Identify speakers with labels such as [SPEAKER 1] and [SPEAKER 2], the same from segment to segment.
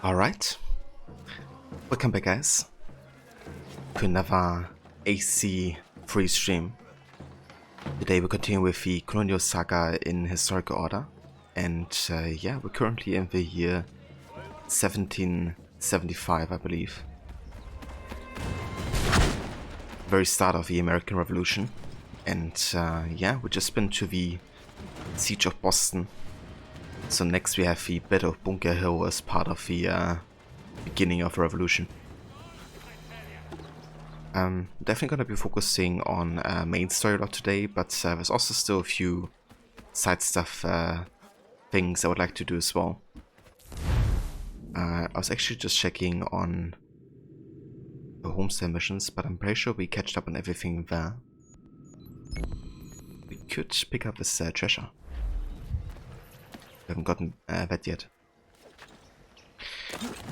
[SPEAKER 1] Alright, welcome back guys to another AC free stream. Today we continue with the Colonial Saga in historical order, and yeah, we're currently in the year 1775, I believe. Very start of the American Revolution, and yeah, we just been to the Siege of Boston. So next we have the Battle of Bunker Hill as part of the beginning of the revolution. Definitely gonna be focusing on main story a lot today, but there's also still a few side stuff things I would like to do as well. I was actually just checking on the homestead missions, but I'm pretty sure we catched up on everything there. We could pick up this treasure. We haven't gotten that yet.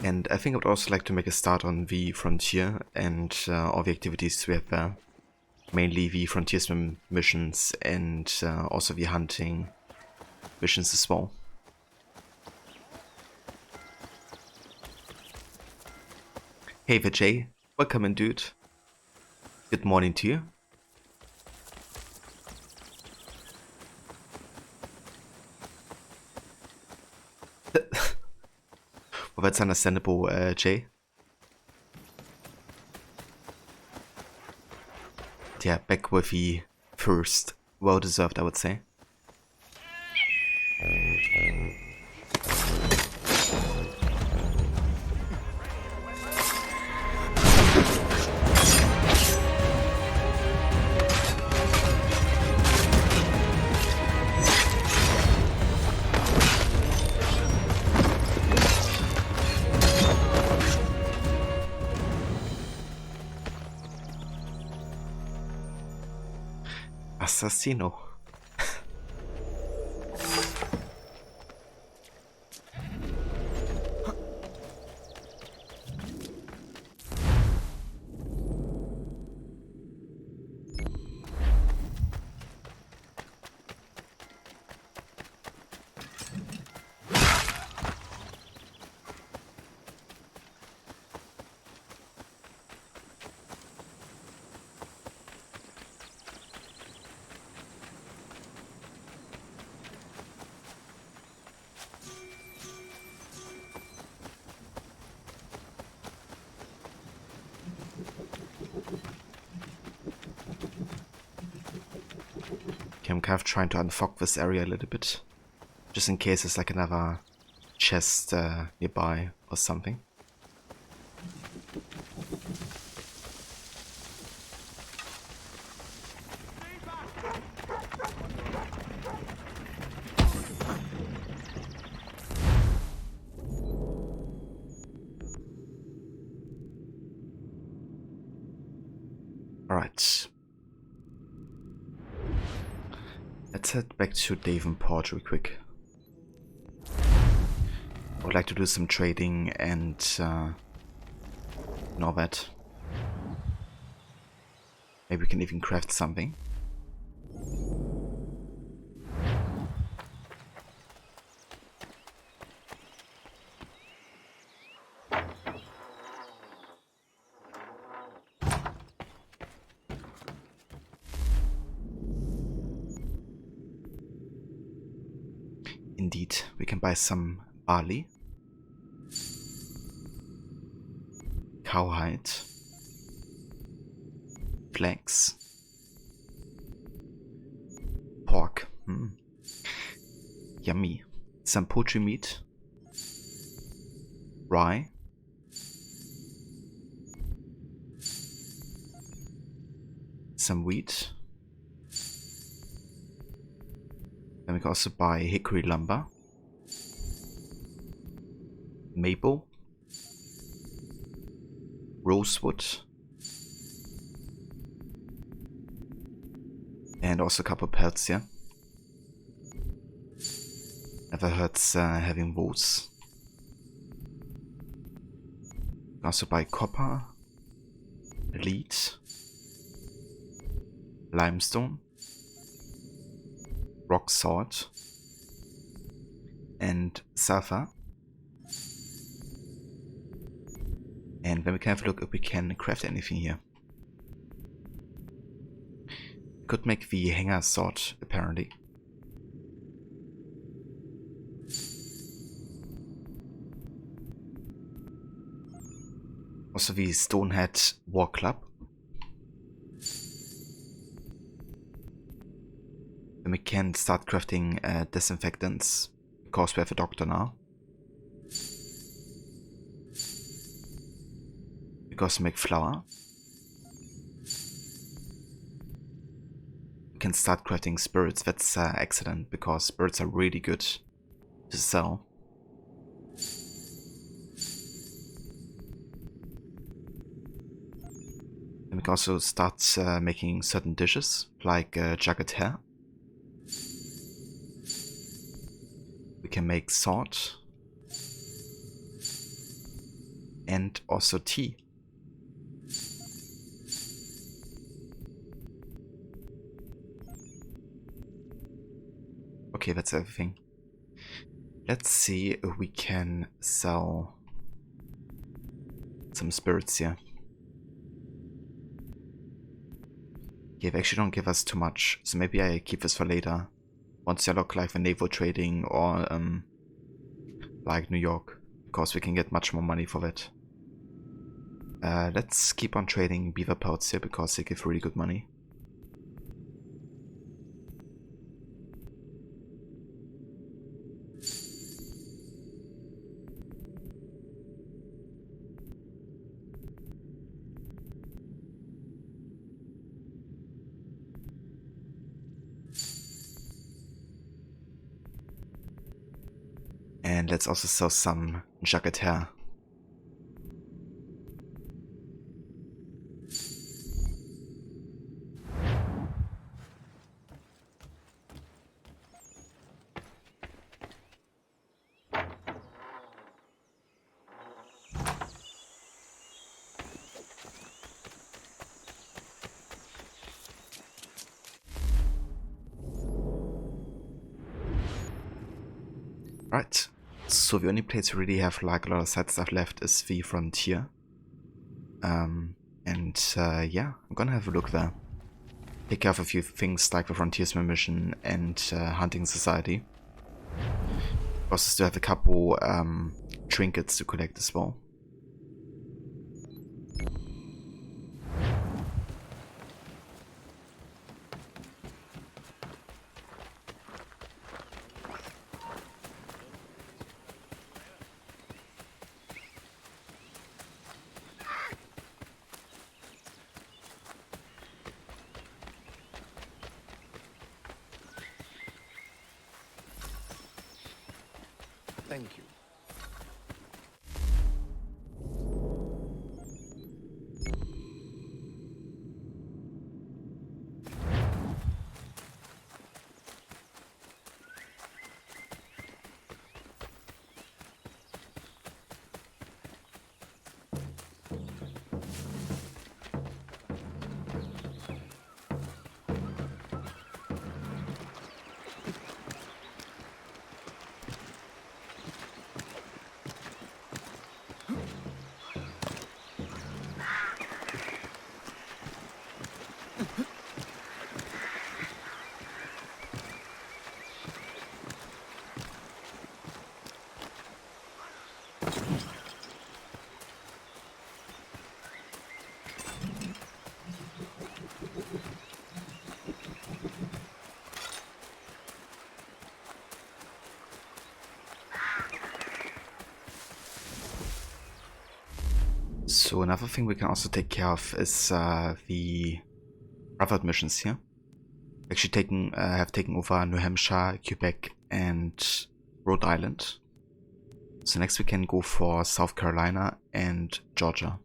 [SPEAKER 1] And I think I would also like to make a start on the frontier and all the activities we have there. Mainly the frontiersman missions and also the hunting missions as well. Hey Vijay, welcome in dude. Good morning to you. Well, that's understandable, Jay. Yeah, back with the first. Well deserved, I would say. Assassino. I'm kind of trying to unfog this area a little bit, just in case there's like another chest nearby or something. Alright. Let's head back to Davenport real quick. I would like to do some trading and all that. Maybe we can even craft something. Indeed, we can buy some barley, cowhide, flax, pork, yummy, some poultry meat, rye, some wheat. Then we can also buy hickory lumber, maple, rosewood, and also a couple of pelts here. Never hurts having woes. Also buy copper, lead, limestone, rock salt, and sulfur. And then we can have a look if we can craft anything here. Could make the hanger sword, apparently. Also the Stonehead War Club. Then we can start crafting disinfectants, because we have a doctor now. Because we make flour. We can start crafting spirits, that's excellent, because spirits are really good to sell. And we can also start making certain dishes, like jagged hair. We can make sword. And also tea. Okay, that's everything. Let's see if we can sell some spirits here. Yeah, they actually don't give us too much, so maybe I keep this for later. Once I look like the naval trading or like New York, because we can get much more money for that. Let's keep on trading beaver pelts here because they give really good money. And let's also sell some jagged hair. Right. So the only place we really have like a lot of side stuff left is the frontier. Yeah, I'm gonna have a look there. Take care of a few things like the frontiersman mission and hunting society. Also still have a couple trinkets to collect as well.
[SPEAKER 2] Thank you.
[SPEAKER 1] So another thing we can also take care of is the Brotherhood missions here. Actually have taken over New Hampshire, Quebec and Rhode Island. So next we can go for South Carolina and Georgia.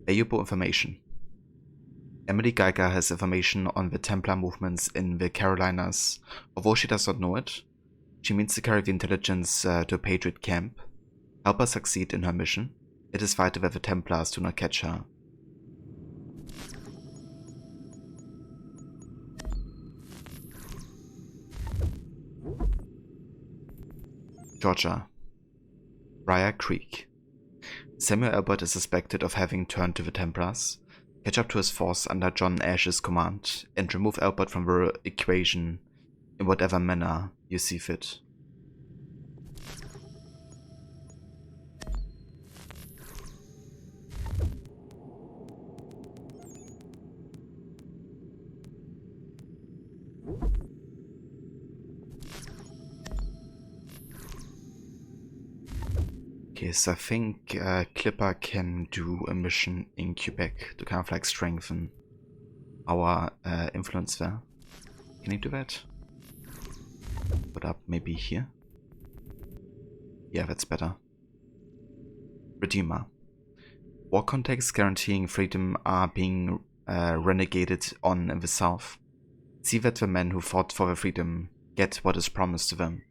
[SPEAKER 1] Valuable information. Emily Geiger has information on the Templar movements in the Carolinas. Although she does not know it, she means to carry the intelligence to a Patriot camp. Help her succeed in her mission. It is vital that the Templars do not catch her. Georgia. Briar Creek. Samuel Albert is suspected of having turned to the Templars. Catch up to his force under John Ash's command, and remove Albert from the equation in whatever manner you see fit. Okay, so I think Clipper can do a mission in Quebec to kind of like strengthen our influence there. Can he do that? Put up maybe here? Yeah, that's better. Redeemer. War contacts guaranteeing freedom are being renegated on in the South. See that the men who fought for their freedom get what is promised to them.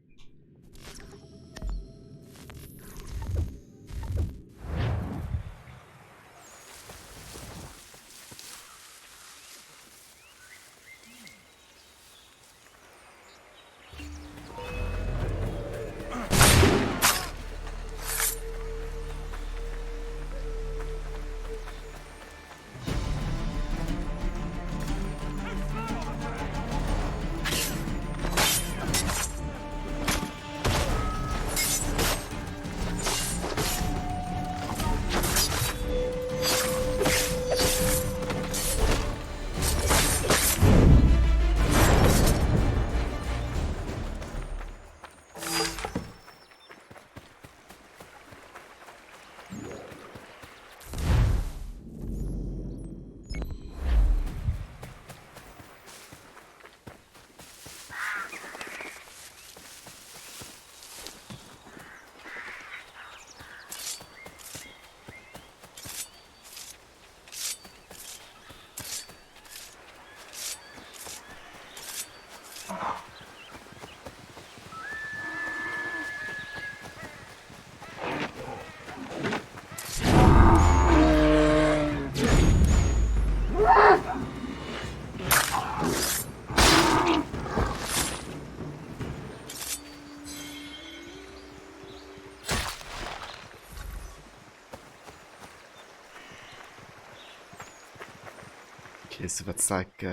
[SPEAKER 1] Okay, so that's like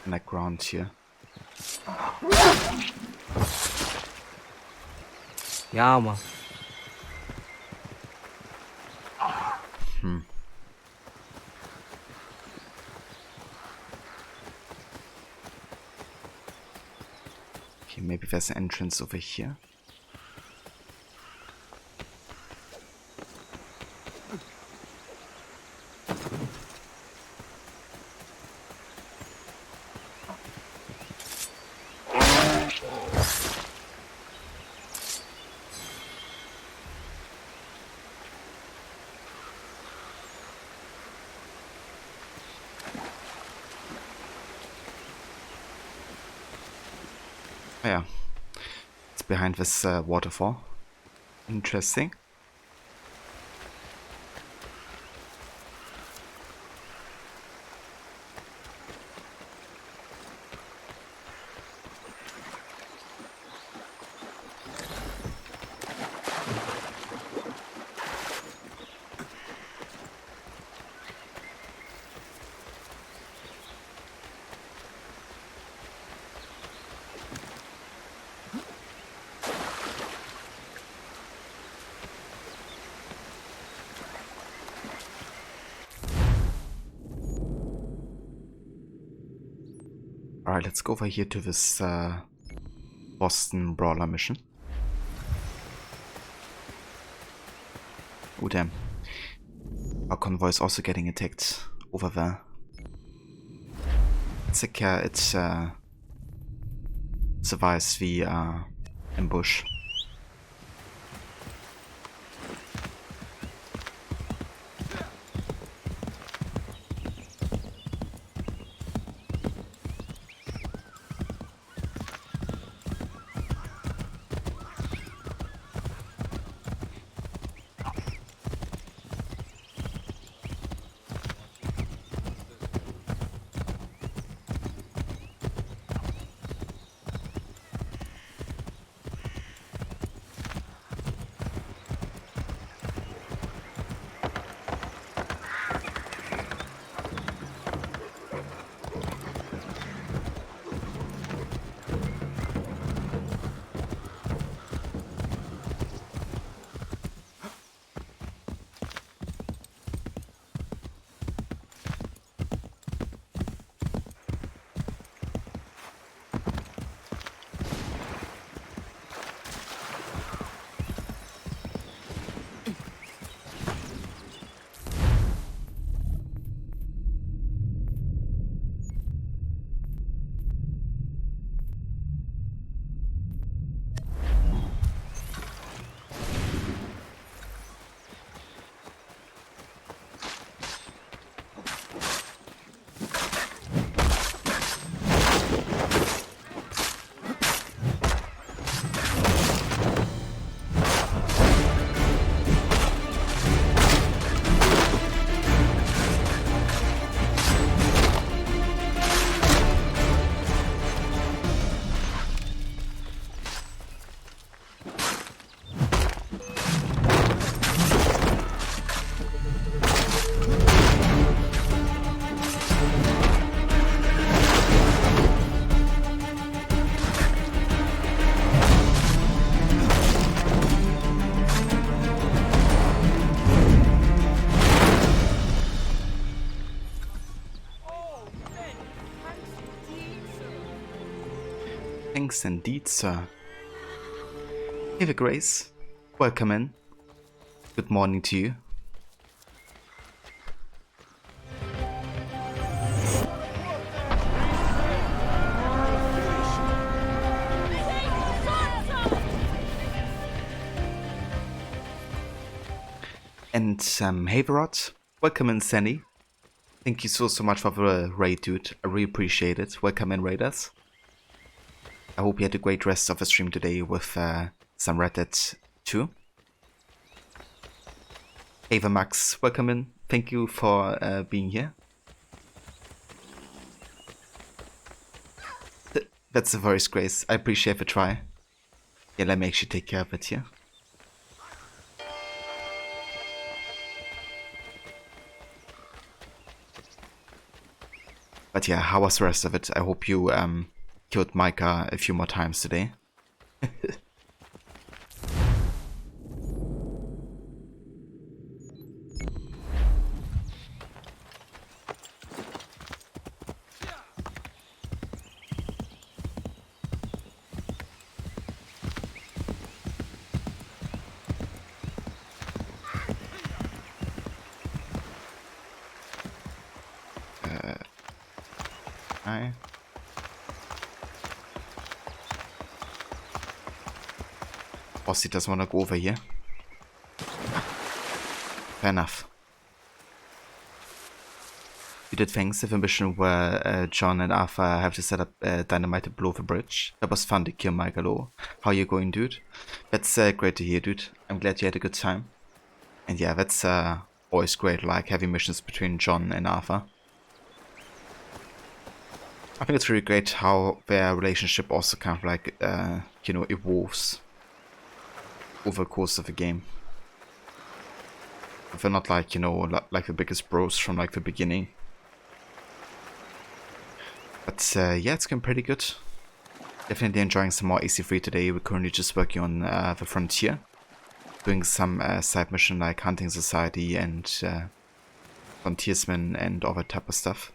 [SPEAKER 1] background here.
[SPEAKER 3] Ja, Mann.
[SPEAKER 1] Okay, maybe there's an entrance over here. Oh yeah, it's behind this waterfall. Interesting. Alright, let's go over here to this Boston Brawler mission. Oh damn. Our convoy is also getting attacked over there. It's like it survives the ambush. Thanks indeed, sir. Eva Grace, welcome in. Good morning to you. And Haverot, welcome in, Sandy. Thank you so much for the raid, dude. I really appreciate it. Welcome in, raiders. I hope you had a great rest of the stream today with some Red Dead 2. Ava Max, welcome in. Thank you for being here. That's a voice, Grace. I appreciate the try. Yeah, let me actually take care of it here. But yeah, how was the rest of it? I hope you killed Micah a few more times today. Bossy doesn't want to go over here. Fair enough. We did things with a mission where John and Arthur have to set up dynamite to blow the bridge. That was fun to kill Michael. How you going, dude? That's great to hear, dude. I'm glad you had a good time. And yeah, that's always great, like having missions between John and Arthur. I think it's really great how their relationship also kind of like, you know, evolves over the course of the game. They're not like, you know, like the biggest bros from like the beginning. But yeah, it's going pretty good. Definitely enjoying some more AC3 today. We're currently just working on the frontier. Doing some side mission like Hunting Society and Frontiersmen and all that type of stuff.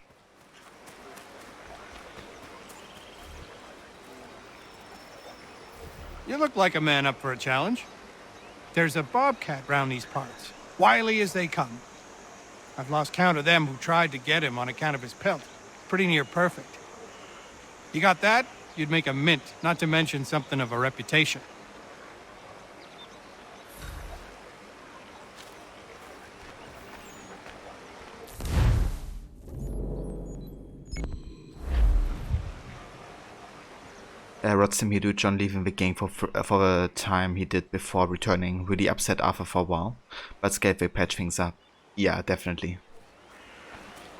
[SPEAKER 3] You look like a man up for a challenge. There's a bobcat round these parts, wily as they come. I've lost count of them who tried to get him on account of his pelt. Pretty near perfect. You got that? You'd make a mint, not to mention something of a reputation.
[SPEAKER 1] Rodsim here, dude. John leaving the game for the time he did before returning really upset Arthur for a while, but it's great they patch things up. Yeah, definitely.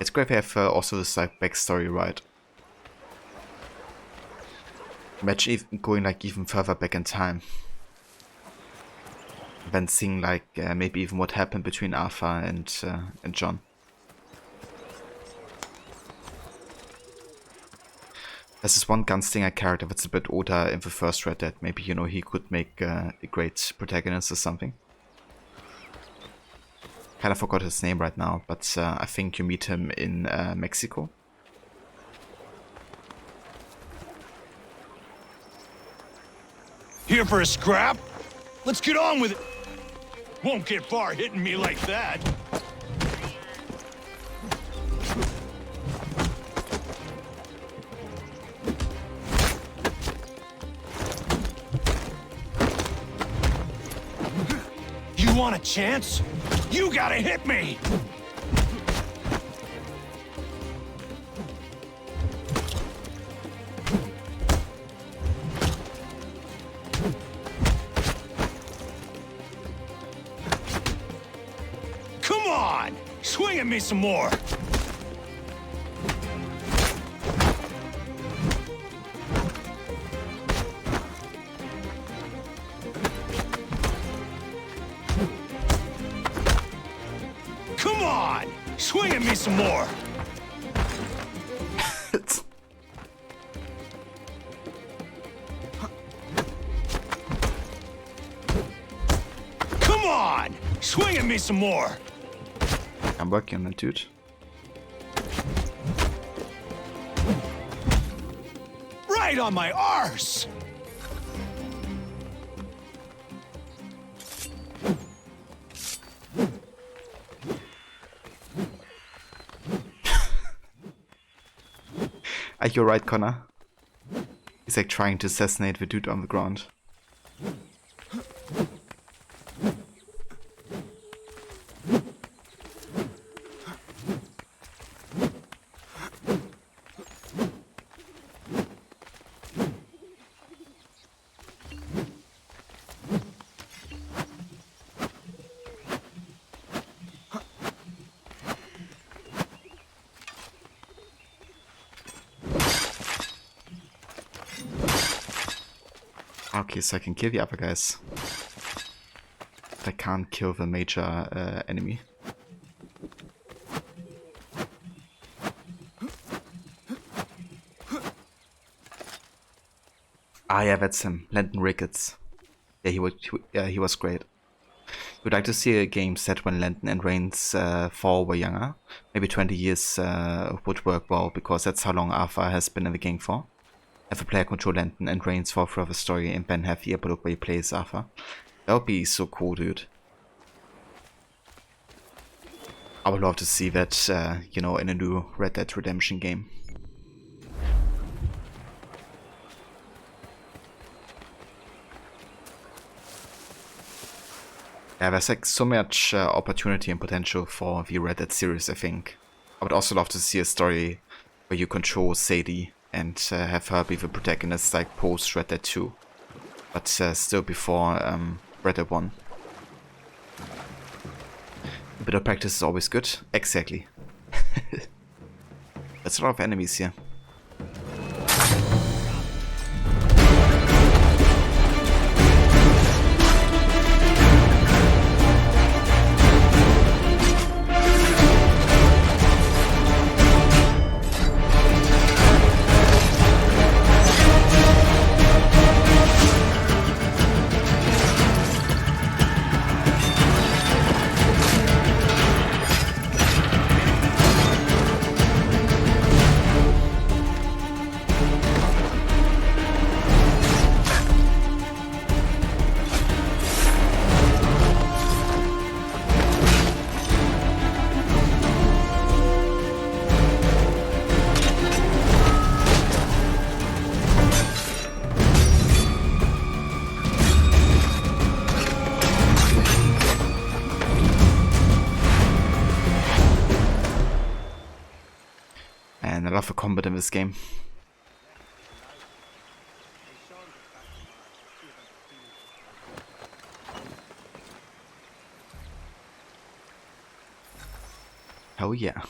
[SPEAKER 1] It's great they have also this like backstory, right? Imagine even going like even further back in time, then seeing like maybe even what happened between Arthur and John. There's this one gunslinger character that's a bit older in the first Red Dead. Maybe, you know, he could make a great protagonist or something. Kind of forgot his name right now, but I think you meet him in Mexico.
[SPEAKER 4] Here for a scrap? Let's get on with it. Won't get far hitting me like that. You want a chance? You gotta hit me! Come on! Swing at me some more! Swing at me some more! Come on! Swing at me some more!
[SPEAKER 1] I'm working on it, dude.
[SPEAKER 4] Right right on my arse!
[SPEAKER 1] You're right, Connor. He's like trying to assassinate the dude on the ground. Okay, so I can kill the other guys. But I can't kill the major enemy. Ah, yeah, that's him. Landon Ricketts. Yeah, he was great. Would like to see a game set when Landon and Rains 4 were younger. Maybe 20 years would work well, because that's how long Arthur has been in the game for. Have a player control Landon and Rains for further story, and Ben have the epilogue where he plays Arthur. That would be so cool, dude. I would love to see that, you know, in a new Red Dead Redemption game. Yeah, there's like so much opportunity and potential for the Red Dead series, I think. I would also love to see a story where you control Sadie and have her be the protagonist like post Red Dead 2. But still before Red Dead 1. A bit of practice is always good. Exactly. There's a lot of enemies here. And I love the combat in this game. Oh yeah.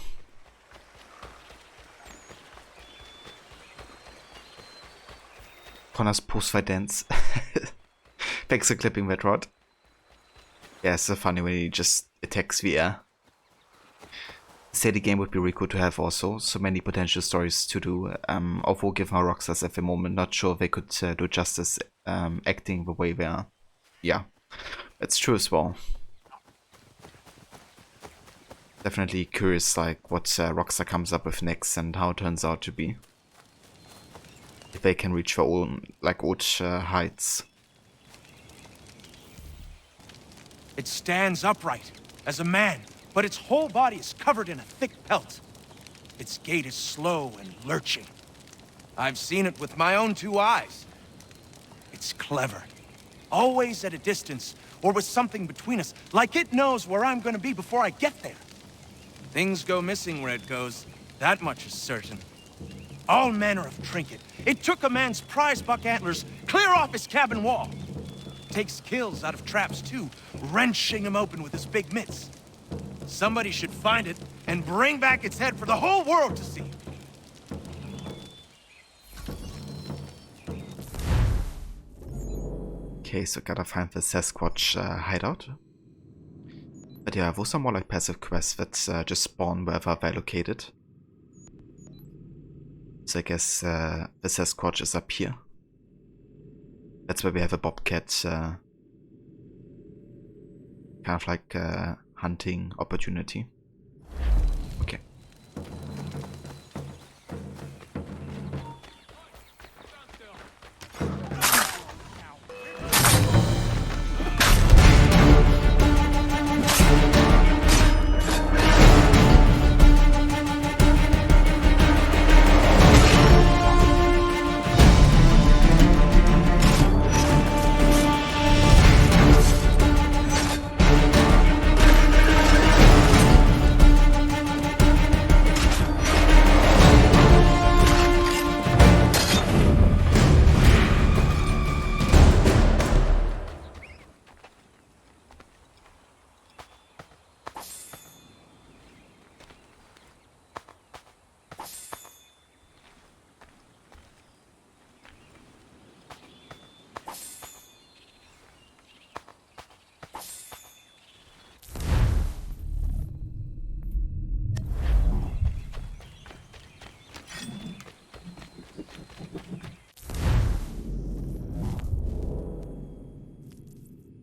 [SPEAKER 1] Connor's post-fight dance. Thanks for clipping that, Rod. Yeah, it's so funny when he just attacks the air. Say the game would be really cool to have also. So many potential stories to do. Although given our Rockstars at the moment, not sure they could do justice acting the way they are. Yeah, that's true as well. Definitely curious like what Rockstar comes up with next and how it turns out to be. If they can reach their own like old heights.
[SPEAKER 5] It stands upright as a man, but its whole body is covered in a thick pelt. Its gait is slow and lurching. I've seen it with my own 2 eyes. It's clever. Always at a distance, or with something between us, like it knows where I'm gonna be before I get there. Things go missing where it goes, that much is certain. All manner of trinket. It took a man's prize buck antlers clear off his cabin wall. Takes kills out of traps too, wrenching them open with his big mitts. Somebody should find it and bring back its head for the whole world to see.
[SPEAKER 1] Okay, so gotta find the Sasquatch hideout. But yeah, those are more like passive quests that just spawn wherever they're located. So I guess the Sasquatch is up here. That's where we have a bobcat kind of like hunting opportunity. Okay.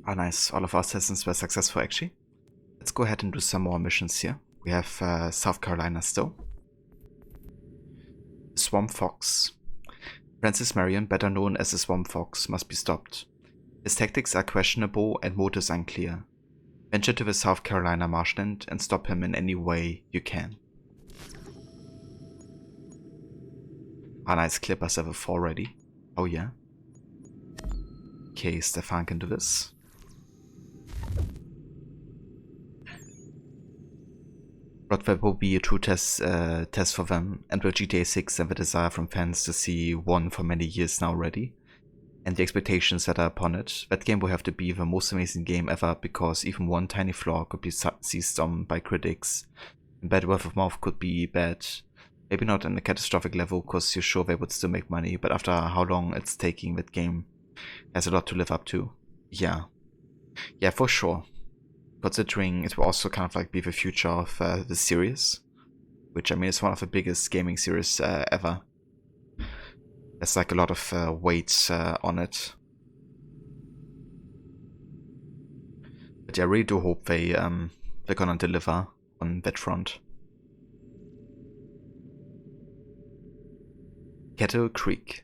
[SPEAKER 1] Ah, nice. All of our assassins were successful, actually. Let's go ahead and do some more missions here. We have South Carolina still. Swamp Fox. Francis Marion, better known as the Swamp Fox, must be stopped. His tactics are questionable and motives unclear. Venture to the South Carolina marshland and stop him in any way you can. Ah, nice. Clippers level 4 ready. Oh yeah. Okay, Stefan can do this. Broadway will be a true test for them, and with GTA 6 and the desire from fans to see one for many years now ready, and the expectations that are upon it, that game will have to be the most amazing game ever, because even one tiny flaw could be seized on by critics, and bad word of mouth could be bad. Maybe not on a catastrophic level, because you're sure they would still make money, but after how long it's taking, that game has a lot to live up to. Yeah, for sure. Considering it will also kind of like be the future of the series, which I mean is one of the biggest gaming series ever. There's like a lot of weight on it. But yeah, I really do hope they're gonna deliver on that front. Kettle Creek.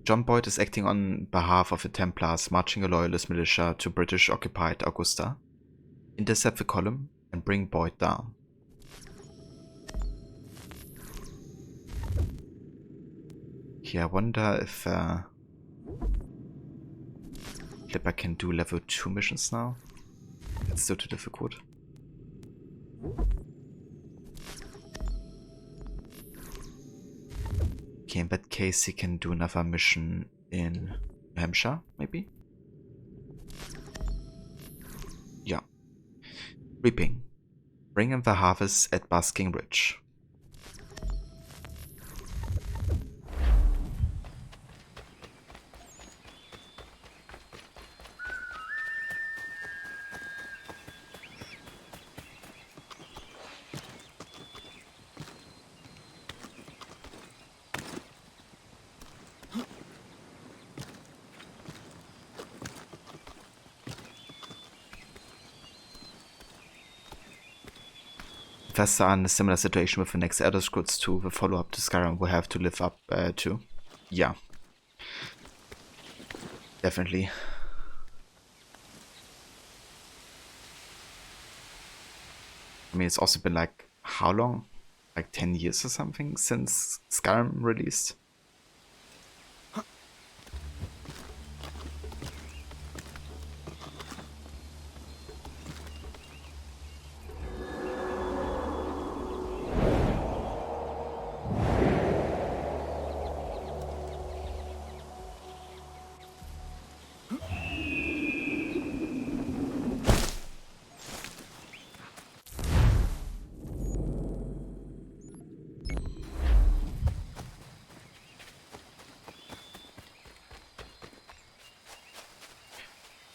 [SPEAKER 1] John Boyd is acting on behalf of the Templars, marching a loyalist militia to British-occupied Augusta. Intercept the column and bring Boyd down. Okay, I wonder if Clipper can do level 2 missions now. It's still too difficult. Okay, in that case he can do another mission in New Hampshire, maybe? Yeah. Reaping. Bring in the harvest at Basking Ridge. Bethesda are in a similar situation with the next Elder Scrolls 2, the follow-up to Skyrim will have to live up to. Yeah. Definitely. I mean, it's also been like, how long? Like 10 years or something since Skyrim released?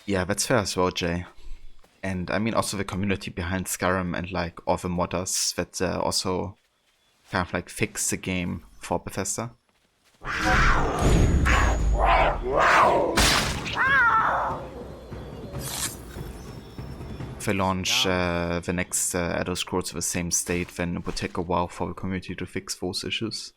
[SPEAKER 1] Yeah, that's fair as well, Jay. And I mean also the community behind Skyrim and like all the modders that also kind of like fix the game for Bethesda. If they launch the next Elder Scrolls to the same state, then it would take a while for the community to fix those issues.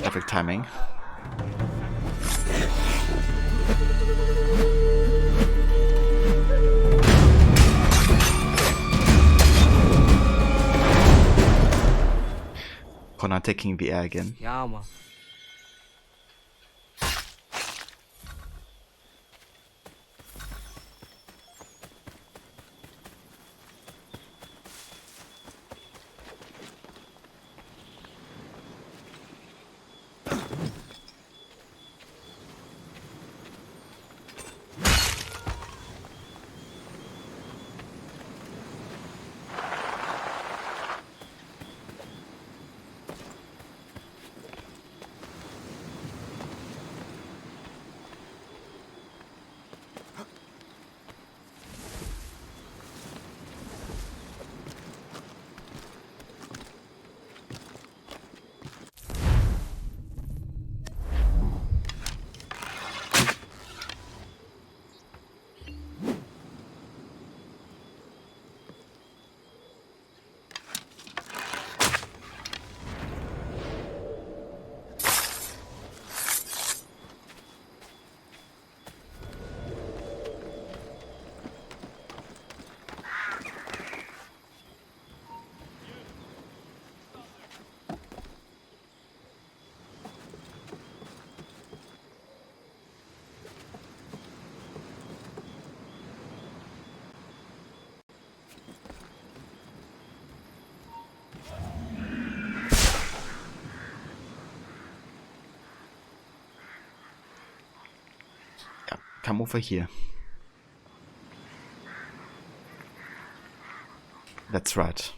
[SPEAKER 1] Perfect timing. Connor taking the air again.
[SPEAKER 6] Yeah, man.
[SPEAKER 1] come over here. That's right.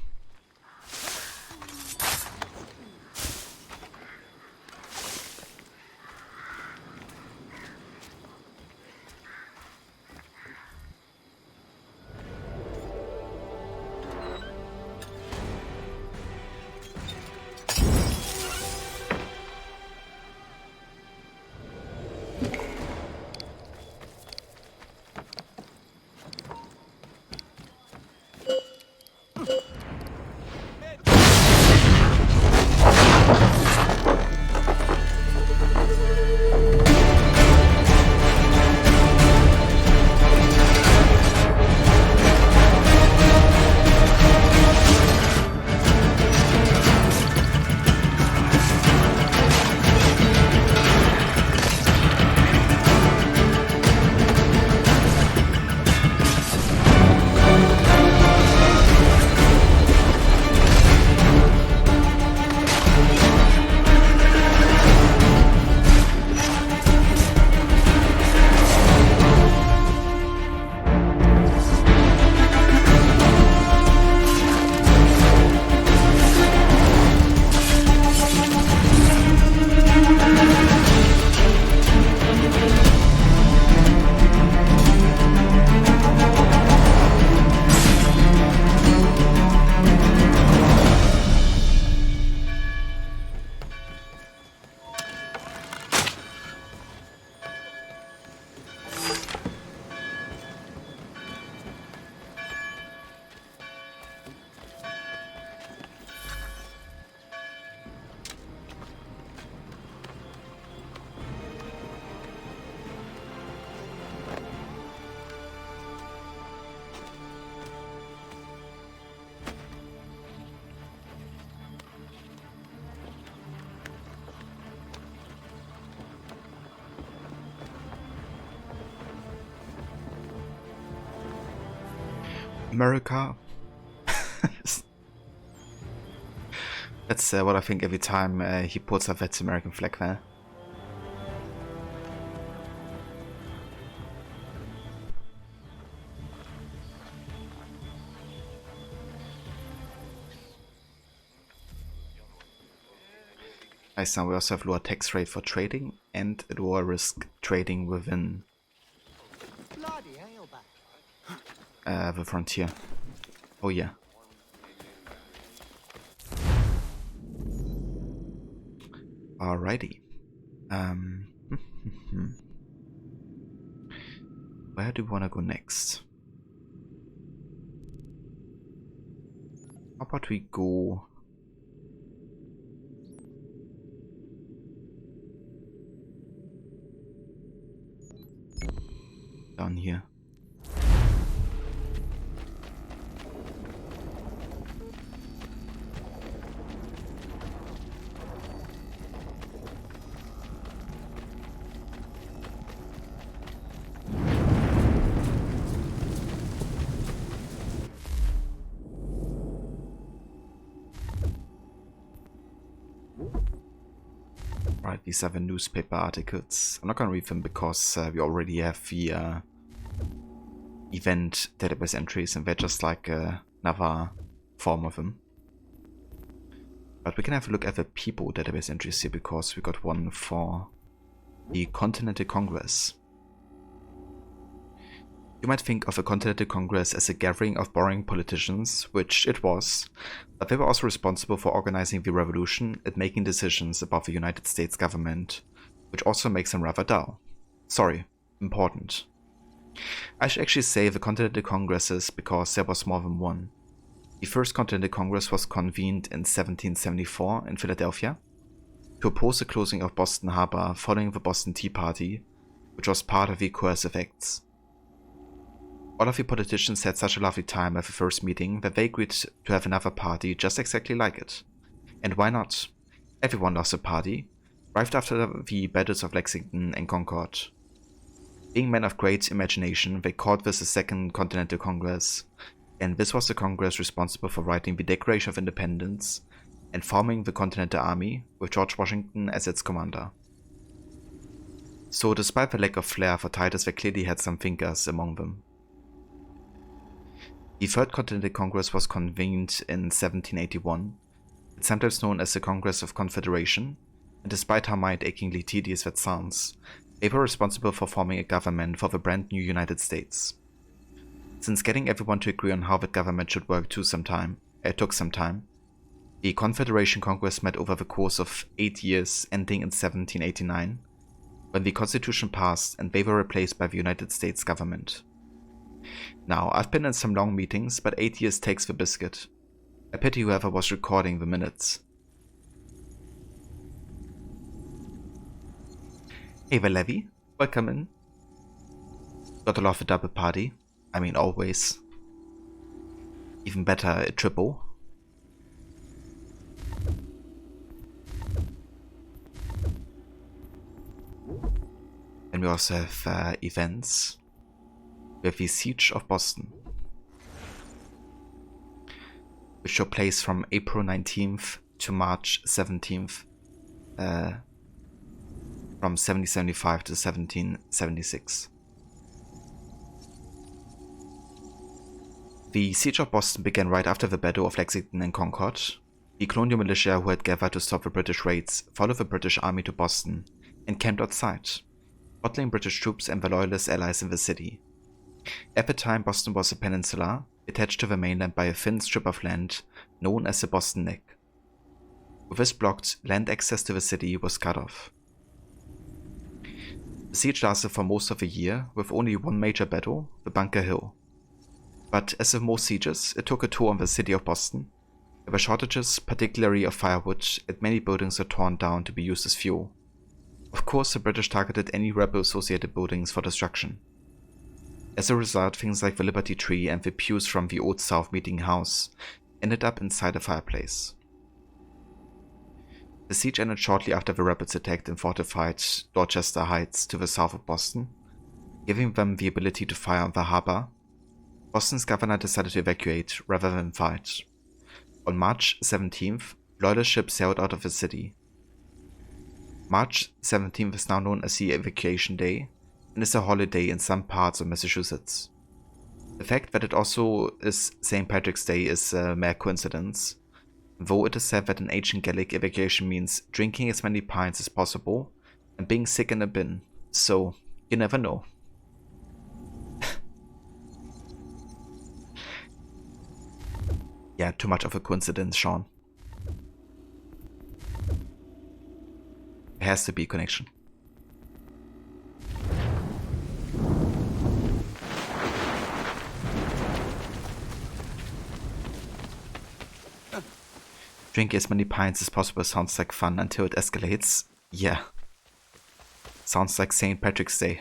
[SPEAKER 1] America. That's what I think every time he puts up that American flag there. Nice, now we also have lower tax rate for trading and lower risk trading within the frontier. Oh yeah. Alrighty. Where do we want to go next? How about we go down here? Right, these are the newspaper articles. I'm not gonna read them because we already have the event database entries and they're just like another form of them. But we can have a look at the people database entries here because we got one for the Continental Congress. You might think of the Continental Congress as a gathering of boring politicians, which it was, but they were also responsible for organizing the revolution and making decisions about the United States government, which also makes them rather dull. Sorry, important. I should actually say the Continental Congresses because there was more than one. The first Continental Congress was convened in 1774 in Philadelphia to oppose the closing of Boston Harbor following the Boston Tea Party, which was part of the coercive acts. All of the politicians had such a lovely time at the first meeting that they agreed to have another party just exactly like it. And why not? Everyone loves a party, arrived after the battles of Lexington and Concord. Being men of great imagination, they called this the Second Continental Congress, and this was the Congress responsible for writing the Declaration of Independence and forming the Continental Army, with George Washington as its commander. So despite the lack of flair for titles, they clearly had some thinkers among them. The Third Continental Congress was convened in 1781. It's sometimes known as the Congress of Confederation, and despite how mind-achingly tedious that sounds, they were responsible for forming a government for the brand new United States. Since getting everyone to agree on how that government should work took some time, the Confederation Congress met over the course of 8 years, ending in 1789, when the Constitution passed and they were replaced by the United States government. Now, I've been in some long meetings, but 8 years takes the biscuit. I pity whoever was recording the minutes. Hey there, Levy. Welcome in. Gotta love a double party. I mean, always. Even better, a triple. And we also have events. We have the Siege of Boston, which took place from April 19th to March 17th, from 1775 to 1776. The Siege of Boston began right after the Battle of Lexington and Concord. The colonial militia who had gathered to stop the British raids followed the British army to Boston and camped outside, bottling British troops and their loyalist allies in the city. At the time, Boston was a peninsula, attached to the mainland by a thin strip of land known as the Boston Neck. With this blocked, land access to the city was cut off. The siege lasted for most of the year, with only one major battle, the Bunker Hill. But as with most sieges, it took a toll on the city of Boston. There were shortages, particularly of firewood, and many buildings were torn down to be used as fuel. Of course, the British targeted any rebel-associated buildings for destruction. As a result, things like the Liberty Tree and the pews from the Old South Meeting House ended up inside a fireplace. The siege ended shortly after the rebels attacked and fortified Dorchester Heights to the south of Boston, giving them the ability to fire on the harbor. Boston's governor decided to evacuate rather than fight. On March 17th, Loyalist ships sailed out of the city. March 17th is now known as the Evacuation Day, and is a holiday in some parts of Massachusetts. The fact that it also is St. Patrick's Day is a mere coincidence, though it is said that in ancient Gaelic, evacuation means drinking as many pints as possible and being sick in a bin, so you never know. Yeah, too much of a coincidence, Sean. There has to be a connection. Drink as many pints as possible sounds like fun until it escalates. Yeah. Sounds like St. Patrick's Day.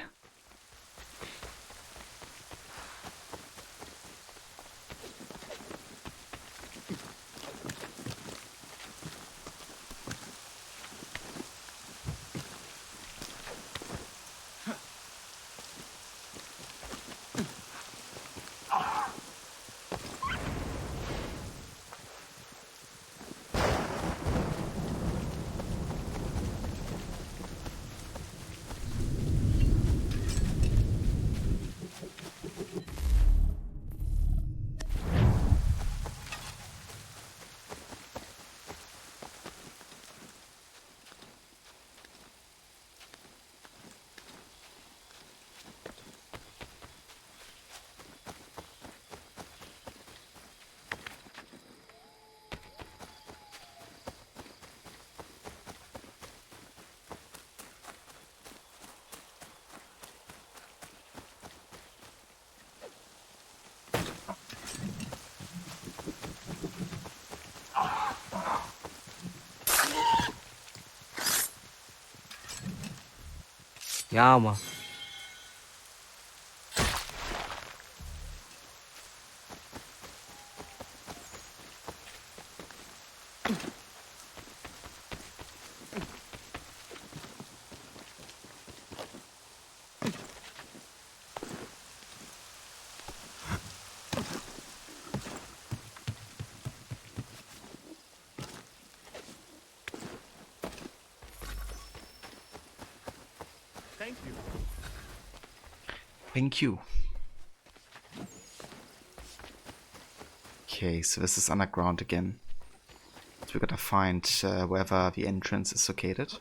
[SPEAKER 6] Ja, Mann.
[SPEAKER 4] Thank you.
[SPEAKER 1] Thank you. Okay, so this is underground again. So we gotta find wherever the entrance is located.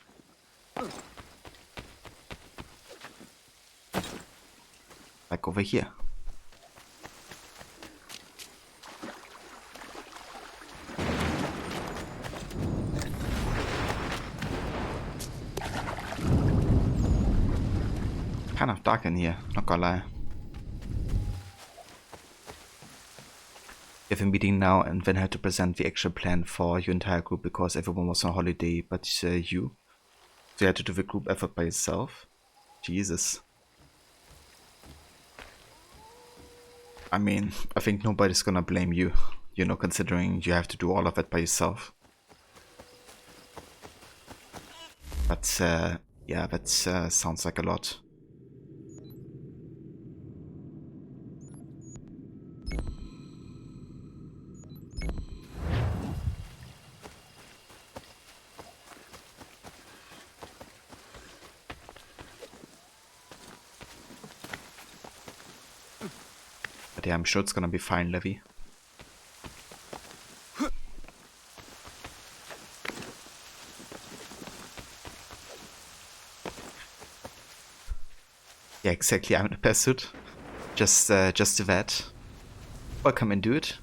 [SPEAKER 1] Like over here. Kind of dark in here, not gonna lie. We have a meeting now and then had to present the actual plan for your entire group because everyone was on holiday but you. So you had to do the group effort by yourself. Jesus. I mean, I think nobody's gonna blame you, you know, considering you have to do all of it by yourself. But yeah, that sounds like a lot. Yeah, I'm sure it's gonna be fine, Levy. Yeah, exactly. I'm in a pursuit. Just do that. Welcome and do it.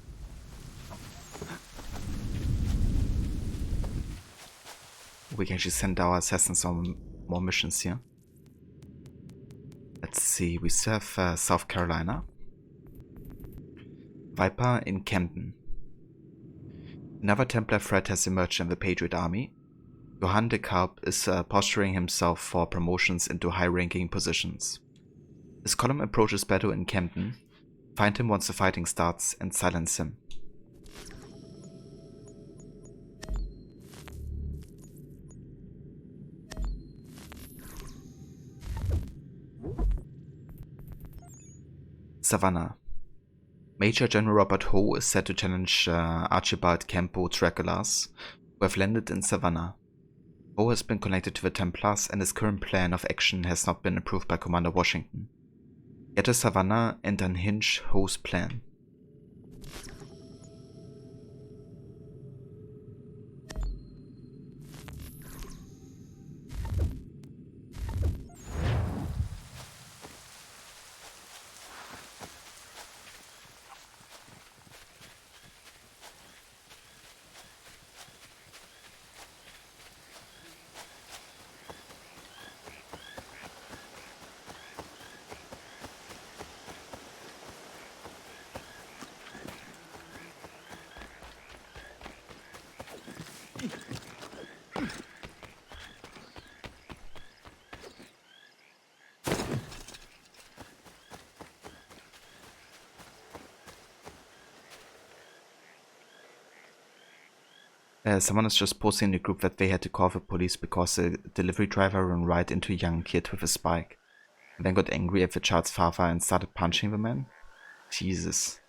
[SPEAKER 1] We can actually send our assassins on more missions here. Let's see. We still have South Carolina. Viper in Camden. Another Templar threat has emerged in the Patriot Army. Johann de Kalb is posturing himself for promotions into high-ranking positions. His column approaches battle in Camden. Find him once the fighting starts and silence him. Savannah. Major General Robert Hoe is set to challenge Archibald Campbell's regulars, who have landed in Savannah. Hoe has been connected to the Templars and his current plan of action has not been approved by Commander Washington. Get to Savannah and unhinge Hoe's plan. Someone is just posting in the group that they had to call the police because a delivery driver ran right into a young kid with a spike. And then got angry at the child's father and started punching the man. Jesus.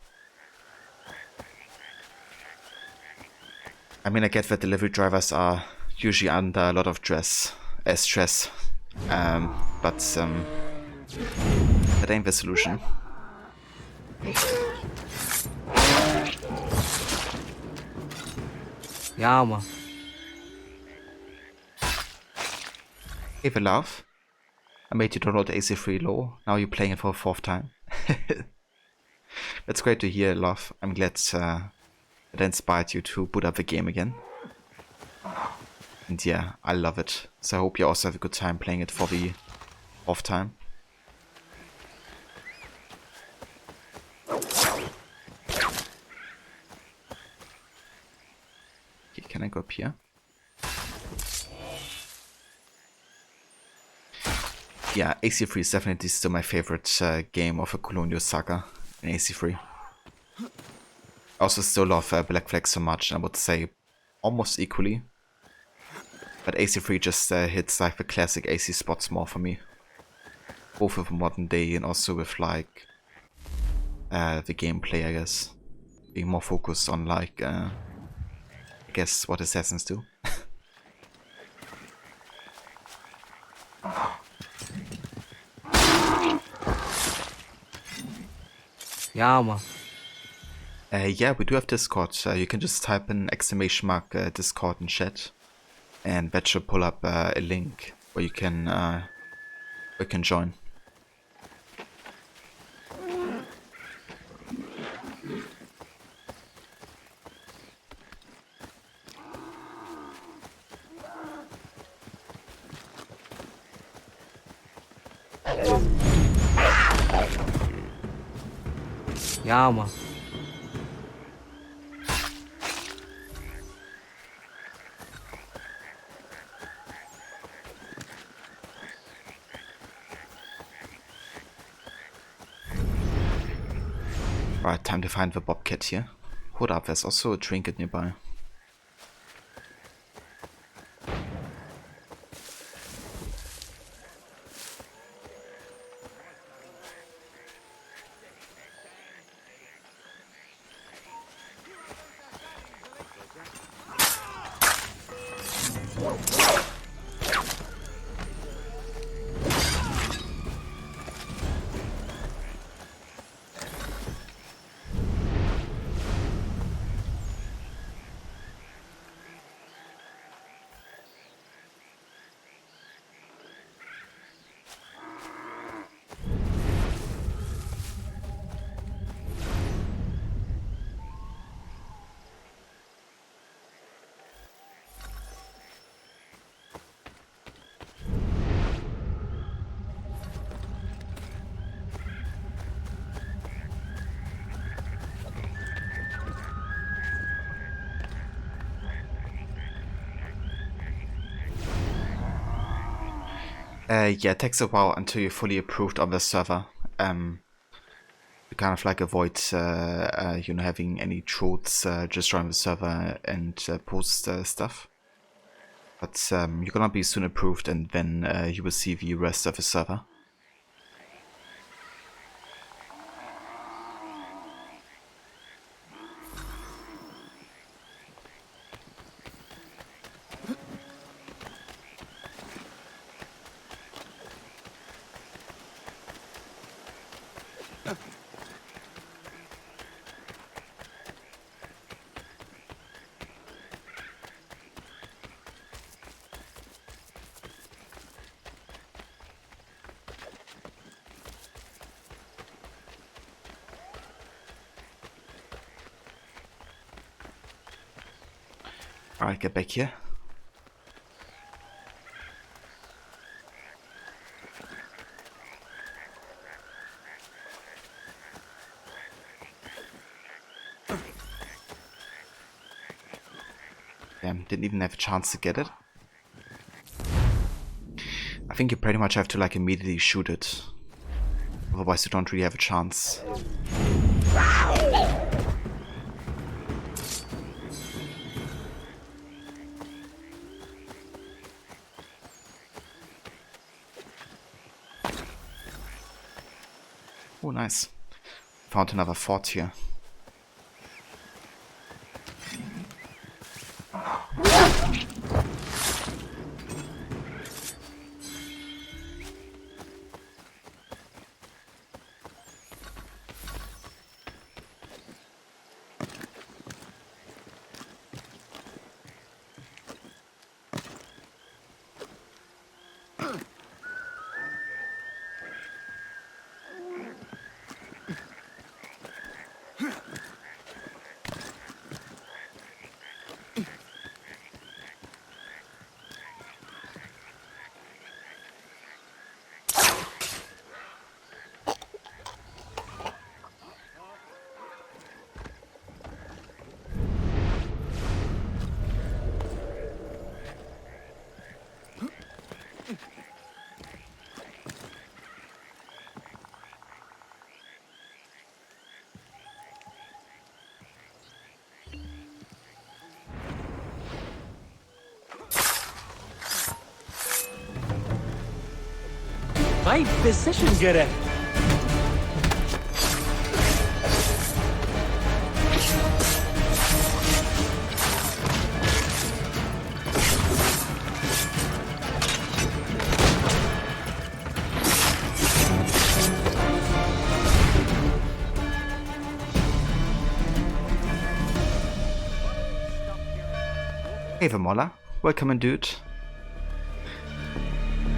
[SPEAKER 1] I mean, I get that delivery drivers are usually under a lot of stress. But that ain't the solution.
[SPEAKER 6] Ja, man.
[SPEAKER 1] Hey, the love. I made you download AC3 low. Now you're playing it for a 4th time. That's great to hear, love. I'm glad that inspired you to boot up the game again. And yeah, I love it. So I hope you also have a good time playing it for the 4th time. Okay, can I go up here? Yeah, AC3 is definitely still my favorite game of a colonial saga in AC3. I also still love Black Flag so much, I would say almost equally. But AC3 just hits like the classic AC spots more for me. Both with modern day and also with like the gameplay, I guess. Being more focused on like, I guess what assassins do.
[SPEAKER 6] Ja, Mann.
[SPEAKER 1] Yeah, we do have Discord. You can just type in ! Discord in chat, and that should pull up a link where you can join.
[SPEAKER 6] Ja, Mann.
[SPEAKER 1] Right, time to find the Bobcat here. Hold up, there's also a trinket nearby. Yeah, it takes a while until you're fully approved on the server. You kind of like avoid, having any trolls just join the server and post stuff. But you're gonna be soon approved, and then you will see the rest of the server. Alright, get back here. Damn, didn't even have a chance to get it. I think you pretty much have to like immediately shoot it. Otherwise you don't really have a chance. Oh, nice. Found another fort here.
[SPEAKER 6] My physician get it.
[SPEAKER 1] Hey Vamola, welcome in dude.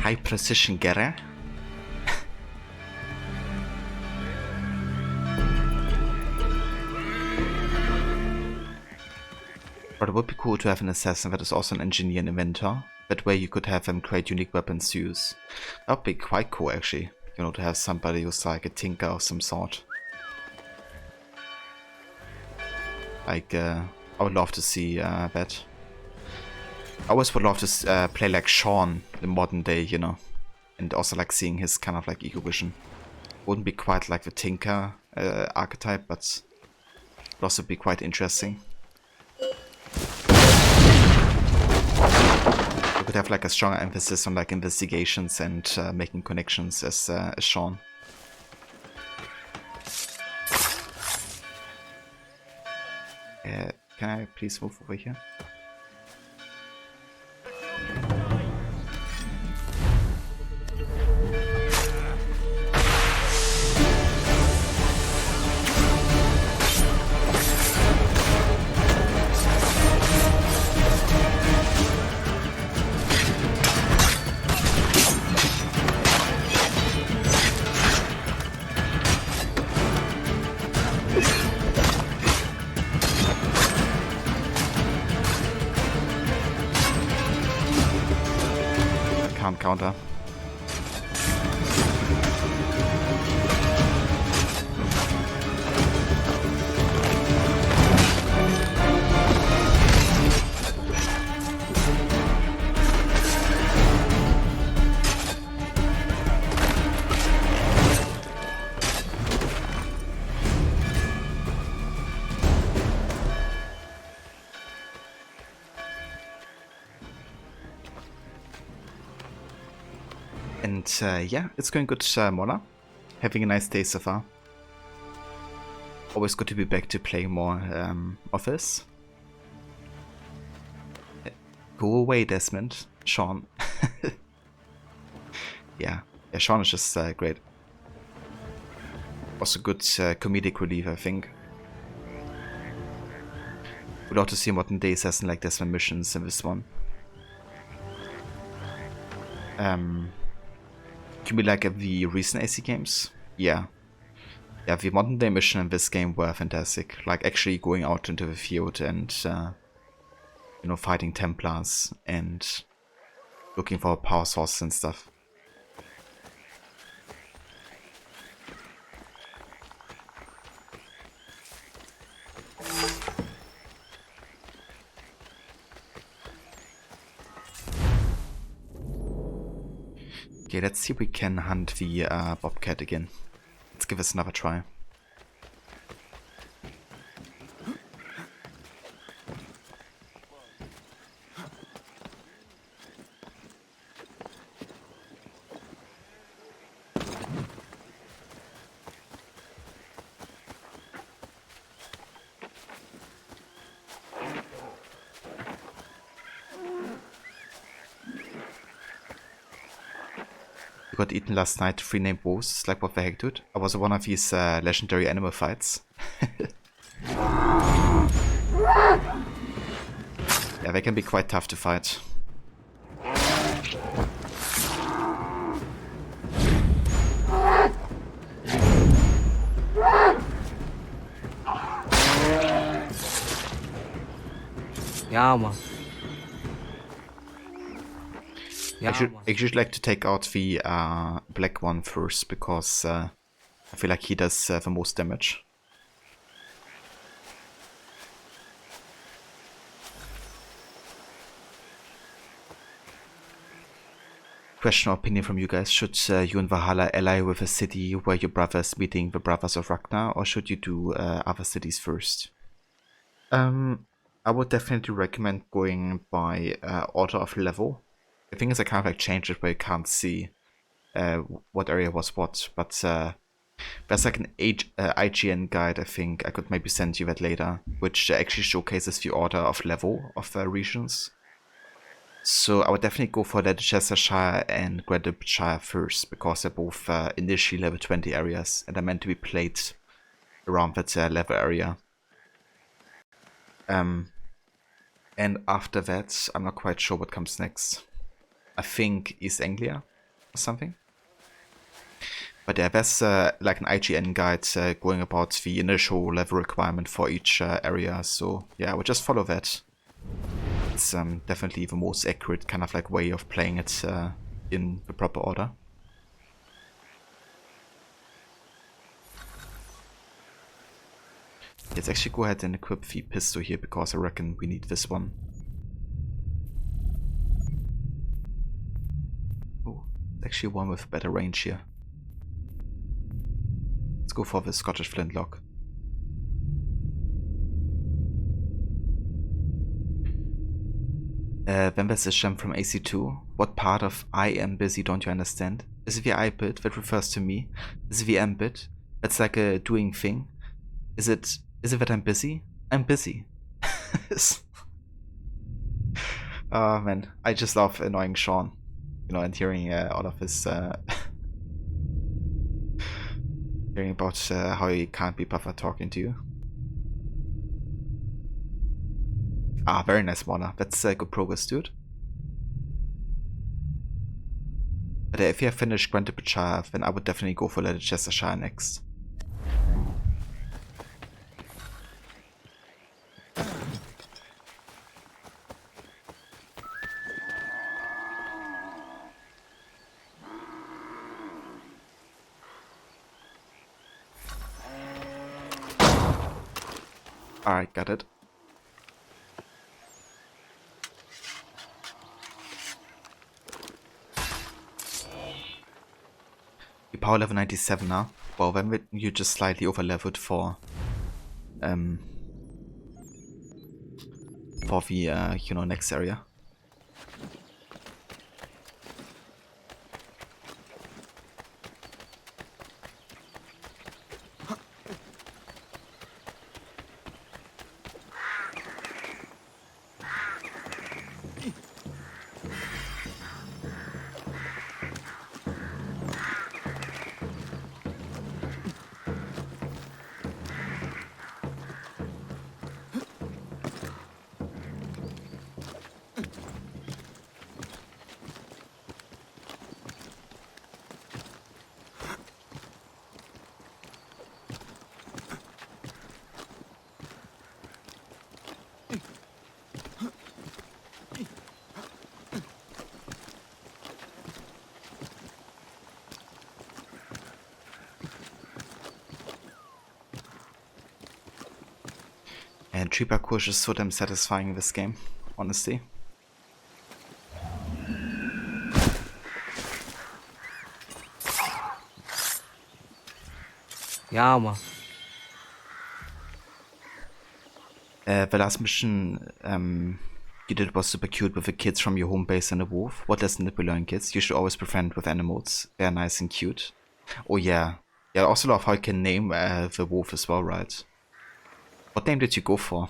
[SPEAKER 1] High precision getter. But it would be cool to have an assassin that is also an engineer and inventor. That way you could have them create unique weapons to use. That would be quite cool actually. You know, to have somebody who's like a tinker of some sort. Like, I would love to see that. I always would love to play like Sean in modern day, you know. And also like seeing his kind of like ego vision. Wouldn't be quite like the tinker archetype, but would also be quite interesting. You could have like a stronger emphasis on like investigations and making connections as Sean. Can I please move over here? Counter. And yeah, it's going good, Mola. Having a nice day so far. Always good to be back to play more of this. Go away, Desmond. Sean. yeah, Sean is just great. Also good comedic relief, I think. Would love to see modern day assassin like Desmond missions in this one. Can be like the recent AC games? Yeah. Yeah, the modern day mission in this game were fantastic. Like actually going out into the field and, you know, fighting Templars and looking for power sources and stuff. Okay, let's see if we can hunt the Bobcat again. Let's give this another try. Got eaten last night, 3 named wolves, like what the heck, dude? I was one of these legendary animal fights. Yeah, they can be quite tough to fight.
[SPEAKER 6] Yeah, man.
[SPEAKER 1] I should like to take out the black one first, because I feel like he does the most damage. Question or opinion from you guys: should you and Valhalla ally with a city where your brother is meeting the Brothers of Ragnar, or should you do other cities first? I would definitely recommend going by order of level. The thing is, I kind of like changed it where you can't see what area was what, but there's like an IGN guide, I think. I could maybe send you that later, which actually showcases the order of level of regions. So I would definitely go for Leicestershire and Grenobleshire first, because they're both initially level 20 areas, and are meant to be played around that level area. And after that, I'm not quite sure what comes next. I think East Anglia or something. But yeah, there's like an IGN guide going about the initial level requirement for each area. So yeah, we'll just follow that. It's definitely the most accurate kind of like way of playing it in the proper order. Let's actually go ahead and equip the pistol here because I reckon we need this one. Oh, actually one with better range here. Let's go for the Scottish flintlock. Then there's a gem from AC2. What part of I am busy don't you understand? Is it the I bit that refers to me? Is it the M bit? That's like a doing thing. Is it that I'm busy? I'm busy. Oh man, I just love annoying Sean. You know, and hearing all of his hearing about how he can't be buffer talking to you. Ah, very nice Mona. That's good progress, dude. But if you have finished Grand Shire, then I would definitely go for Leicester Shire next. Alright, got it. You power level 97 now. Well, then you just slightly over leveled for the you know, next area. And tree parkour is so damn satisfying in this game, honestly.
[SPEAKER 6] Yeah, man.
[SPEAKER 1] The last mission you did was super cute with the kids from your home base and the wolf. What lesson did we learn, kids? You should always be friends with animals. They're nice and cute. Oh yeah. Yeah, I also love how you can name the wolf as well, right? What name did you go for?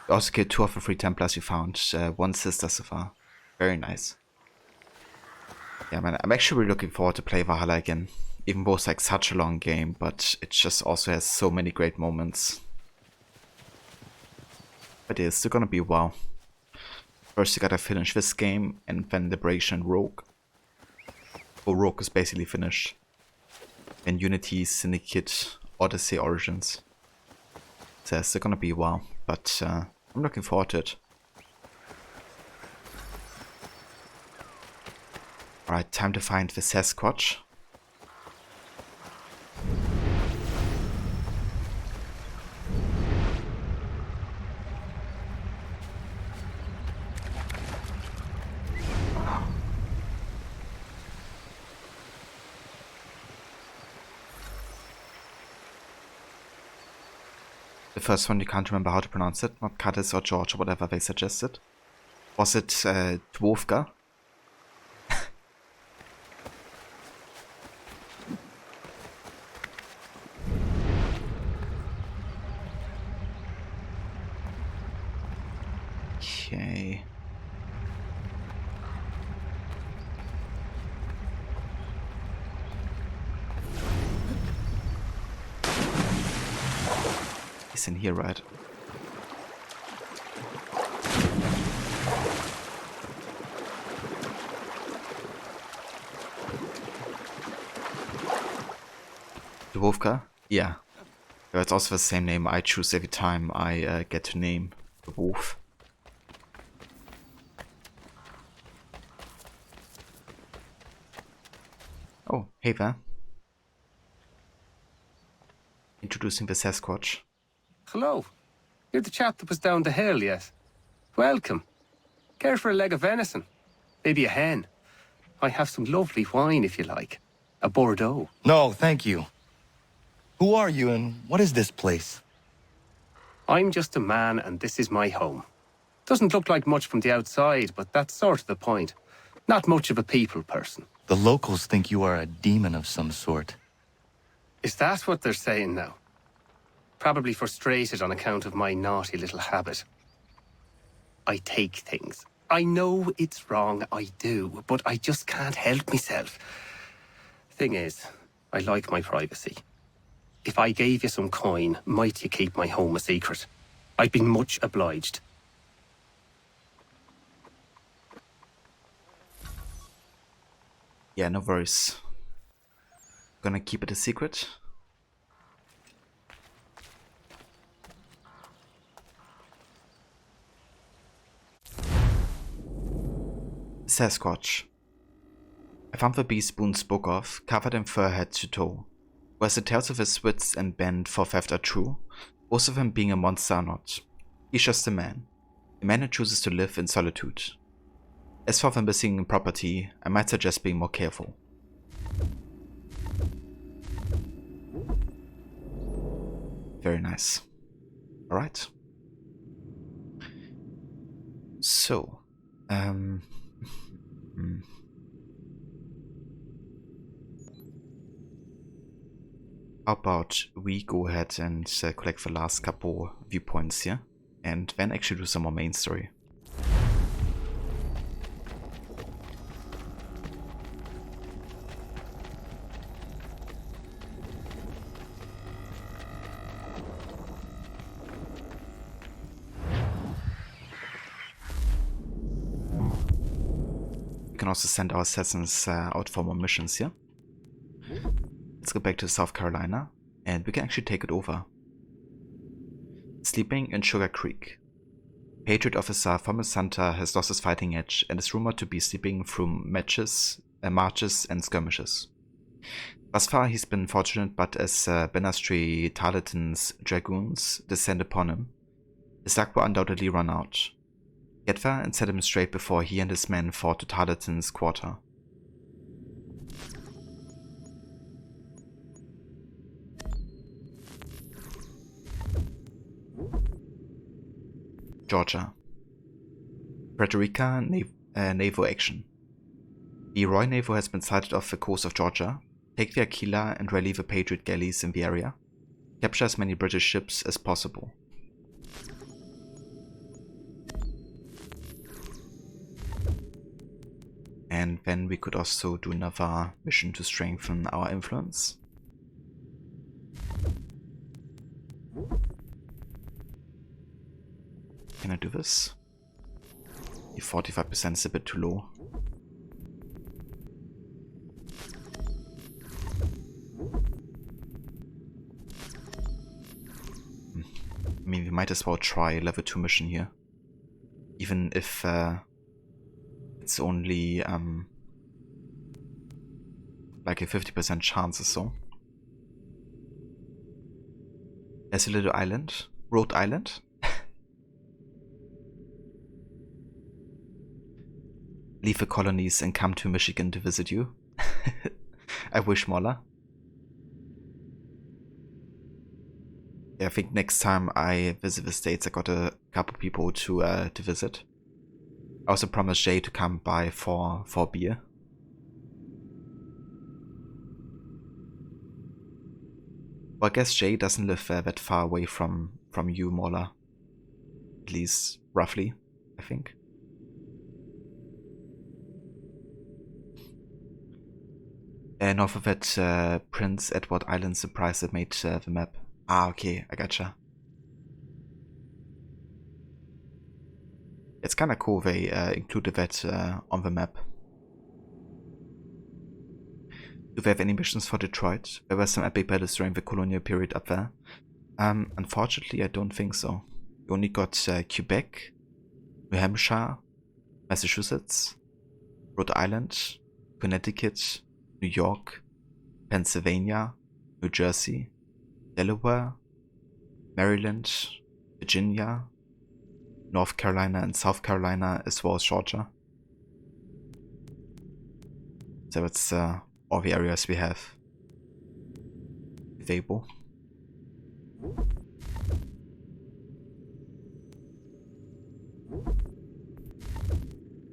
[SPEAKER 1] You also killed 2 of the 3 Templars you found. 1 sister so far. Very nice. Yeah, man, I'm actually really looking forward to play Valhalla again. Even though it's like such a long game, but it just also has so many great moments. But it's still gonna be wow. First you gotta finish this game, and then Liberation and Rogue. Oh, Rogue is basically finished. And Unity, Syndicate, Odyssey, Origins. So it's still gonna be wow, but I'm looking forward to it. Alright, time to find the Sasquatch. The first one, you can't remember how to pronounce it. Not Curtis or George or whatever they suggested. Was it Dwarfka? Okay. He's in here, right? Dubrovka? Yeah. It's also the same name I choose every time I get to name the wolf. Oh, hey there. Introducing the Sasquatch.
[SPEAKER 7] Hello. You're the chap that was down the hill, yes? Welcome. Care for a leg of venison? Maybe a hen? I have some lovely wine if you like. A Bordeaux.
[SPEAKER 4] No, thank you. Who are you and what is this place?
[SPEAKER 7] I'm just a man and this is my home. Doesn't look like much from the outside, but that's sort of the point. Not much of a people person.
[SPEAKER 4] The locals think you are a demon of some sort.
[SPEAKER 7] Is that what they're saying now? Probably frustrated on account of my naughty little habit. I take things. I know it's wrong, I do, but I just can't help myself. Thing is, I like my privacy. If I gave you some coin, might you keep my home a secret? I'd be much obliged.
[SPEAKER 1] Yeah, no worries. Gonna keep it a secret. Sasquatch. I found the beast Boone spoke of, covered in fur head to toe. Whereas the tales of his wits and bent for theft are true, most of him being a monster are not. He's just a man who chooses to live in solitude. As for the missing property, I might suggest being more careful. Very nice. Alright. So, how about we go ahead and collect the last couple viewpoints here, and then actually do some more main story. We can also send our assassins out for more missions here. Let's go back to South Carolina, and we can actually take it over. Sleeping in Sugar Creek. Patriot officer Thomas Hunter has lost his fighting edge and is rumored to be sleeping through marches and skirmishes. Thus far he's been fortunate, but as Benastry Tarleton's dragoons descend upon him, his luck will undoubtedly run out. Get there and set him straight before he and his men fought to Tarleton's quarter. Georgia. Frederica naval action. The Roy Naval has been sighted off the coast of Georgia. Take the Aquila and rally the Patriot galleys in the area. Capture as many British ships as possible. And then we could also do another mission to strengthen our influence. Can I do this? The 45% is a bit too low. I mean, we might as well try a level 2 mission here. Even if it's only like a 50% chance or so. There's a little island. Rhode Island? Leave the colonies and come to Michigan to visit you. I wish, Moller. Yeah, I think next time I visit the States, I got a couple people to visit. I also promised Jay to come by for beer. Well, I guess Jay doesn't live that far away from you, Moller. At least, roughly, I think. North of that, Prince Edward Island surprise that made the map. Ah, okay, I gotcha. It's kinda cool they included that on the map. Do we have any missions for Detroit? There were some epic battles during the colonial period up there. Unfortunately, I don't think so. We only got Quebec, New Hampshire, Massachusetts, Rhode Island, Connecticut, New York, Pennsylvania, New Jersey, Delaware, Maryland, Virginia, North Carolina and South Carolina, as well as Georgia. So that's all the areas we have available.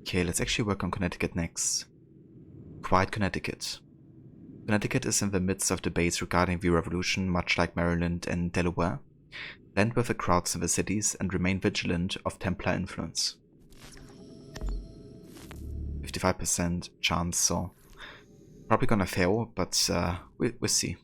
[SPEAKER 1] Okay, let's actually work on Connecticut next. Quiet Connecticut. Connecticut is in the midst of debates regarding the revolution, much like Maryland and Delaware. Blend with the crowds in the cities and remain vigilant of Templar influence. 55% chance, so probably gonna fail, but we'll see.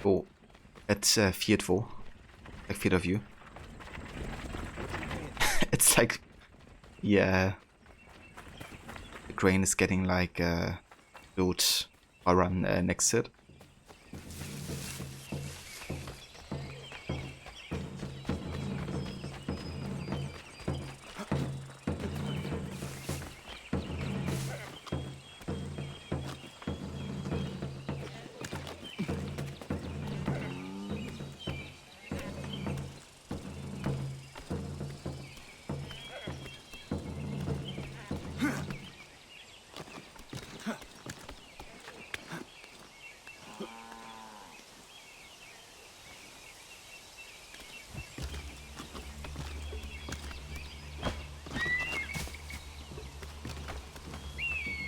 [SPEAKER 1] Oh, that's Fiat Vo. Like Fiat of you. It's like, yeah, the grain is getting like built or run next to it.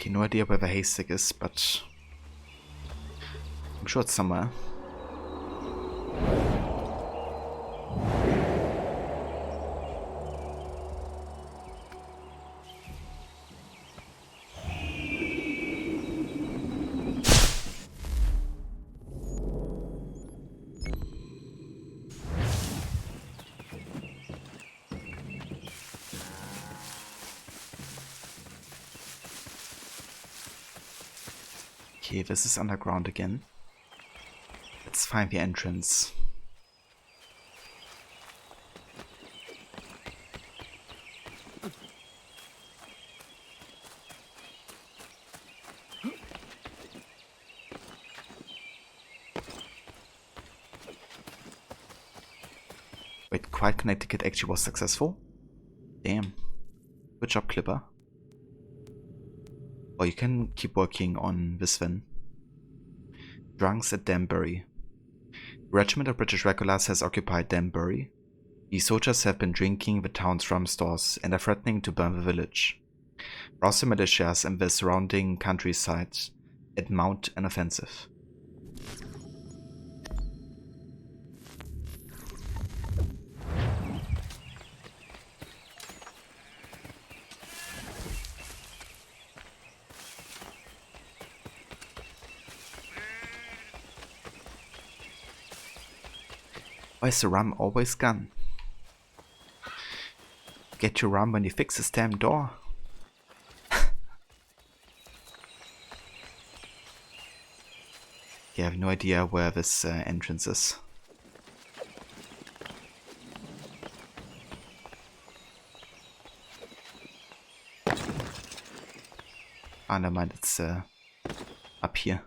[SPEAKER 1] Okay, no idea where the haystack is, but I'm sure it's somewhere. Okay, this is underground again. Let's find the entrance. Wait, Quiet Connecticut actually was successful? Damn. Good job, Clipper. Or you can keep working on this then. Drunks at Danbury. A regiment of British regulars has occupied Danbury. These soldiers have been drinking the town's rum stores and are threatening to burn the village. Rouse the militias and the surrounding countryside and mount an offensive. Why is the rum always gone? Get your rum when you fix this damn door. Yeah, I have no idea where this entrance is. Ah, never mind, it's up here.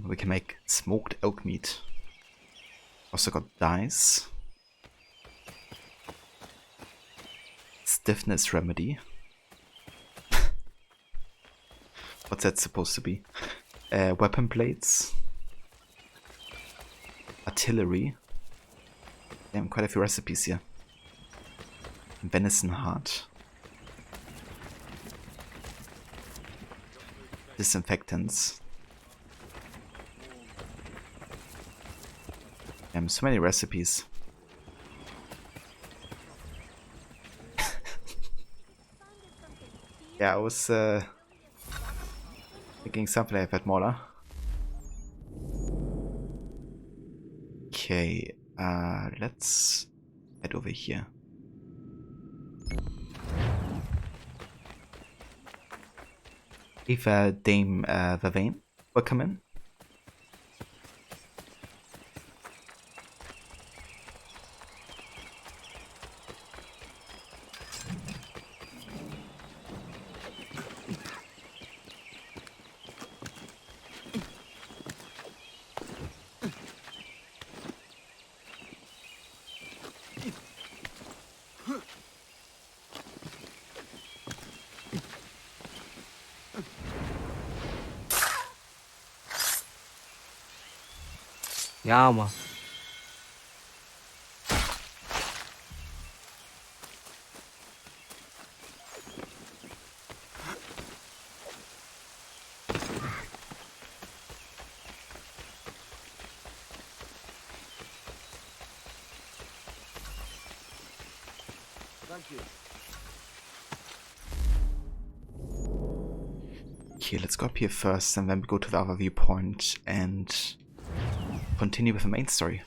[SPEAKER 1] We can make smoked elk meat. Also got dice. Stiffness remedy. What's that supposed to be? Weapon blades. Artillery. Damn, quite a few recipes here. Venison heart. Disinfectants. Damn, so many recipes. Yeah, I was thinking something like that, Mauler. Okay, let's head over here. If Dame Vavain will come in.
[SPEAKER 6] Ja, Mann.
[SPEAKER 1] Okay, let's go up here first and then we go to the other viewpoint and continue with the main story.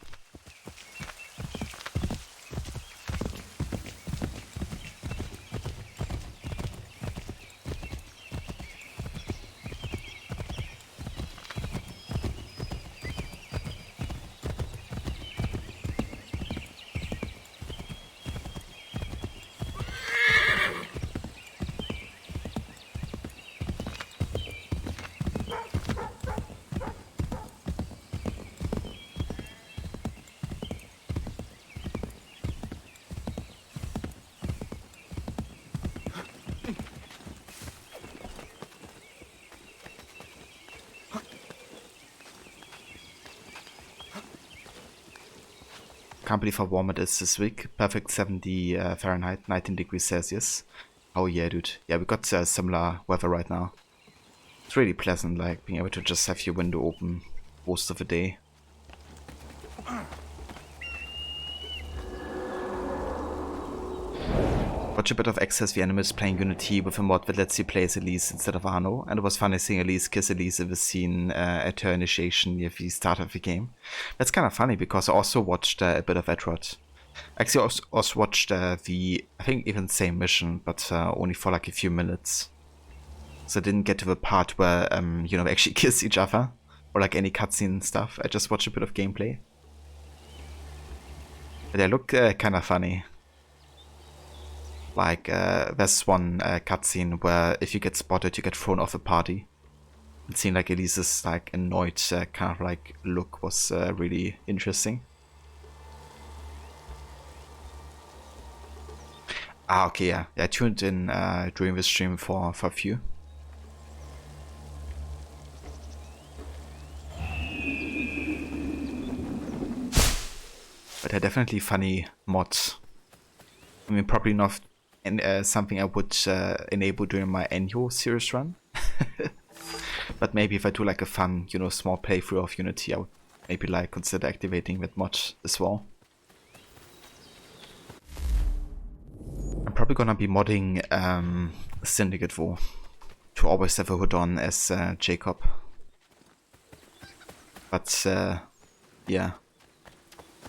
[SPEAKER 1] Can't believe how warm it is this week. Perfect 70 Fahrenheit, 19 degrees Celsius. Oh yeah, dude. Yeah, we got similar weather right now. It's really pleasant, like being able to just have your window open most of the day. Watch a bit of Access the Animals playing Unity with a mod that lets you play as Elise instead of Arno, and it was funny seeing Elise kiss Elise in the scene at her initiation near the start of the game. That's kind of funny because I also watched a bit of Edward. Actually, I also watched the, I think even the same mission, but only for like a few minutes. So I didn't get to the part where, you know, they actually kiss each other, or like any cutscene stuff. I just watched a bit of gameplay. But they look kind of funny. Like, there's one cutscene where if you get spotted, you get thrown off the party. It seemed like Elise's like annoyed kind of like look was really interesting. Ah, okay, yeah. I tuned in during the stream for a few. But they're definitely funny mods. I mean, probably not something I would enable during my annual series run. But maybe if I do like a fun, you know, small playthrough of Unity, I would maybe like consider activating that mod as well. I'm probably gonna be modding Syndicate though, to always have a hood on as Jacob. But yeah,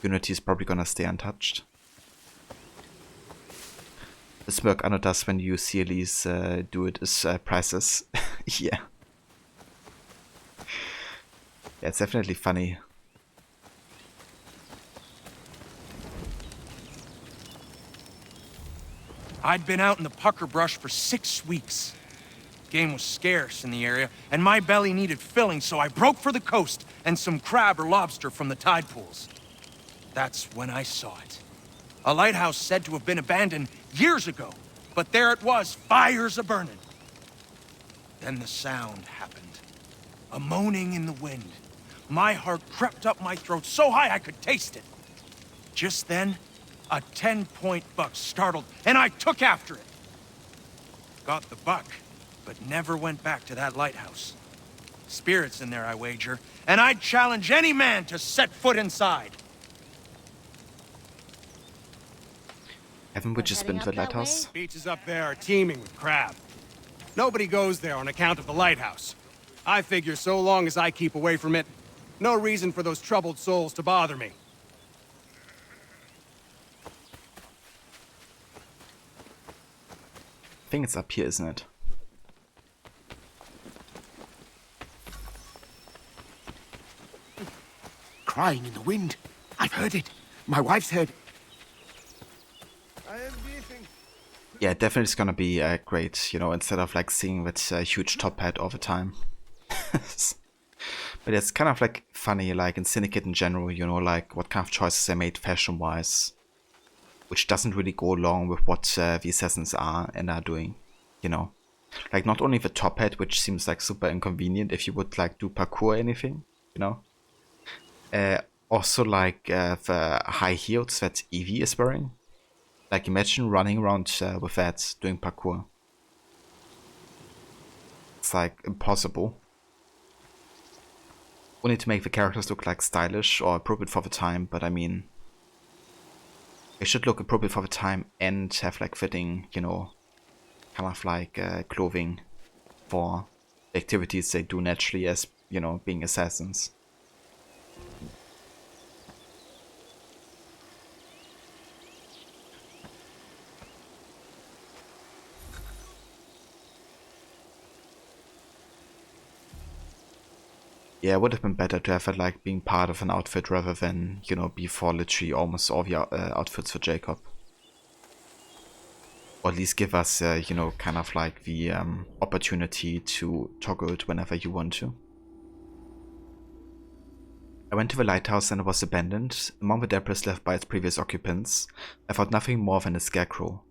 [SPEAKER 1] Unity is probably gonna stay untouched. The smirk Anno does when you see Elise do it is priceless. Yeah. Yeah, it's definitely funny.
[SPEAKER 5] I'd been out in the pucker brush for 6 weeks. Game was scarce in the area, and my belly needed filling, so I broke for the coast and some crab or lobster from the tide pools. That's when I saw it. A lighthouse said to have been abandoned years ago, but there it was, fires a-burning. Then the sound happened. A moaning in the wind. My heart crept up my throat so high I could taste it. Just then, a 10-point buck startled, and I took after it. Got the buck, but never went back to that lighthouse. Spirits in there, I wager, and I'd challenge any man to set foot inside.
[SPEAKER 1] Haven't we just been to the lighthouse?
[SPEAKER 8] Beaches up there are teeming with crab. Nobody goes there on account of the lighthouse. I figure so long as I keep away from it, no reason for those troubled souls to bother me.
[SPEAKER 1] I think it's up here, isn't it?
[SPEAKER 2] Crying in the wind. I've heard it. My wife's heard it.
[SPEAKER 1] Yeah, definitely it's gonna be great, you know, instead of like seeing that huge top hat all the time. But it's kind of like funny, like in Syndicate in general, you know, like what kind of choices they made fashion-wise, which doesn't really go along with what the assassins are and are doing, you know. Like not only the top hat, which seems like super inconvenient if you would like do parkour or anything, you know. Also like the high heels that Evie is wearing. Like imagine running around with that, doing parkour. It's like impossible. Only to make the characters look like stylish or appropriate for the time, but I mean, they should look appropriate for the time and have like fitting, you know, kind of like clothing for the activities they do naturally as, you know, being assassins. Yeah, it would have been better to have it like being part of an outfit rather than, you know, before literally almost all the outfits for Jacob. Or at least give us, you know, kind of like the opportunity to toggle it whenever you want to. I went to the lighthouse and it was abandoned. Among the debris left by its previous occupants, I found nothing more than a scarecrow.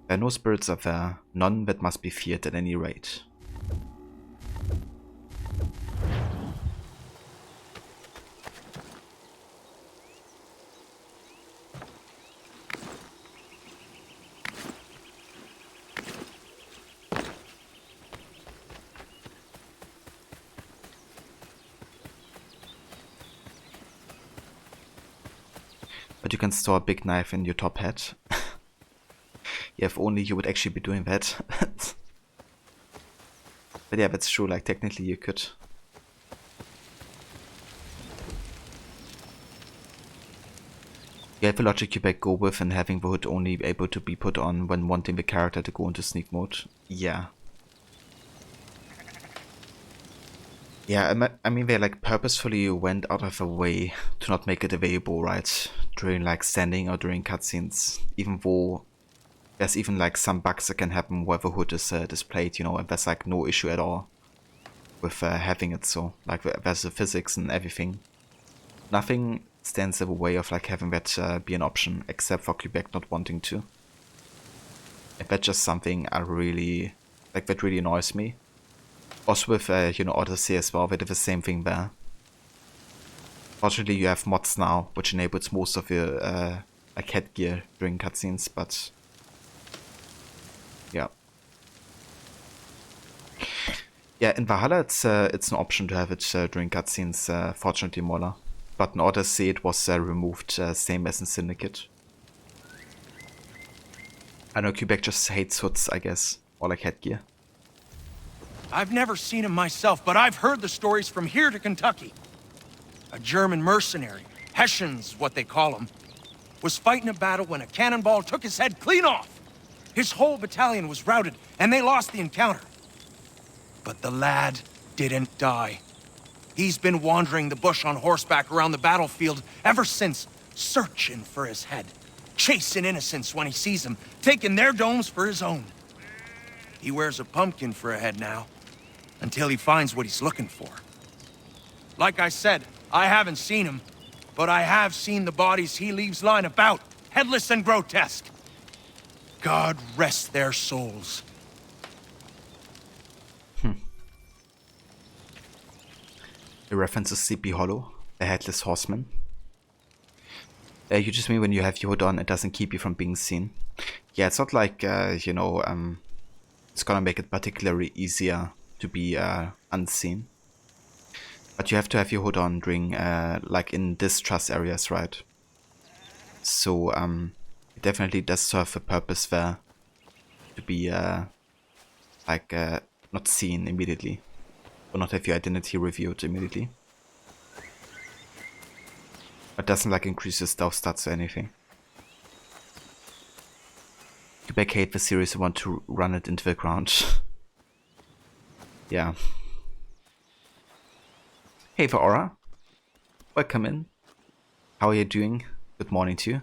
[SPEAKER 1] There are no spirits up there, none that must be feared at any rate. But you can store a big knife in your top hat. Yeah, if only you would actually be doing that. But yeah, that's true, like technically you could. You have the logic you back go with and having the hood only able to be put on when wanting the character to go into sneak mode. Yeah. Yeah, I mean they like purposefully went out of their way to not make it available, right? During like standing or during cutscenes. Even though there's even like some bugs that can happen where the hood is displayed, you know, and there's like no issue at all with having it so. Like there's the physics and everything. Nothing stands in the way of like having that be an option, except for Quebec not wanting to. And that's just something I really, like that really annoys me. Also with, you know, Odyssey as well, they did the same thing there. Fortunately, you have mods now, which enables most of your like headgear during cutscenes, but yeah. Yeah, in Valhalla it's an option to have it during cutscenes, fortunately, Mola. But in Odyssey it was removed, same as in Syndicate. I know Quebec just hates hoods, I guess, or like headgear.
[SPEAKER 5] I've never seen him myself, but I've heard the stories from here to Kentucky. A German mercenary, Hessians, what they call them, was fighting a battle when a cannonball took his head clean off. His whole battalion was routed, and they lost the encounter. But the lad didn't die. He's been wandering the bush on horseback around the battlefield ever since, searching for his head, chasing innocents when he sees them, taking their domes for his own. He wears a pumpkin for a head now, until he finds what he's looking for. Like I said, I haven't seen him, but I have seen the bodies he leaves lying about, headless and grotesque. God rest their souls.
[SPEAKER 1] a reference to Sleepy Hollow, a Headless Horseman. You just mean when you have your hood on, it doesn't keep you from being seen. Yeah, it's not like, you know, it's gonna make it particularly easier to be unseen. But you have to have your hood on during, like in distrust areas, right? So, it definitely does serve a purpose there to be, like, not seen immediately. Or not have your identity revealed immediately. But doesn't, like, increase your stealth stats or anything. You vacate the series and want to run it into the ground. Yeah. Hey, for Aura. Welcome in. How are you doing? Good morning to you.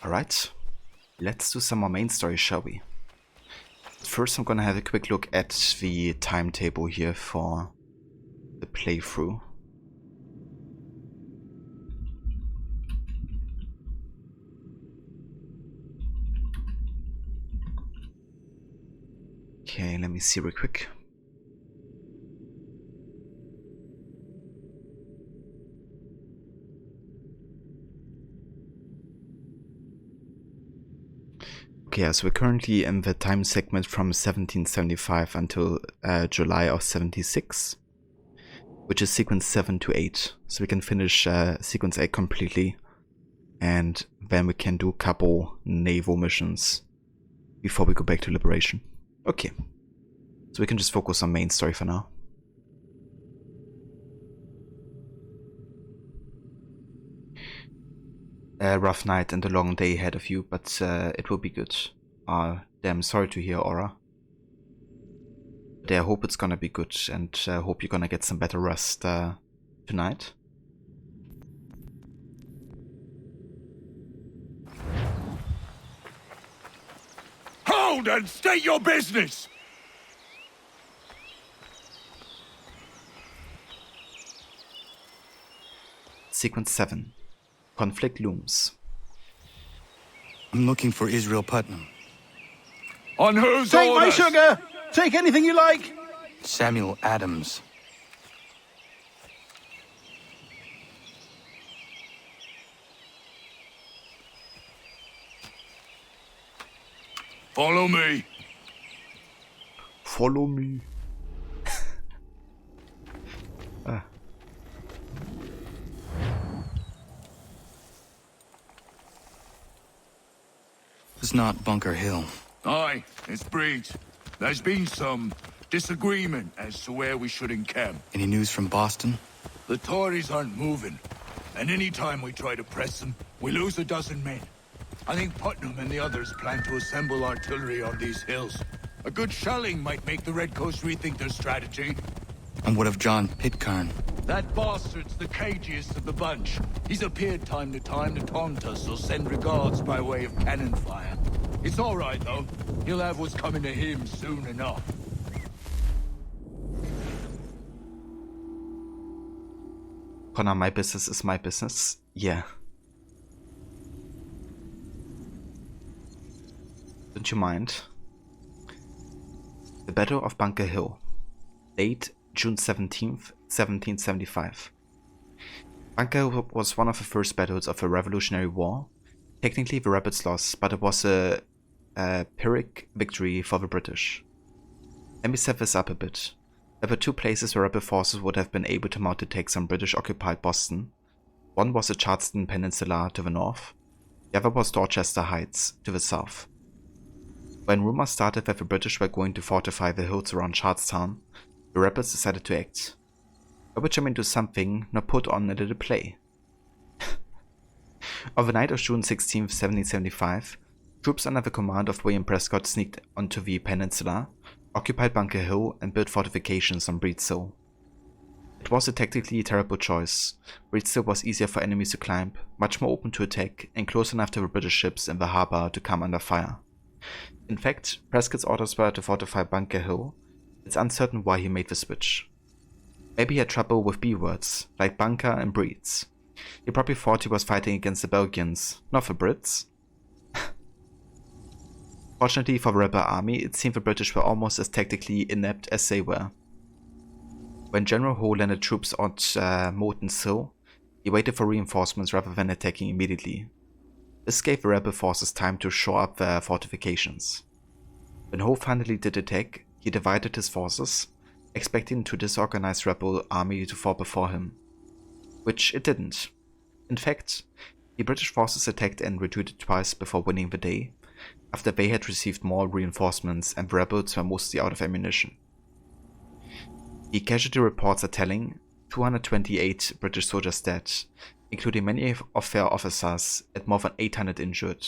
[SPEAKER 1] Alright, let's do some more main story, shall we? First I'm gonna have a quick look at the timetable here for the playthrough. Okay, let me see real quick. Okay, so we're currently in the time segment from 1775 until July of 76, which is sequence 7 to 8. So we can finish sequence 8 completely, and then we can do a couple naval missions before we go back to Liberation. Okay, so we can just focus on main story for now. A rough night and a long day ahead of you, but it will be good. Damn, sorry to hear, Aura. But I hope it's gonna be good, and hope you're gonna get some better rest tonight.
[SPEAKER 4] Hold and state your business!
[SPEAKER 1] Sequence 7. Conflict looms.
[SPEAKER 9] I'm looking for Israel Putnam.
[SPEAKER 4] On whose
[SPEAKER 10] Take
[SPEAKER 4] orders?
[SPEAKER 10] my sugar! Take anything you like!
[SPEAKER 9] Samuel Adams.
[SPEAKER 4] Follow me.
[SPEAKER 1] Follow me.
[SPEAKER 9] It's not Bunker Hill.
[SPEAKER 4] Aye, it's Breach. There's been some disagreement as to where we should encamp.
[SPEAKER 9] Any news from Boston?
[SPEAKER 4] The Tories aren't moving, and any time we try to press them, we lose a dozen men. I think Putnam and the others plan to assemble artillery on these hills. A good shelling might make the Red Coast rethink their strategy.
[SPEAKER 9] And what of John Pitcairn?
[SPEAKER 4] That bastard's the cagiest of the bunch. He's appeared time to taunt us or send regards by way of cannon fire. It's all right, though. He'll have what's coming to him soon enough.
[SPEAKER 1] Connor, my business is my business. Yeah. Don't you mind? The Battle of Bunker Hill. Date June 17th, 1775. Bunker Hill was one of the first battles of the Revolutionary War. Technically the rebels lost, but it was a Pyrrhic victory for the British. Let me set this up a bit. There were two places where rebel forces would have been able to mount attacks on British-occupied Boston. One was the Charleston Peninsula to the north, the other was Dorchester Heights to the south. When rumors started that the British were going to fortify the hills around Charlestown, the rebels decided to act. By which I mean do something, not put on a little play. On the night of June 16, 1775, troops under the command of William Prescott sneaked onto the peninsula, occupied Bunker Hill, and built fortifications on Breed's Hill. It was a tactically terrible choice. Breed's Hill was easier for enemies to climb, much more open to attack, and close enough to the British ships in the harbour to come under fire. In fact, Prescott's orders were to fortify Bunker Hill. It's uncertain why he made the switch. Maybe he had trouble with B words, like bunker and breeds. He probably thought he was fighting against the Belgians, not the Brits. Fortunately for the rebel army, it seemed the British were almost as tactically inept as they were. When General Ho landed troops at Morton's Hill, he waited for reinforcements rather than attacking immediately. This gave the rebel forces time to shore up their fortifications. When Ho finally did attack, he divided his forces, expecting the disorganized rebel army to fall before him. Which it didn't. In fact, the British forces attacked and retreated twice before winning the day, after they had received more reinforcements and the rebels were mostly out of ammunition. The casualty reports are telling: 228 British soldiers dead, including many of their officers, and more than 800 injured.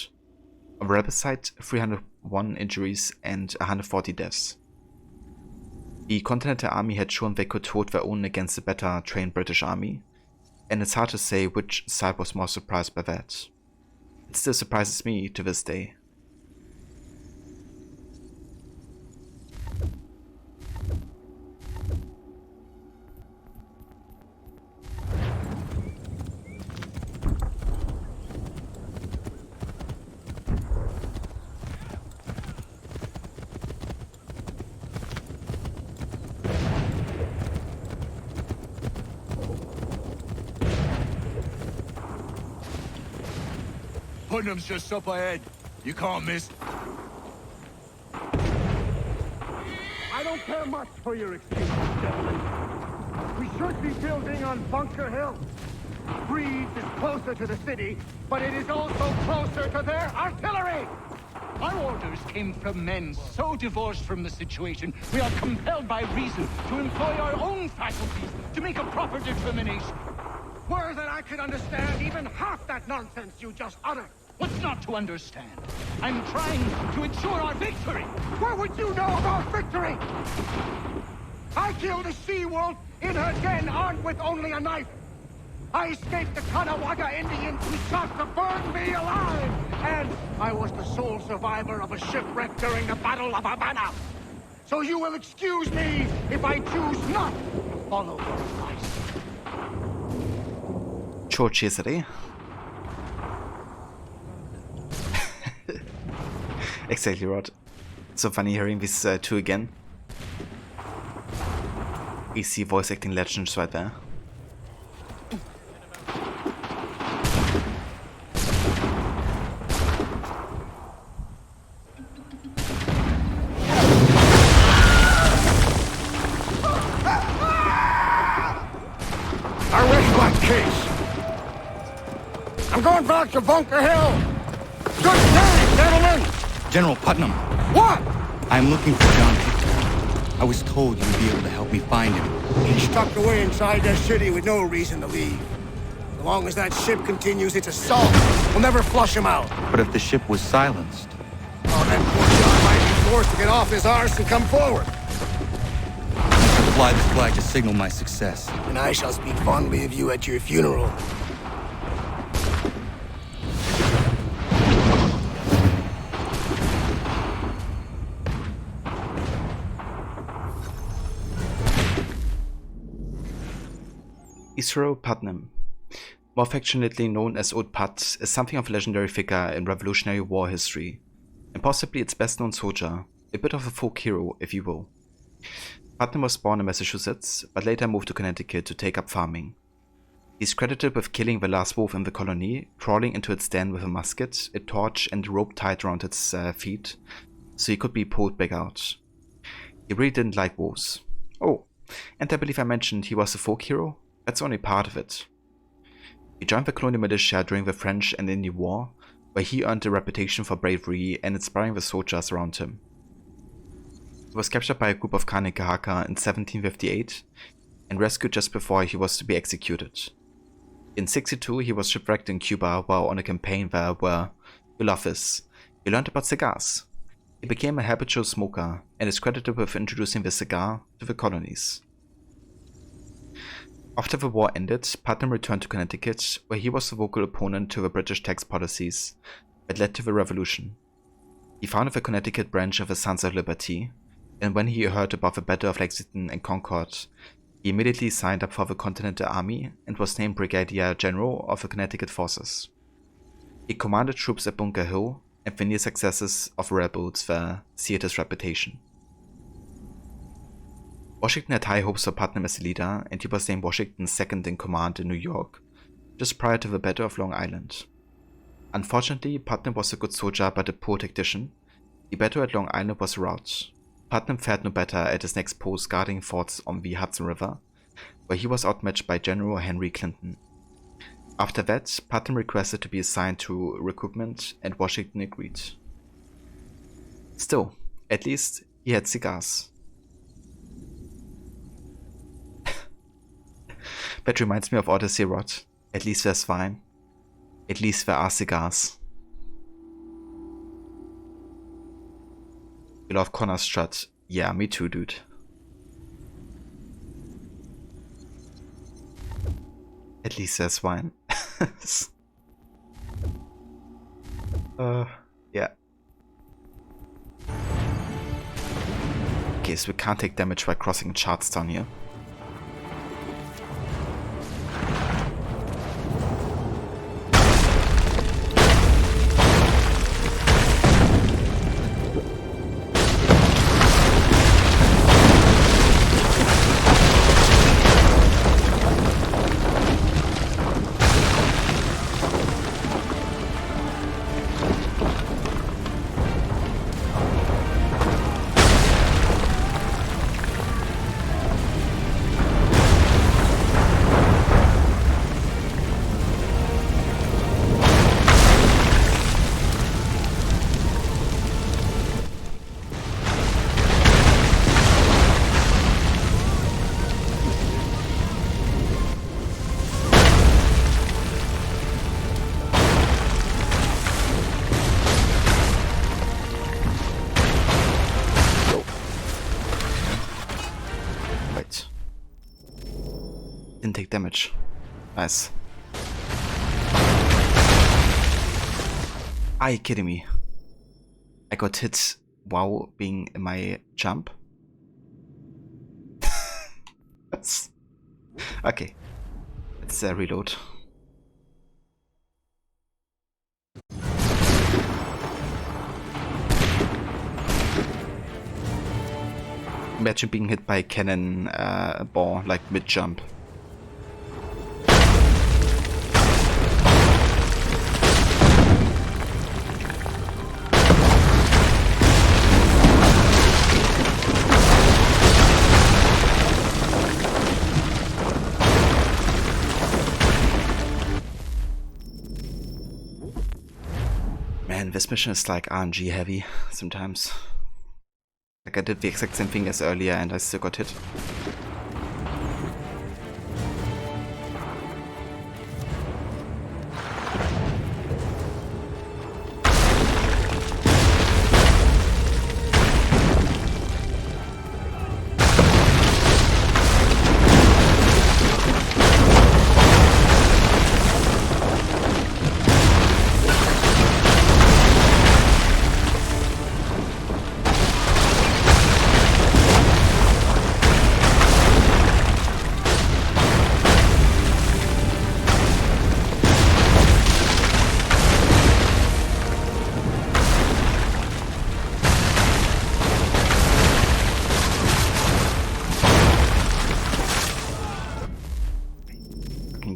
[SPEAKER 1] On the rebel side, 301 injuries and 140 deaths. The Continental Army had shown they could hold their own against the better trained British Army, and it's hard to say which side was more surprised by that. It still surprises me to this day.
[SPEAKER 4] Putnam's just up ahead. You can't miss.
[SPEAKER 10] I don't care much for your excuses, gentlemen. We should be building on Bunker Hill. Breed's is closer to the city, but it is also closer to their artillery!
[SPEAKER 2] Our orders came from men so divorced from the situation, we are compelled by reason to employ our own faculties to make a proper determination.
[SPEAKER 10] Were that I could understand even half that nonsense you just uttered.
[SPEAKER 2] What's not to understand? I'm trying to ensure our victory!
[SPEAKER 10] What would you know about victory? I killed a sea-wolf in her den armed with only a knife. I escaped the Kanawagha Indians who sought to burn me alive. And I was the sole survivor of a shipwreck during the Battle of Havana. So you will excuse me if I choose not to follow your advice.
[SPEAKER 1] George yesterday. Exactly, Rod. So funny hearing these two again. We see voice acting legends right there.
[SPEAKER 10] I wish my case. I'm going back to Bunker Hill. Good day, gentlemen.
[SPEAKER 9] General Putnam,
[SPEAKER 10] What?
[SPEAKER 9] I'm looking for John Victor. I was told you would be able to help me find him.
[SPEAKER 10] He's tucked away inside that city with no reason to leave. As long as that ship continues its assault, we'll never flush him out.
[SPEAKER 9] But if the ship was silenced...
[SPEAKER 10] Oh, that poor John might be forced to get off his arse and come forward.
[SPEAKER 9] I shall fly this flag to signal my success.
[SPEAKER 10] And I shall speak fondly of you at your funeral.
[SPEAKER 1] Israel Putnam, more affectionately known as Old Put, is something of a legendary figure in Revolutionary War history, and possibly its best known soldier, a bit of a folk hero, if you will. Putnam was born in Massachusetts, but later moved to Connecticut to take up farming. He is credited with killing the last wolf in the colony, crawling into its den with a musket, a torch, and a rope tied around its feet, so he could be pulled back out. He really didn't like wolves. Oh, and I believe I mentioned he was a folk hero? That's only part of it. He joined the colonial militia during the French and Indian War, where he earned a reputation for bravery and inspiring the soldiers around him. He was captured by a group of Kanekahaka in 1758 and rescued just before he was to be executed. In 62, he was shipwrecked in Cuba while on a campaign there where, you love this, he learned about cigars. He became a habitual smoker and is credited with introducing the cigar to the colonies. After the war ended, Putnam returned to Connecticut, where he was a vocal opponent to the British tax policies that led to the Revolution. He founded the Connecticut branch of the Sons of Liberty, and when he heard about the Battle of Lexington and Concord, he immediately signed up for the Continental Army and was named Brigadier General of the Connecticut Forces. He commanded troops at Bunker Hill, and the near successes of rebels there sealed his reputation. Washington had high hopes for Putnam as a leader, and he was named Washington's second in command in New York, just prior to the Battle of Long Island. Unfortunately, Putnam was a good soldier but a poor tactician. The battle at Long Island was a rout. Putnam fared no better at his next post guarding forts on the Hudson River, where he was outmatched by General Henry Clinton. After that, Putnam requested to be assigned to recruitment, and Washington agreed. Still, at least he had cigars. That reminds me of Odyssey Rot. At least there's wine. At least there are cigars. You love Connor Strutt. Yeah, me too, dude. At least there's wine. Yeah. Okay, so we can't take damage by crossing charts down here. Didn't take damage. Nice. Are you kidding me? I got hit while being in my jump? That's... Okay. Let's reload. Imagine being hit by a cannon ball like mid-jump. Man, this mission is like RNG heavy sometimes. Like I did the exact same thing as earlier and I still got hit.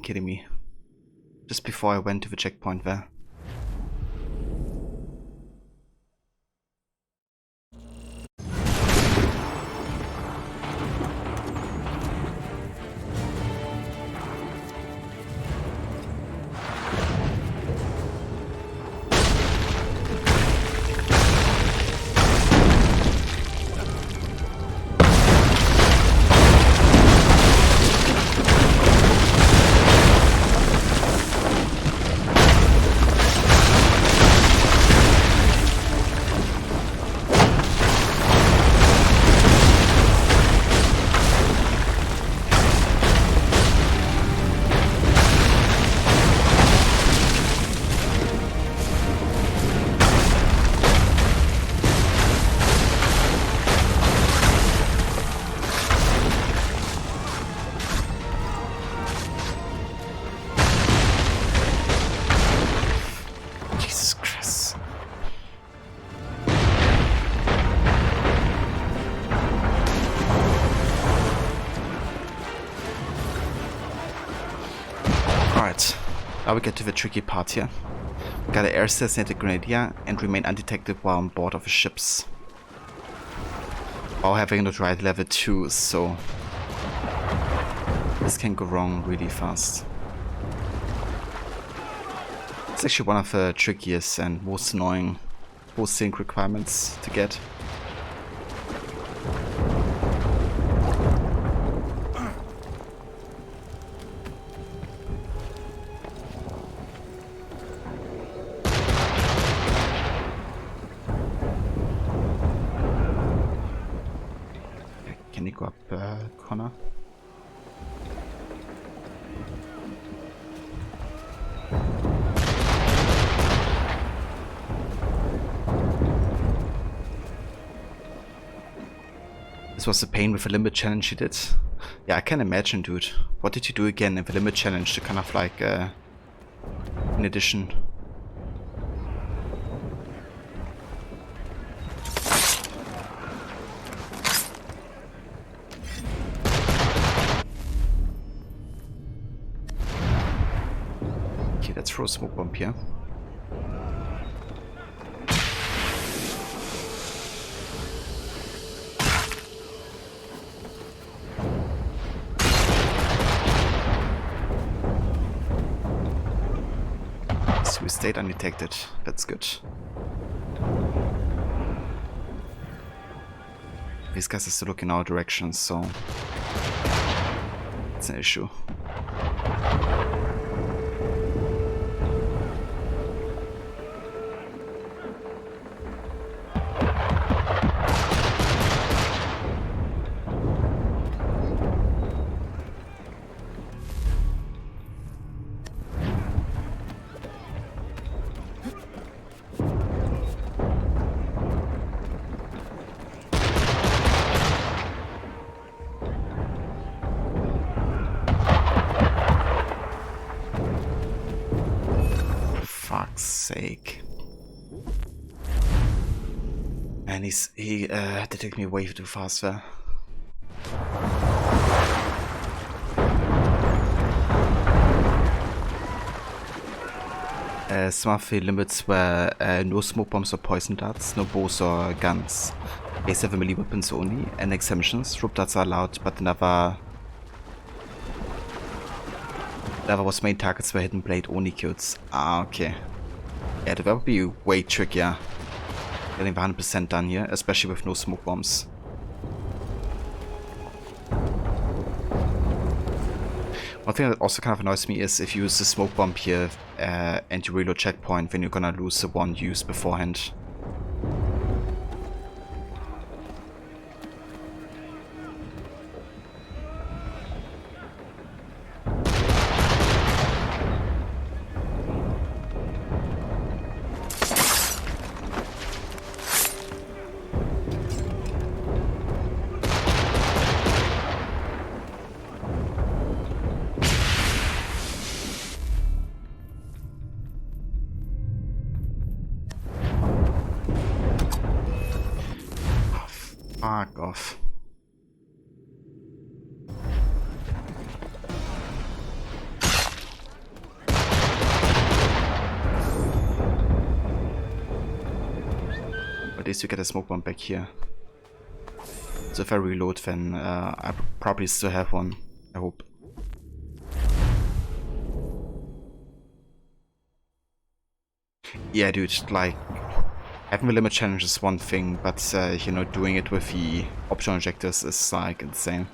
[SPEAKER 1] Kidding me. Just before I went to the checkpoint there. Now we get to the tricky part here. We gotta air assassinate Grenadier and remain undetected while on board of the ships. While having the right level 2, so this can go wrong really fast. It's actually one of the trickiest and most annoying post-sync requirements to get. Can you go up, Connor? This was the pain with the limit challenge you did. Yeah, I can imagine, dude. What did you do again in the limit challenge to kind of like, in addition? Okay, let's throw a smoke bomb here. We stayed undetected. That's good. These guys are still looking in our direction, so it's an issue. Sake. And he detected me way too fast there. Some of the limits were no smoke bombs or poison darts, no bows or guns. Base 7 melee weapons only, and exemptions. Rope darts are allowed, but never was main targets were hidden blade only kills. Ah, okay. Yeah, that would be way trickier. Getting the 100% done here, especially with no smoke bombs. One thing that also kind of annoys me is if you use the smoke bomb here and you reload checkpoint, then you're gonna lose the one used beforehand. Fuck off. At least you get a smoke bomb back here. So if I reload, then I probably still have one, I hope. Yeah, dude, like, having the limit challenge is one thing, but, you know, doing it with the optional objectives is, like, insane.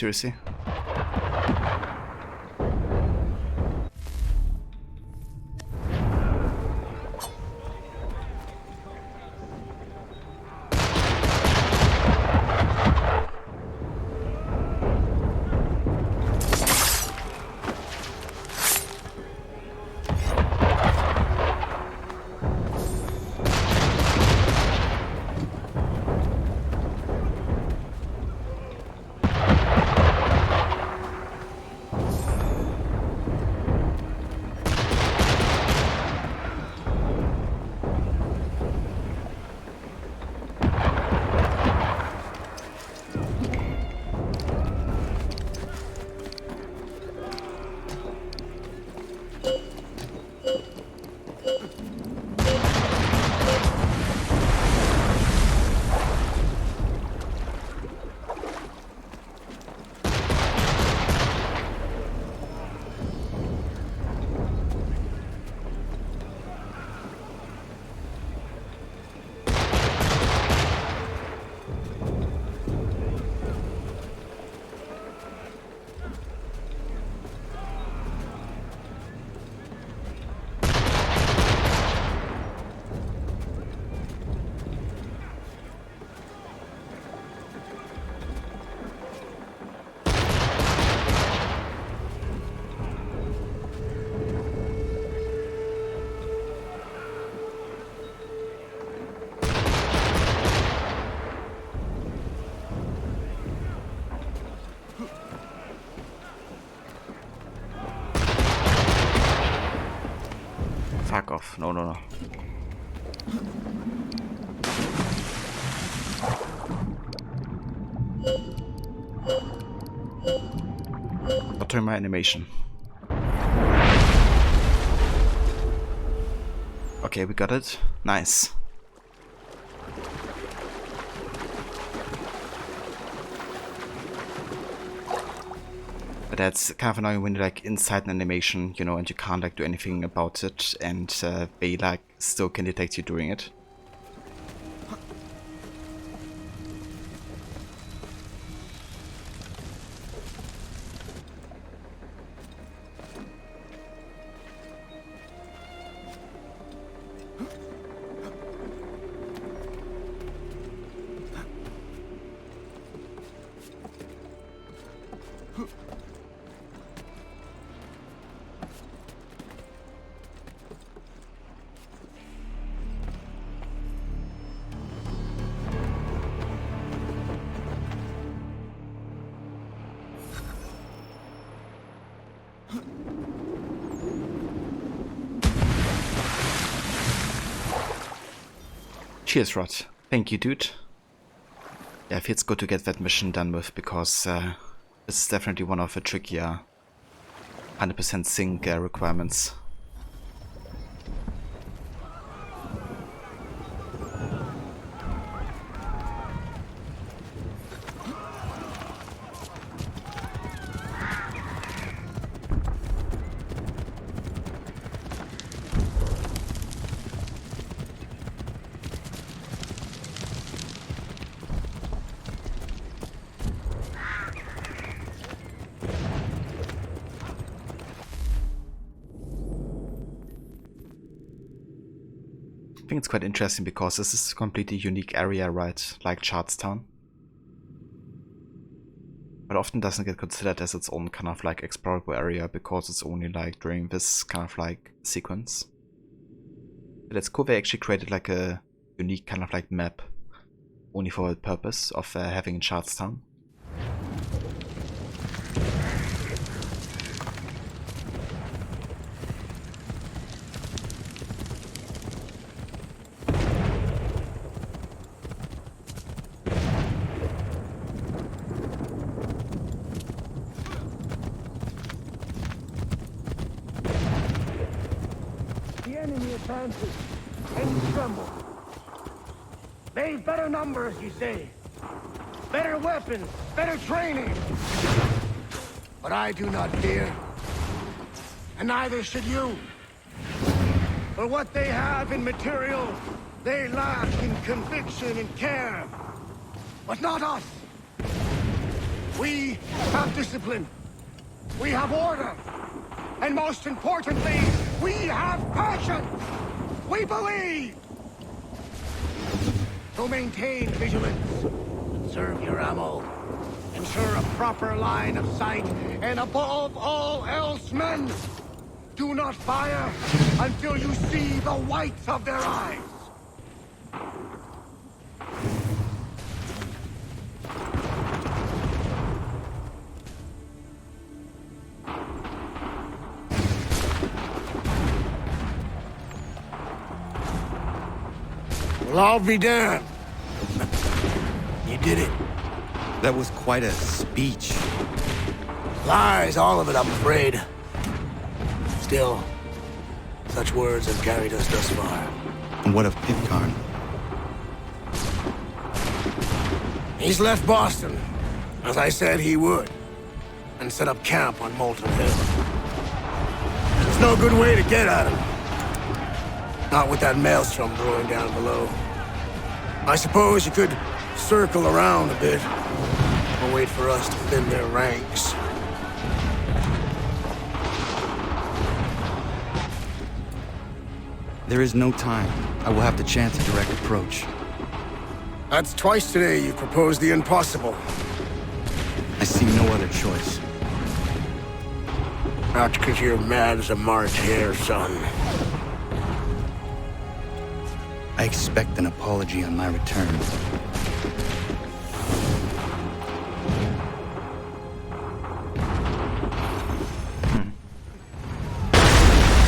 [SPEAKER 1] seriously? Fuck off. No, no, no. Butter my animation. Okay, we got it. Nice. But that's kind of annoying when you're like inside an animation, you know, and you can't like do anything about it, and they like still can detect you doing it. Cheers, Rod. Thank you, dude. Yeah, it feels good to get that mission done with, because this is definitely one of the trickier 100% sync requirements. I think it's quite interesting because this is a completely unique area, right? Like Charlestown. But often doesn't get considered as its own kind of like explorable area because it's only like during this kind of like sequence. But it's cool they actually created like a unique kind of like map only for the purpose of having in Charlestown.
[SPEAKER 10] Advances and tremble. They've better numbers, you say. Better weapons, better training. But I do not fear. And neither should you. For what they have in material, they lack in conviction and care. But not us. We have discipline. We have order. And most importantly, we have passion. We believe. To maintain vigilance, conserve your ammo, ensure a proper line of sight, and above all else, men, do not fire until you see the whites of their eyes. Well, I'll be damned. You did it.
[SPEAKER 9] That was quite a speech.
[SPEAKER 10] Lies, all of it, I'm afraid. Still, such words have carried us thus far.
[SPEAKER 9] And what of Pitcairn?
[SPEAKER 10] He's left Boston, as I said he would, and set up camp on Molten Hill. There's no good way to get at him. Not with that maelstrom brewing down below. I suppose you could circle around a bit, or wait for us to thin their ranks.
[SPEAKER 9] There is no time. I will have to chance a direct approach.
[SPEAKER 10] That's twice today you proposed the impossible.
[SPEAKER 9] I see no other choice.
[SPEAKER 10] Not because you're mad as a March hare, son.
[SPEAKER 9] I expect an apology on my return.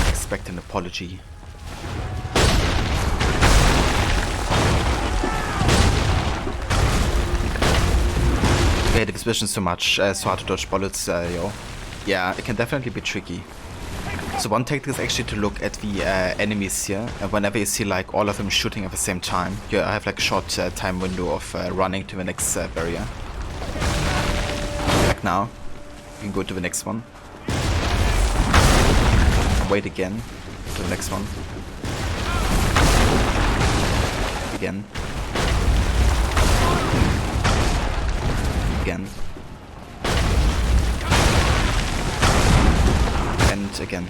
[SPEAKER 1] Expect an apology. Okay, this vision so much, so hard to dodge bullets, yo. Yeah, it can definitely be tricky. So one tactic is actually to look at the enemies here, and whenever you see like all of them shooting at the same time, you have like a short time window of running to the next barrier. Like now, you can go to the next one. Wait again, to the next one. Again. Again. And again.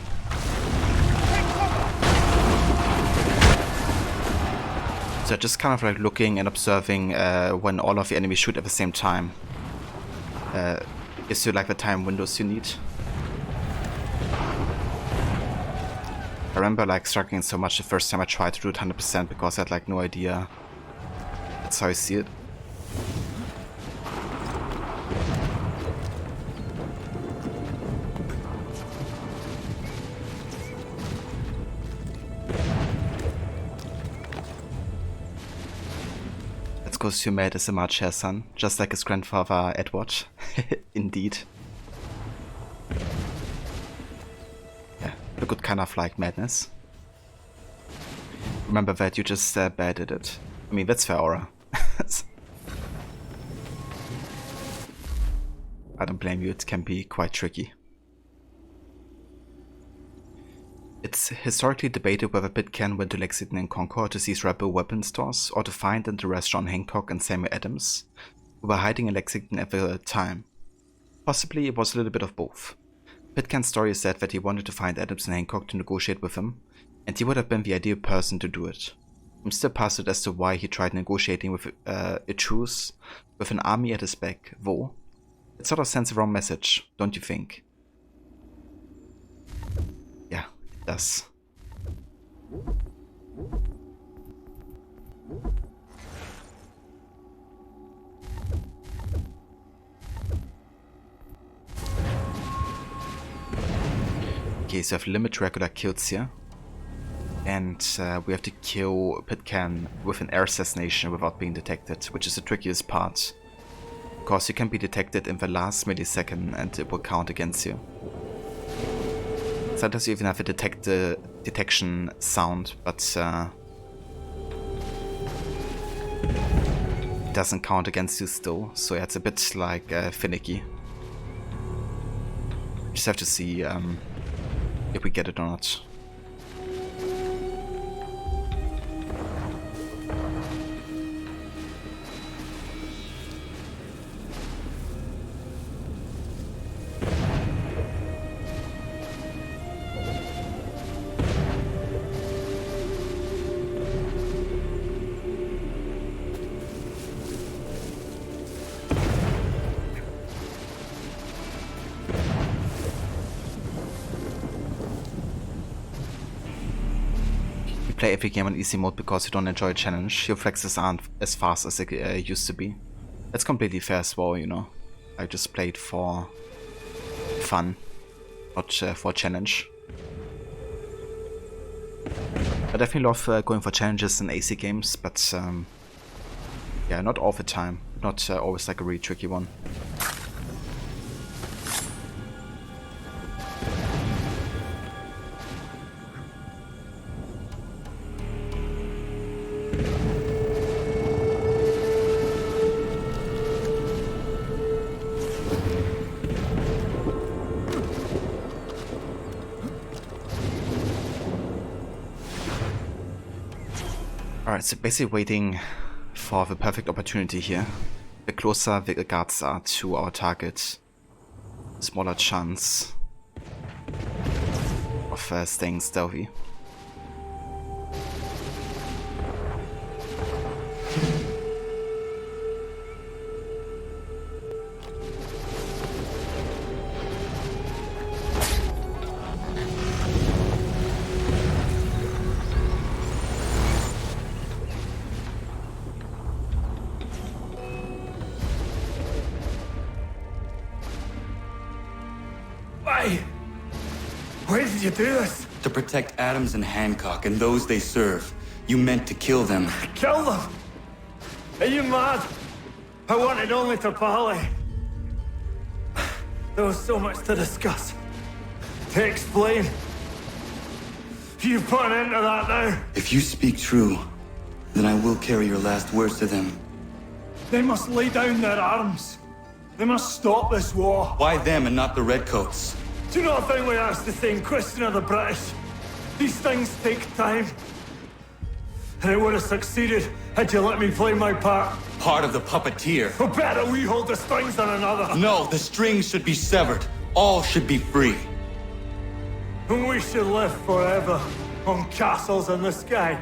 [SPEAKER 1] So just kind of like looking and observing when all of the enemies shoot at the same time. Gives you like the time windows you need. I remember like struggling so much the first time I tried to do it 100% because I had like no idea. That's how I see it. Because you made as a March hare son, just like his grandfather Edward. Indeed. Yeah, a good kind of like madness. Remember that you just baited it. I mean, that's fair aura. I don't blame you, it can be quite tricky. It's historically debated whether Pitcairn went to Lexington and Concord to seize rebel weapon stores or to find and arrest John Hancock and Samuel Adams, who were hiding in Lexington at the time. Possibly it was a little bit of both. Pitcairn's story said that he wanted to find Adams and Hancock to negotiate with him, and he would have been the ideal person to do it. I'm still puzzled as to why he tried negotiating with a truce with an army at his back, though. It sort of sends the wrong message, don't you think? Yeah, it does. Okay, so I have limit regular kills here. And we have to kill Pitcairn with an air assassination without being detected, which is the trickiest part. Because you can be detected in the last millisecond and it will count against you. Sometimes you even have a detection sound, but it doesn't count against you still, so yeah, it's a bit like finicky. Just have to see if we get it or not. play every game on easy mode because you don't enjoy a challenge, your reflexes aren't as fast as they used to be. That's completely fair as well, you know. I just played for fun, not for challenge. I definitely love going for challenges in AC games, but yeah, not all the time. Not always like a really tricky one. Alright, so basically waiting for the perfect opportunity here. The closer the guards are to our target, smaller chance of staying stealthy.
[SPEAKER 11] Why did you do this?
[SPEAKER 9] To protect Adams and Hancock and those they serve. You meant to kill them.
[SPEAKER 11] Kill them? Are you mad? I wanted only to parley. There was so much to discuss, to explain. You put an end to that now.
[SPEAKER 9] If you speak true, then I will carry your last words to them.
[SPEAKER 11] They must lay down their arms. They must stop this war.
[SPEAKER 9] Why them and not the Redcoats?
[SPEAKER 11] Do you not think we asked the same question of the British? These things take time. And it would have succeeded had you let me play my part.
[SPEAKER 9] Part of the puppeteer.
[SPEAKER 11] Or better, we hold the strings on another.
[SPEAKER 9] No, the strings should be severed. All should be free.
[SPEAKER 11] And we should live forever on castles in the sky.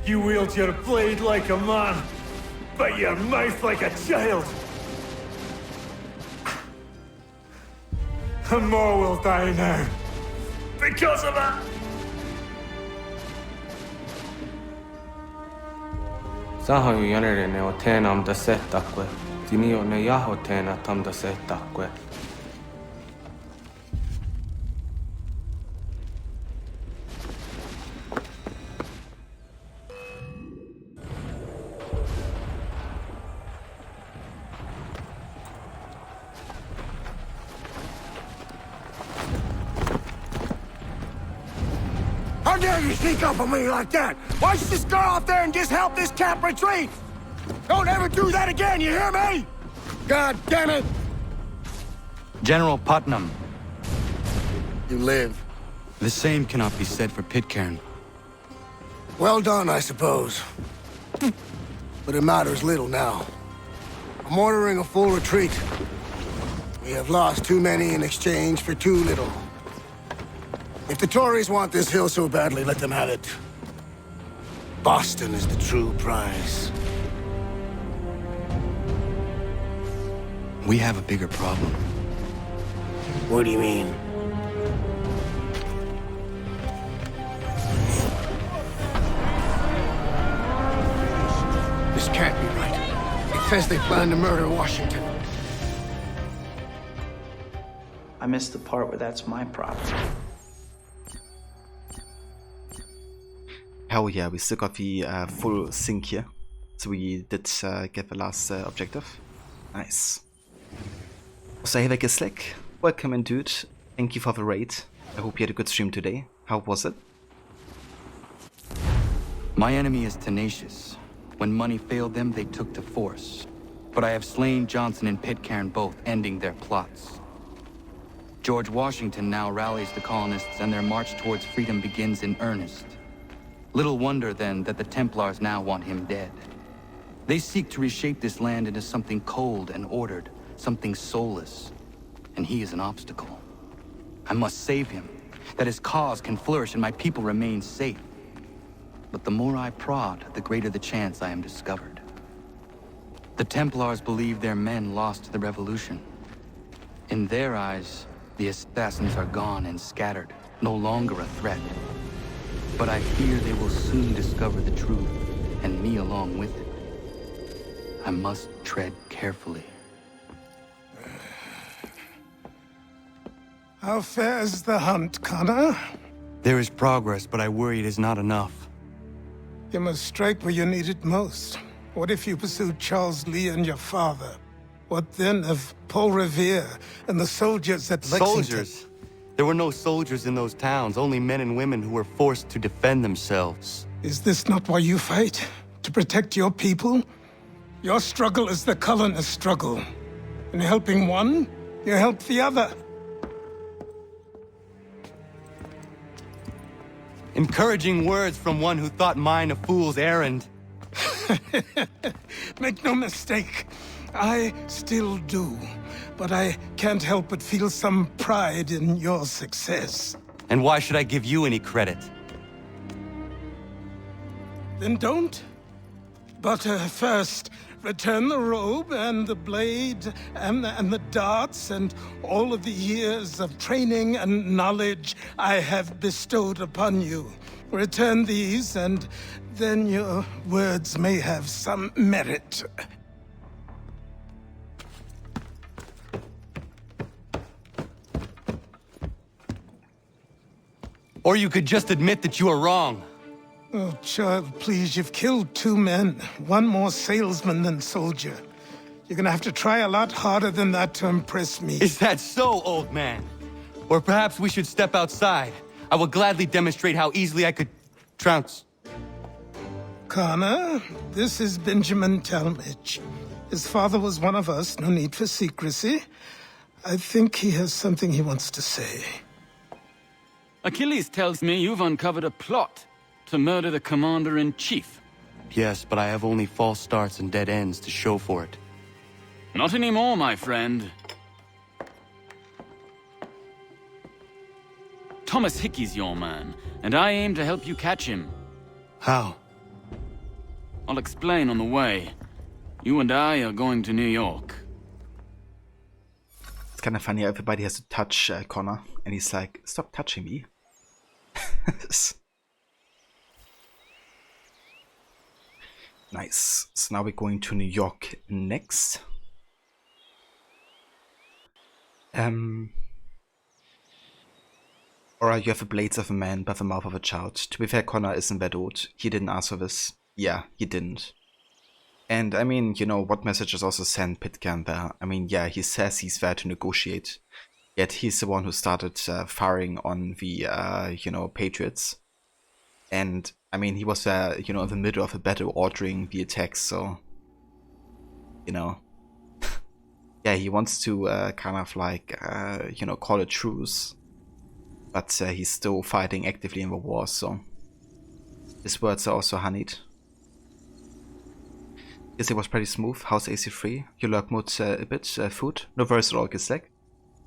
[SPEAKER 11] You wield your blade like a man, but your mouth like a child. And more will die now. Because of it!
[SPEAKER 6] Saha ju janere o tena am da setakwe. Tini o ne yaho tena tam da setakwe.
[SPEAKER 10] How dare you sneak up on me like that? Why don't you just go out there and just help this camp retreat? Don't ever do that again, you hear me? God damn it!
[SPEAKER 9] General Putnam.
[SPEAKER 10] You live.
[SPEAKER 9] The same cannot be said for Pitcairn.
[SPEAKER 10] Well done, I suppose. But it matters little now. I'm ordering a full retreat. We have lost too many in exchange for too little. If the Tories want this hill so badly, let them have it. Boston is the true prize.
[SPEAKER 9] We have a bigger problem.
[SPEAKER 10] What do you mean? This can't be right. It says they plan to murder Washington.
[SPEAKER 12] I missed the part where that's my problem.
[SPEAKER 1] Hell yeah, we still got the full sync here. So we did get the last objective. Nice. So hey there, Slick. Welcome in, dude. Thank you for the raid. I hope you had a good stream today. How was it?
[SPEAKER 9] My enemy is tenacious. When money failed them, they took to force. But I have slain Johnson and Pitcairn both, ending their plots. George Washington now rallies the colonists and their march towards freedom begins in earnest. Little wonder, then, that the Templars now want him dead. They seek to reshape this land into something cold and ordered, something soulless. And he is an obstacle. I must save him, that his cause can flourish and my people remain safe. But the more I prod, the greater the chance I am discovered. The Templars believe their men lost the revolution. In their eyes, the assassins are gone and scattered, no longer a threat. But I fear they will soon discover the truth, and me along with it. I must tread carefully.
[SPEAKER 11] How fares the hunt, Connor?
[SPEAKER 8] There is progress, but I worry it is not enough.
[SPEAKER 11] You must strike where you need it most. What if you pursued Charles Lee and your father? What then of Paul Revere and the soldiers at Lexington?
[SPEAKER 8] Soldiers? There were no soldiers in those towns, only men and women who were forced to defend themselves.
[SPEAKER 11] Is this not why you fight? To protect your people? Your struggle is the colonist struggle. In helping one, you help the other.
[SPEAKER 8] Encouraging words from one who thought mine a fool's errand.
[SPEAKER 11] Make no mistake, I still do. But I can't help but feel some pride in your success.
[SPEAKER 8] And why should I give you any credit?
[SPEAKER 11] Then don't. But first, return the robe and the blade and the darts and all of the years of training and knowledge I have bestowed upon you. Return these, and then your words may have some merit.
[SPEAKER 8] Or you could just admit that you are wrong.
[SPEAKER 11] Oh, child, please, you've killed 2 men. One more salesman than soldier. You're gonna have to try a lot harder than that to impress me.
[SPEAKER 8] Is that so, old man? Or perhaps we should step outside. I will gladly demonstrate how easily I could trounce.
[SPEAKER 11] Connor, this is Benjamin Talmadge. His father was one of us, no need for secrecy. I think he has something he wants to say.
[SPEAKER 13] Achilles tells me you've uncovered a plot to murder the commander-in-chief.
[SPEAKER 8] Yes, but I have only false starts and dead ends to show for it.
[SPEAKER 13] Not anymore, my friend. Thomas Hickey's your man, and I aim to help you catch him.
[SPEAKER 8] How?
[SPEAKER 13] I'll explain on the way. You and I are going to New York.
[SPEAKER 1] It's kind of funny, everybody has to touch Connor, and he's like, stop touching me. Nice. So now we're going to New York next. Alright, you have the blades of a man but the mouth of a child. To be fair, Connor isn't that old. He didn't ask for this. Yeah, he didn't. And I mean, you know, what messages also sent Pitcairn there? I mean, yeah, he says he's there to negotiate. Yet he's the one who started firing on the, you know, Patriots. And, I mean, he was there, you know, in the middle of a battle ordering the attacks, so... You know... yeah, he wants to kind of like, you know, call a truce. But he's still fighting actively in the war, so... His words are also honeyed. Yes, it was pretty smooth. How's AC3? Your lurk mode a bit? Food? No worries at all, Gislek.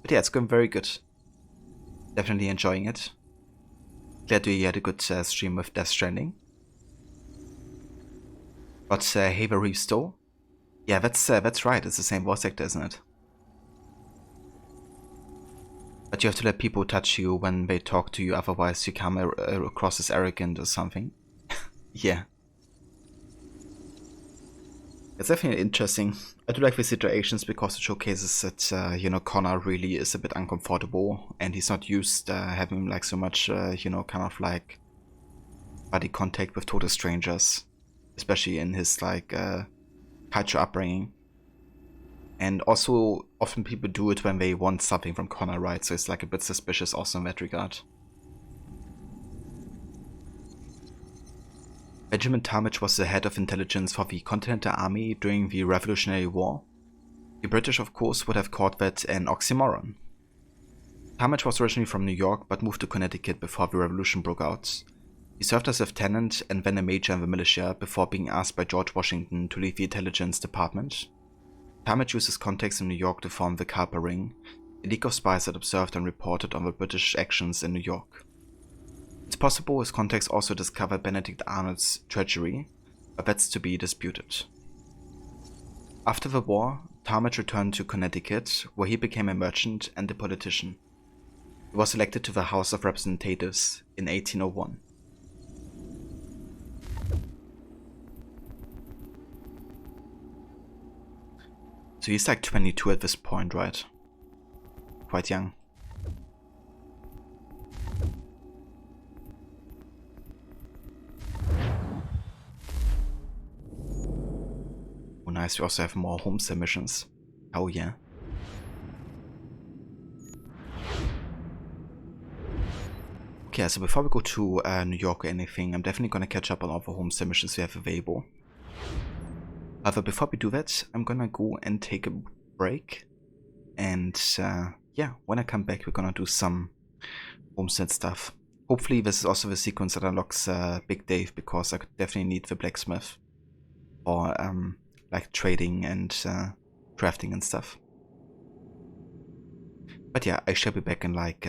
[SPEAKER 1] But yeah, it's going very good. Definitely enjoying it. Glad you had a good stream with Death Stranding. But Haver Reef Stowe? Yeah, that's right. It's the same voice actor, isn't it? But you have to let people touch you when they talk to you, otherwise you come across as arrogant or something. Yeah. It's definitely interesting. I do like the situations because it showcases that, you know, Connor really is a bit uncomfortable and he's not used having like so much, you know, kind of like body contact with total strangers, especially in his like culture upbringing. And also, often people do it when they want something from Connor, right? So it's like a bit suspicious also in that regard. Benjamin Talmadge was the head of intelligence for the Continental Army during the Revolutionary War. The British, of course, would have called that an oxymoron. Talmadge was originally from New York, but moved to Connecticut before the Revolution broke out. He served as a lieutenant and then a major in the militia before being asked by George Washington to leave the intelligence department. Talmadge used his contacts in New York to form the Carper Ring, a league of spies that observed and reported on the British actions in New York. It's possible his contacts also discovered Benedict Arnold's treachery, but that's to be disputed. After the war, Talmadge returned to Connecticut, where he became a merchant and a politician. He was elected to the House of Representatives in 1801. So he's like 22 at this point, right? Quite young. Oh nice, we also have more homestead missions. Oh yeah. Okay, so before we go to New York or anything, I'm definitely gonna catch up on all the homestead missions we have available. However, before we do that, I'm gonna go and take a break. And yeah, when I come back, we're gonna do some homestead stuff. Hopefully this is also the sequence that unlocks Big Dave, because I could definitely need the blacksmith for like trading and crafting and stuff. But yeah, I shall be back in like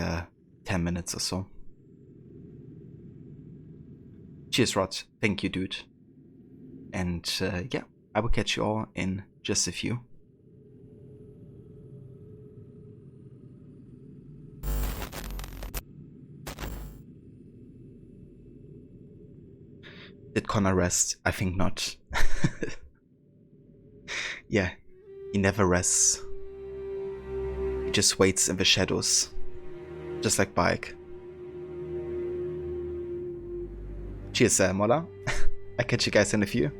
[SPEAKER 1] 10 minutes or so. Cheers, Rod. Thank you, dude. And yeah, I will catch you all in just a few. Did Connor rest? I think not. Yeah, he never rests. He just waits in the shadows. Just like Bike. Cheers, Mola. I'll catch you guys in a few.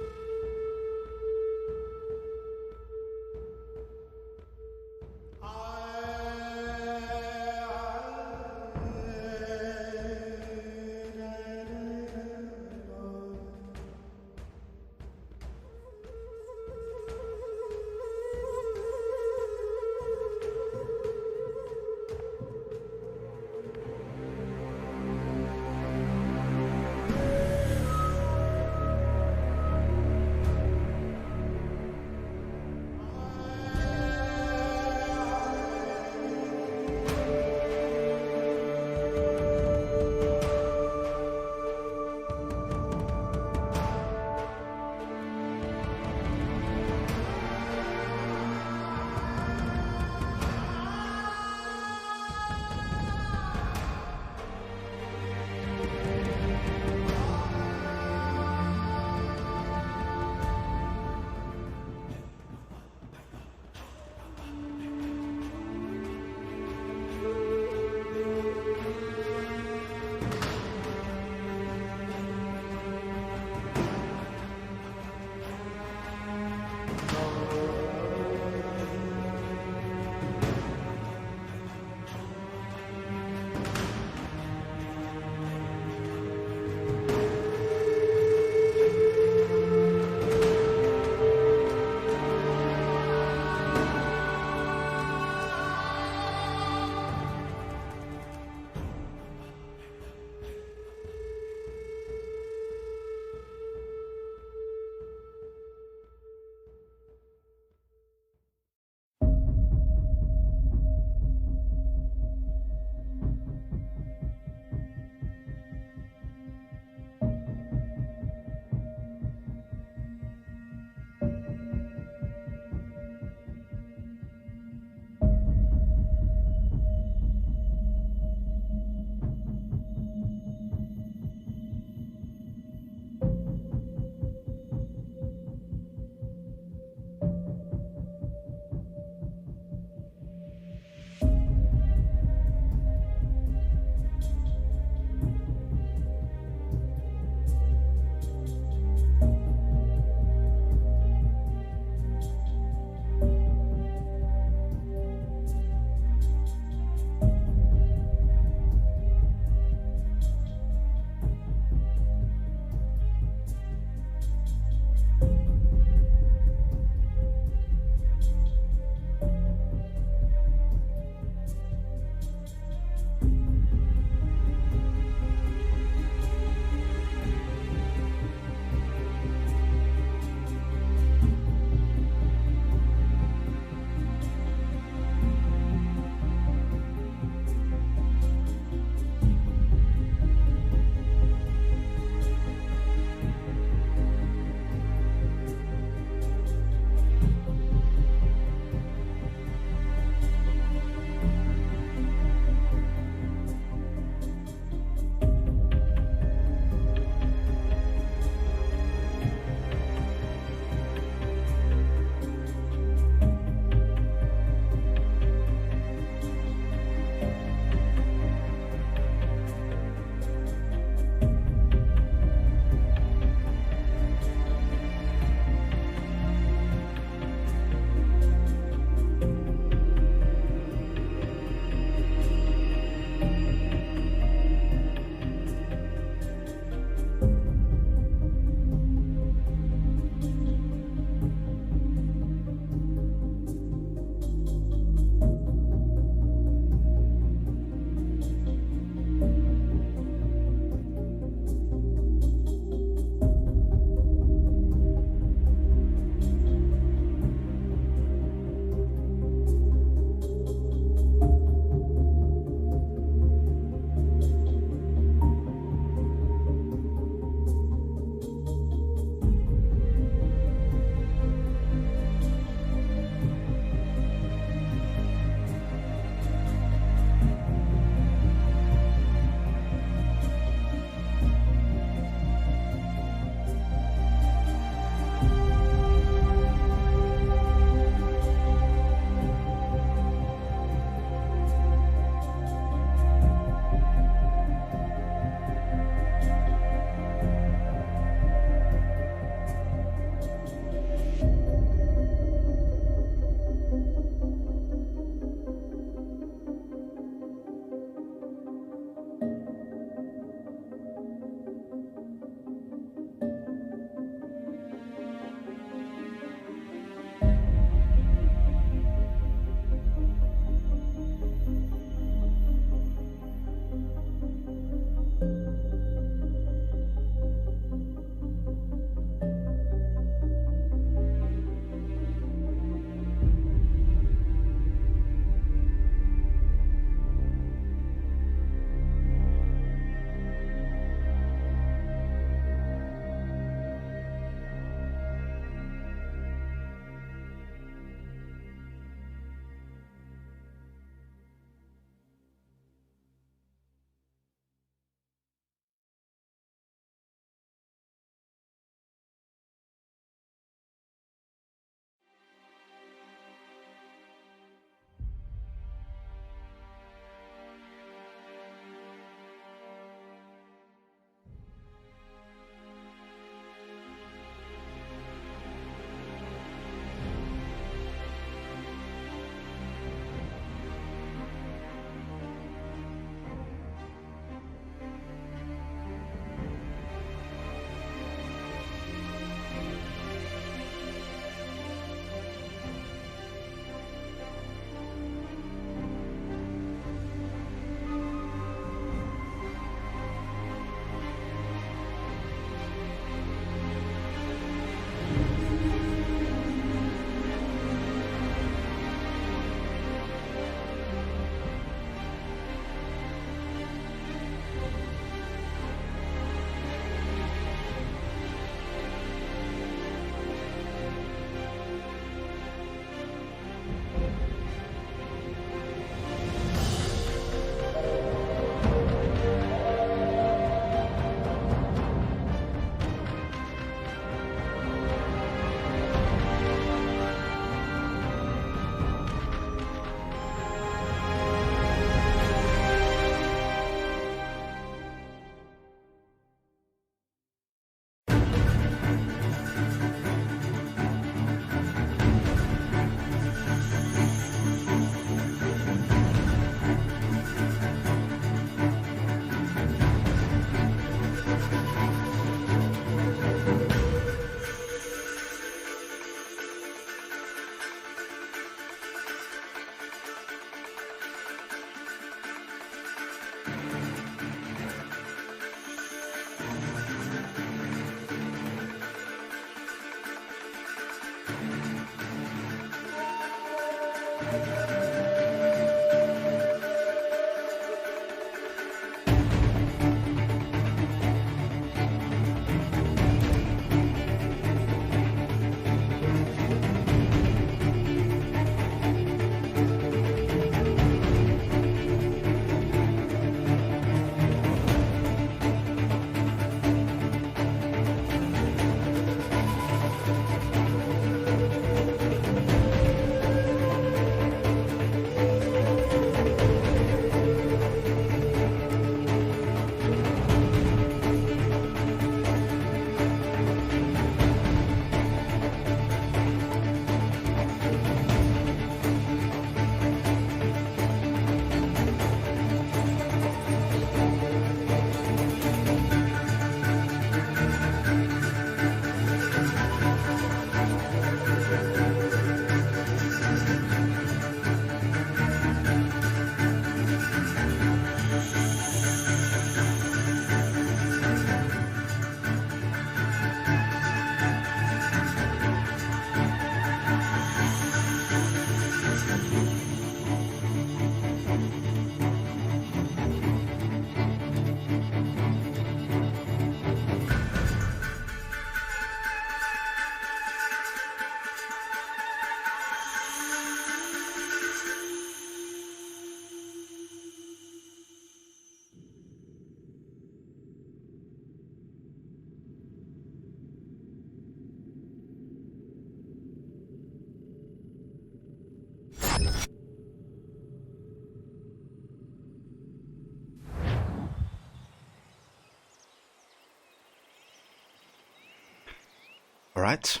[SPEAKER 1] Alright,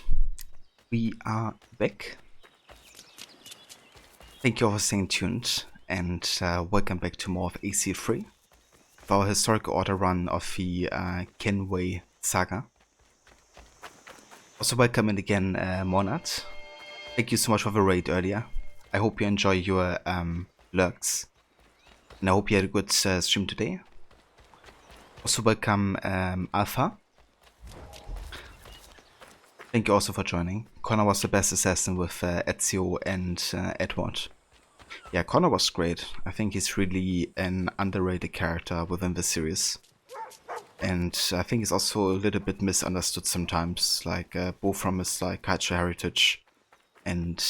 [SPEAKER 1] we are back. Thank you all for staying tuned, and welcome back to more of AC3 for our historical order run of the Kenway Saga. Also welcome in again, Monad. Thank you so much for the raid earlier. I hope you enjoy your lurks, and I hope you had a good stream today. Also welcome Alpha. Thank you also for joining. Connor was the best assassin with Ezio and Edward. Yeah, Connor was great. I think he's really an underrated character within the series. And I think he's also a little bit misunderstood sometimes, like both from his like cultural heritage and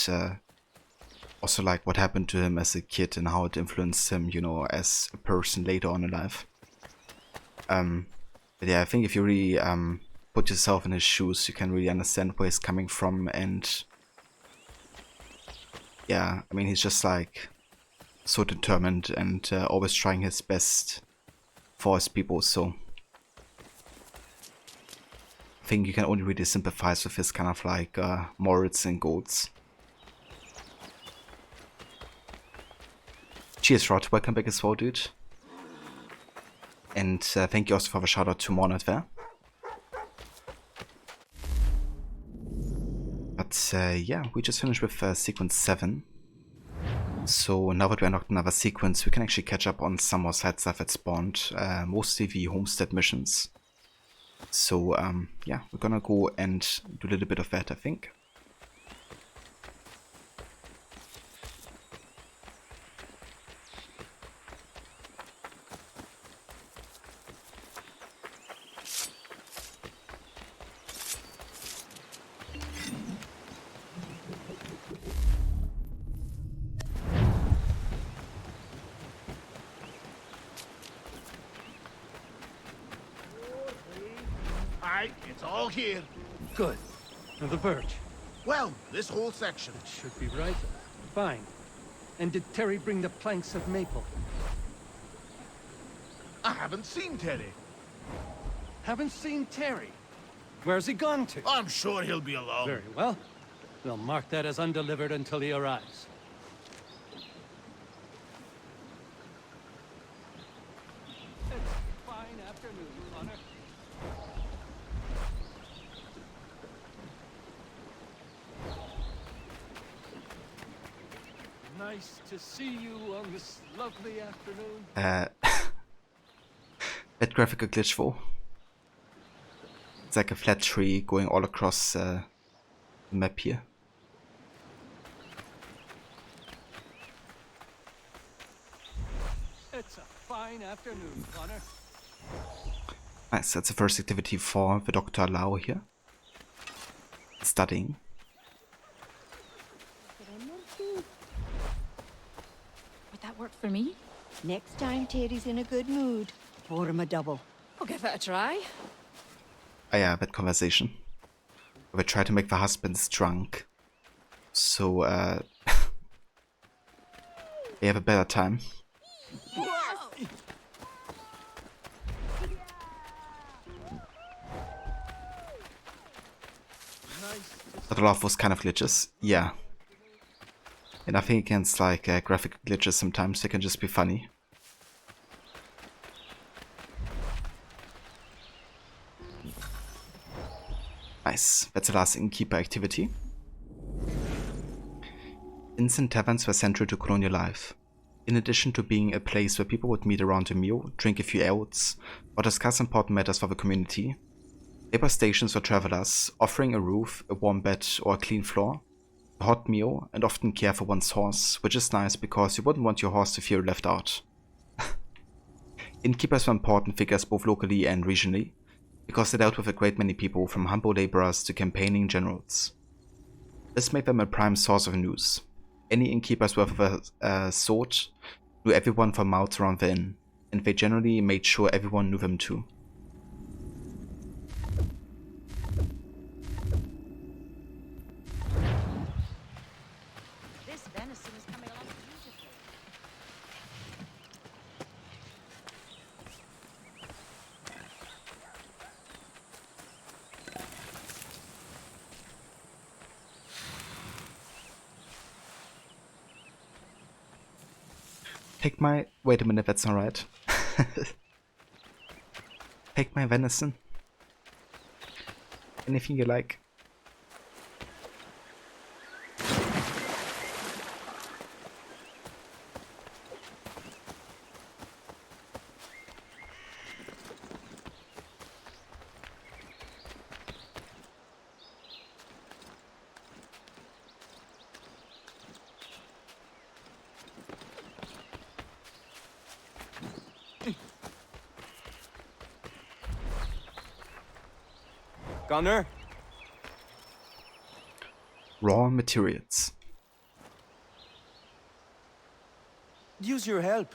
[SPEAKER 1] also like what happened to him as a kid and how it influenced him, you know, as a person later on in life. But yeah, I think if you really put yourself in his shoes, you can really understand where he's coming from. And yeah, I mean, he's just like so determined and always trying his best for his people, so I think you can only really sympathize with his kind of like morals and goals. Cheers, Rod, welcome back as well, dude. And thank you also for the shout out to Monad there. But yeah, we just finished with sequence 7. So now that we unlocked another sequence, we can actually catch up on some more side stuff that spawned, mostly the homestead missions. So yeah, we're gonna go and do a little bit of that, I think.
[SPEAKER 14] It's all here.
[SPEAKER 15] Good. Now the birch.
[SPEAKER 14] Well, this whole section.
[SPEAKER 15] It should be right. Fine. And did Terry bring the planks of maple?
[SPEAKER 14] I haven't seen Terry.
[SPEAKER 15] Haven't seen Terry? Where's he gone to?
[SPEAKER 14] I'm sure he'll be along.
[SPEAKER 15] Very well. We'll mark that as undelivered until he arrives. It's a fine afternoon, Connor. Nice to see you on this lovely afternoon.
[SPEAKER 1] That graphical glitch though. It's like a flat tree going all across the map here.
[SPEAKER 15] It's a fine afternoon, Connor.
[SPEAKER 1] Nice, that's the first activity for the Dr. Lau here. Studying.
[SPEAKER 16] Would that work for me?
[SPEAKER 17] Next time Terry's in a good mood, pour him a double.
[SPEAKER 16] I'll give it a try.
[SPEAKER 1] Oh yeah, that conversation. We try to make the husbands drunk. So, they have a better time. But a lot of those kind of glitches, yeah. And I think against like graphic glitches sometimes they can just be funny. Nice, that's the last innkeeper activity. Inns and taverns were central to colonial life. In addition to being a place where people would meet around a meal, drink a few ales, or discuss important matters for the community, they were stations for travelers, offering a roof, a warm bed or a clean floor, a hot meal, and often care for one's horse, which is nice because you wouldn't want your horse to feel left out. Innkeepers were important figures both locally and regionally, because they dealt with a great many people from humble laborers to campaigning generals. This made them a prime source of news. Any innkeepers worth a sword knew everyone from mouths around the inn, and they generally made sure everyone knew them too.
[SPEAKER 17] This venison is coming along beautifully.
[SPEAKER 1] Take my... Wait a minute, that's not right. Take my venison. Anything you like.
[SPEAKER 8] Gunner?
[SPEAKER 1] Raw materials.
[SPEAKER 18] Use your help.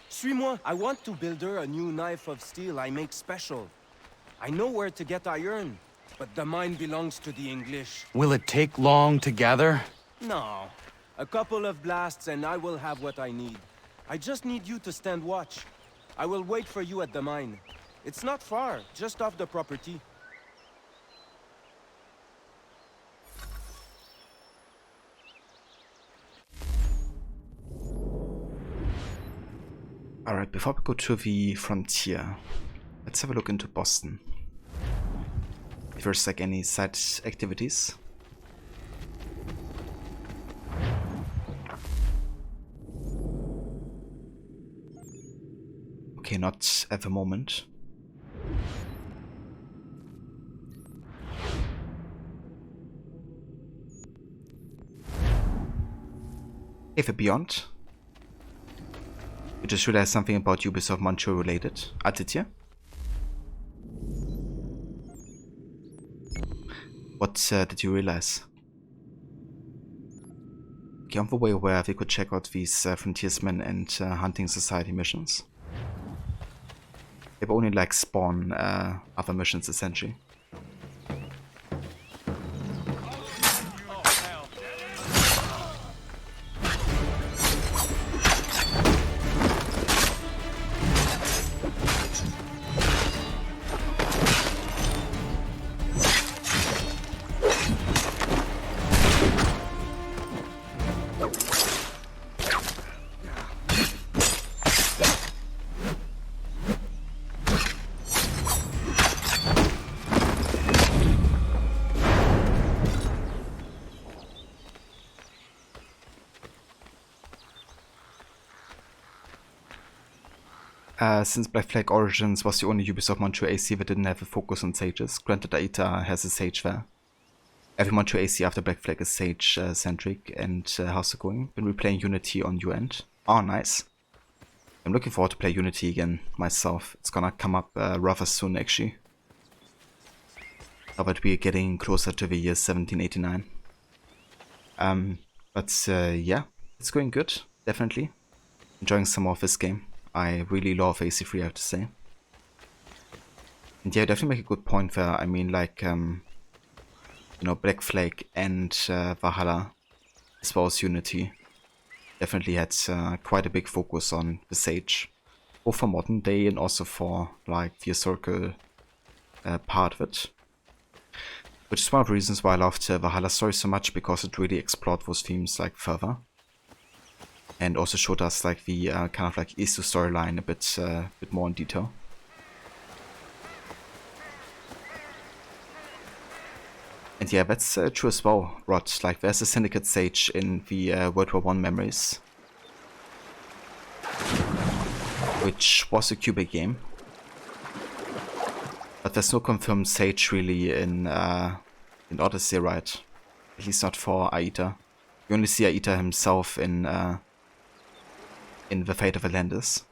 [SPEAKER 18] Suis-moi. I want to build her a new knife of steel I make special. I know where to get iron, but the mine belongs to the English.
[SPEAKER 9] Will it take long to gather?
[SPEAKER 18] No. A couple of blasts and I will have what I need. I just need you to stand watch. I will wait for you at the mine. It's not far, just off the property.
[SPEAKER 1] Alright, before we go to the frontier, let's have a look into Boston. If there's like any side activities. Okay, not at the moment. If a beyond. You just realized something about Ubisoft Montreal related. Aditya? What did you realize? Okay, on the way where we could check out these Frontiersmen and Hunting Society missions. They only like spawn other missions essentially. Since Black Flag Origins was the only Ubisoft Montreal AC that didn't have a focus on sages, granted Aita has a sage there. Every Montreal AC after Black Flag is sage-centric, and how's it going? Been replaying Unity on your end? Oh, nice. I'm looking forward to play Unity again myself. It's gonna come up rather soon actually. Now that we're getting closer to the year 1789. Yeah, it's going good, definitely. Enjoying some more of this game. I really love AC3, I have to say. And yeah, definitely make a good point there. I mean, like, you know, Black Flag and Valhalla, as well as Unity, definitely had quite a big focus on the Sage. Both for modern day and also for, like, the historical part of it. Which is one of the reasons why I loved Valhalla's story so much, because it really explored those themes, like, further. And also showed us like the kind of like Isu storyline a bit more in detail. And yeah, that's true as well, Rod. Like there's a Syndicate Sage in the World War I memories, which was a Cuba game. But there's no confirmed Sage really in Odyssey, right? At least not for Aita. You only see Aita himself in The Fate of Atlantis.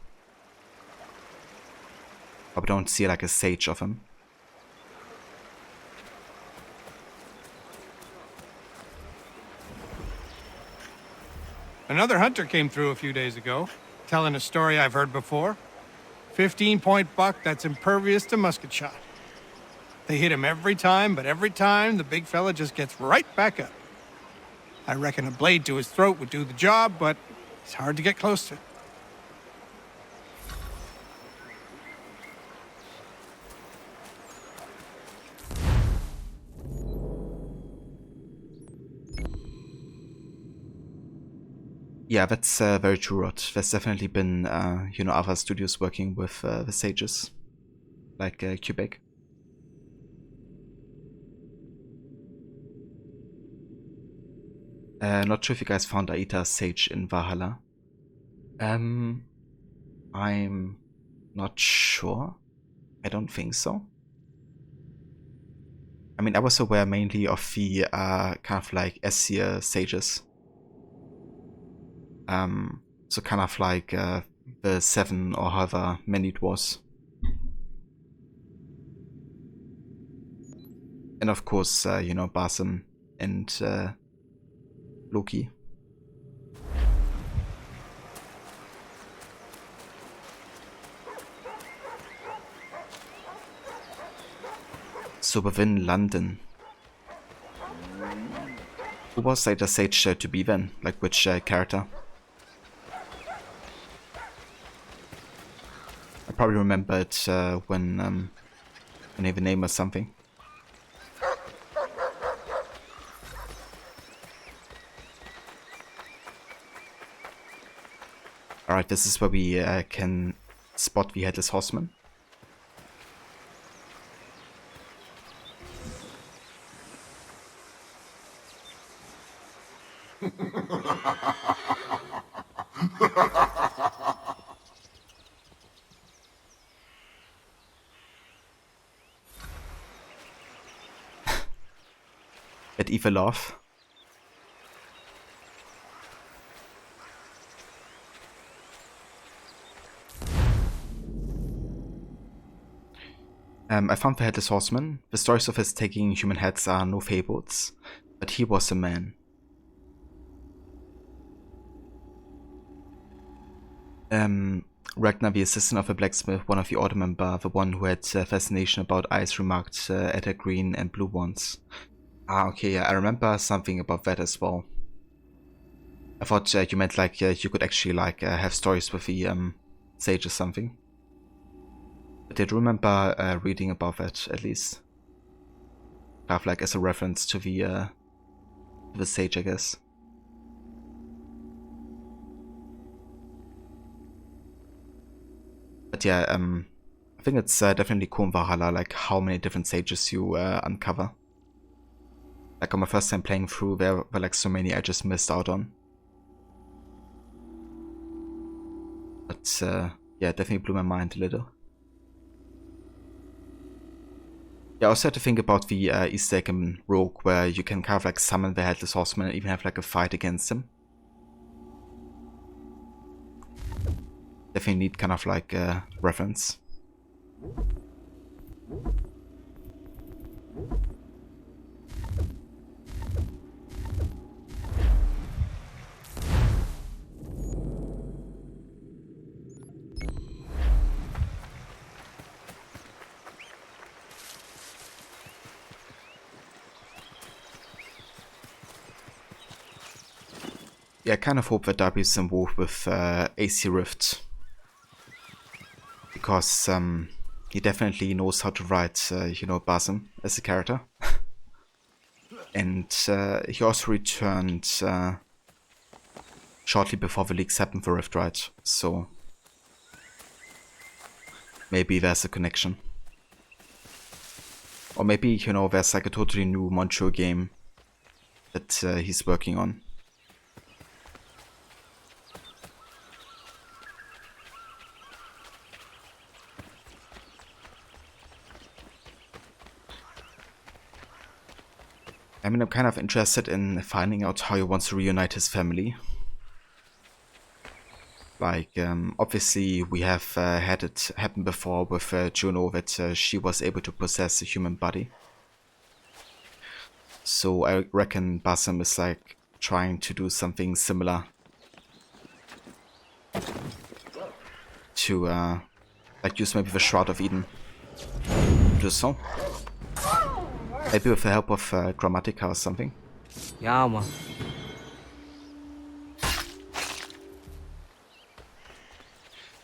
[SPEAKER 1] But we don't see like a sage of him.
[SPEAKER 3] Another hunter came through a few days ago, telling a story I've heard before. 15-point buck that's impervious to musket shot. They hit him every time, but every time the big fella just gets right back up. I reckon a blade to his throat would do the job, but it's hard to get close to.
[SPEAKER 1] Yeah, that's very true, Rod. There's definitely been, you know, other studios working with the sages, like Quebec. Not sure if you guys found Aita's sage in Valhalla. I'm not sure. I don't think so. I mean, I was aware mainly of the kind of like S-tier sages. So kind of like the 7 or however many it was. And of course, you know, Basim and Loki. So within London, who was like the sage to be then? Like which character? I probably remember it when I have a name or something. Alright, this is where we can spot the Headless Horseman. That evil laugh. I found the Headless Horseman. The stories of his taking human heads are no fables, but he was a man. Ragnar, the assistant of the blacksmith, one of the order member, the one who had fascination about eyes, remarked at her green and blue ones. Ah, okay, yeah, I remember something about that as well. I thought you meant like you could actually like have stories with the sage or something. I did remember reading about that at least. Kind of like as a reference to the sage, I guess. But yeah, I think it's definitely cool in Valhalla, like how many different sages you uncover. Like on my first time playing through, there were like so many I just missed out on. But yeah, it definitely blew my mind a little. Yeah, I also had to think about the Easter egg in Rogue, where you can kind of like summon the Headless Horseman and even have like a fight against him. Definitely need kind of like a reference. Yeah, I kind of hope that Darby's involved with AC Rift. Because he definitely knows how to write, you know, Basim as a character. And he also returned shortly before the leaks happened for Rift, right? So maybe there's a connection. Or maybe, you know, there's like a totally new Montreal game that he's working on. I mean, I'm kind of interested in finding out how he wants to reunite his family. Like, obviously we have had it happen before with Juno, that she was able to possess a human body. So I reckon Basim is like trying to do something similar. To like use maybe the Shroud of Eden. Do so. Maybe with the help of Grammatica or something.
[SPEAKER 6] Yeah, man.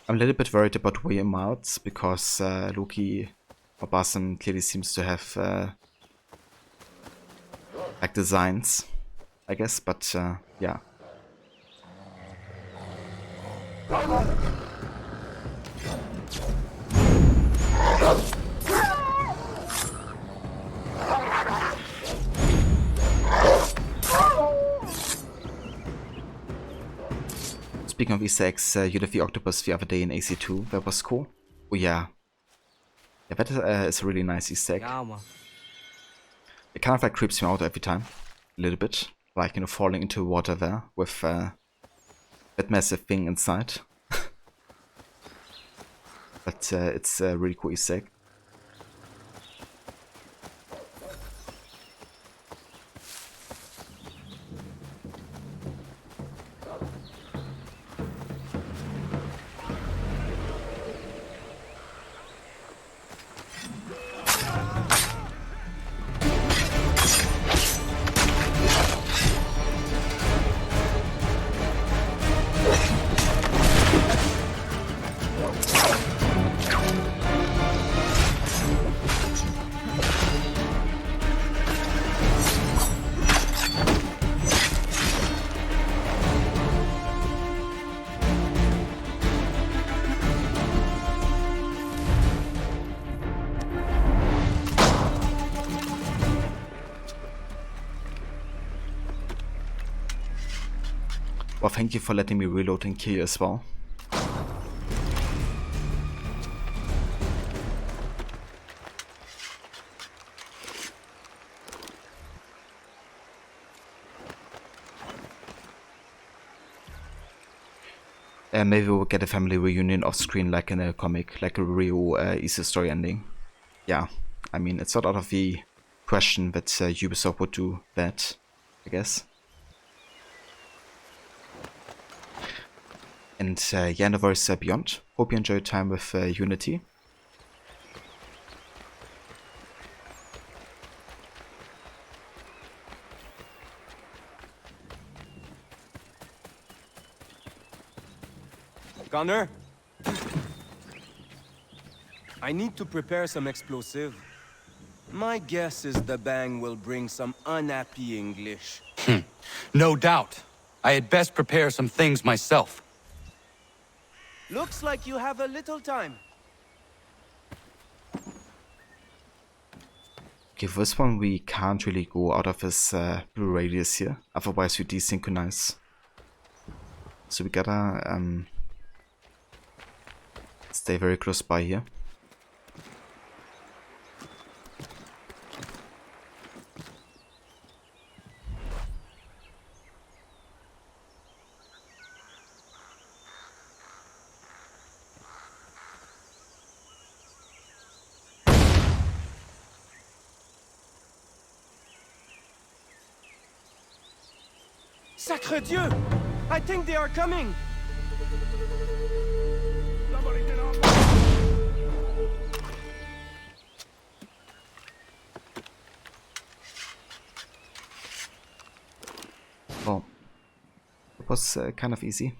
[SPEAKER 1] I'm a little bit worried about William Miles because Loki or Basim clearly seems to have like designs, I guess, but yeah. Speaking of Easter eggs, you did the Octopus the other day in AC2. That was cool. Oh yeah. Yeah, that is a really nice Easter egg. It kind of like creeps me out every time. A little bit. Like, you know, falling into water there with that massive thing inside. But it's a really cool Easter egg. Well, thank you for letting me reload and kill you as well. Maybe we'll get a family reunion off screen like in a comic, like a real Easter story ending. Yeah, I mean, it's not out of the question that Ubisoft would do that, I guess. And yeah, no worries beyond. Hope you enjoyed time with Unity.
[SPEAKER 18] Connor? I need to prepare some explosive. My guess is the bang will bring some unhappy English.
[SPEAKER 9] No doubt. I had best prepare some things myself.
[SPEAKER 18] Looks like you have a little time.
[SPEAKER 1] Okay, for this one we can't really go out of this blue radius here, otherwise we desynchronize. So we gotta stay very close by here.
[SPEAKER 18] Sacre Dieu! I think they are coming!
[SPEAKER 1] Well, it was kind of easy.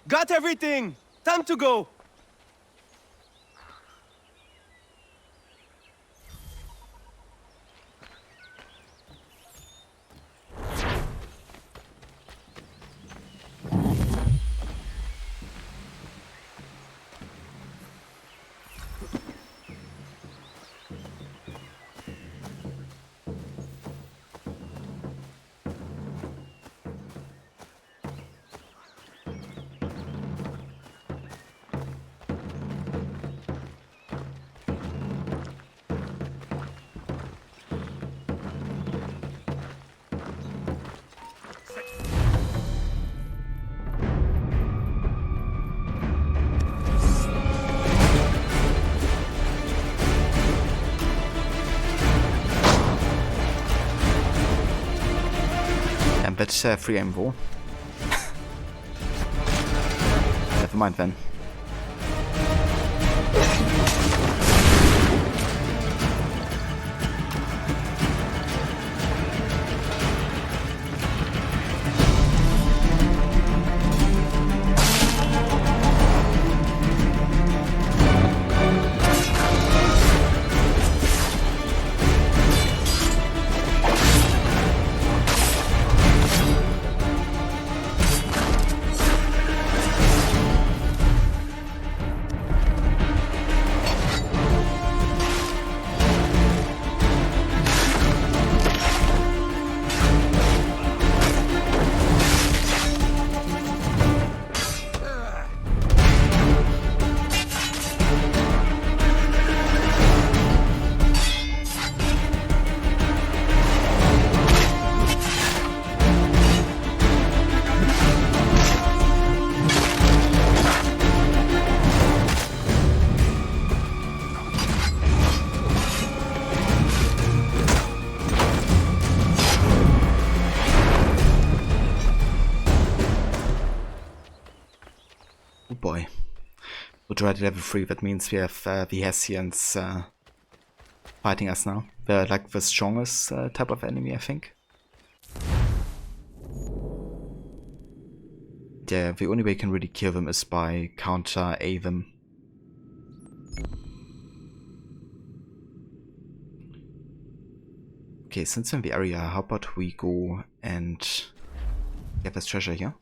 [SPEAKER 18] Got everything! Time to go!
[SPEAKER 1] That's free aim war. Never mind then. Boy. We're already level 3, that means we have the Hessians fighting us now. They're like the strongest type of enemy, I think. Yeah, the only way you can really kill them is by counter-A them. Okay, since we're in the area, how about we go and get this treasure here?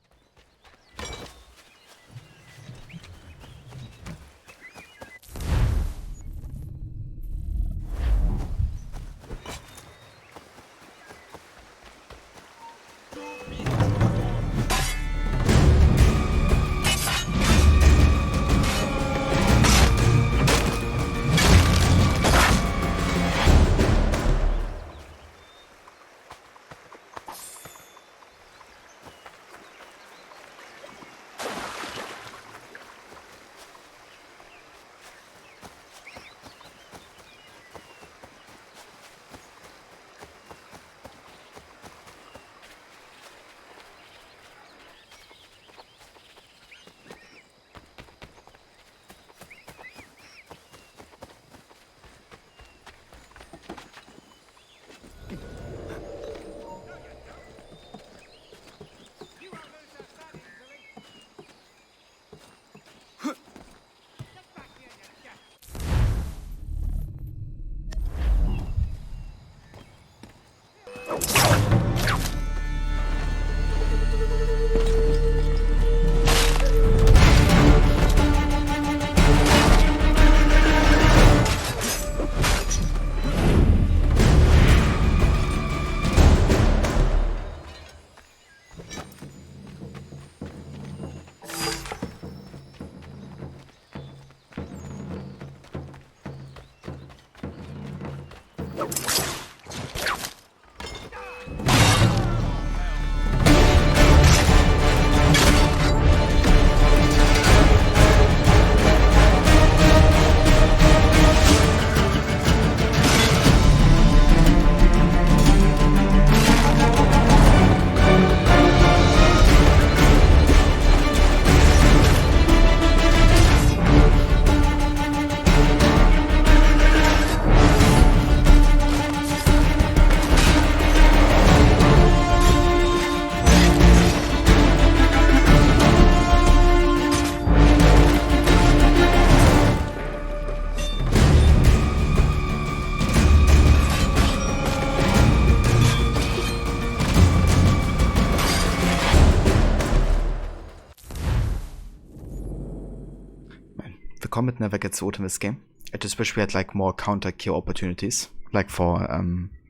[SPEAKER 1] combat never gets old in this game. I just wish we had like more counter kill opportunities, like for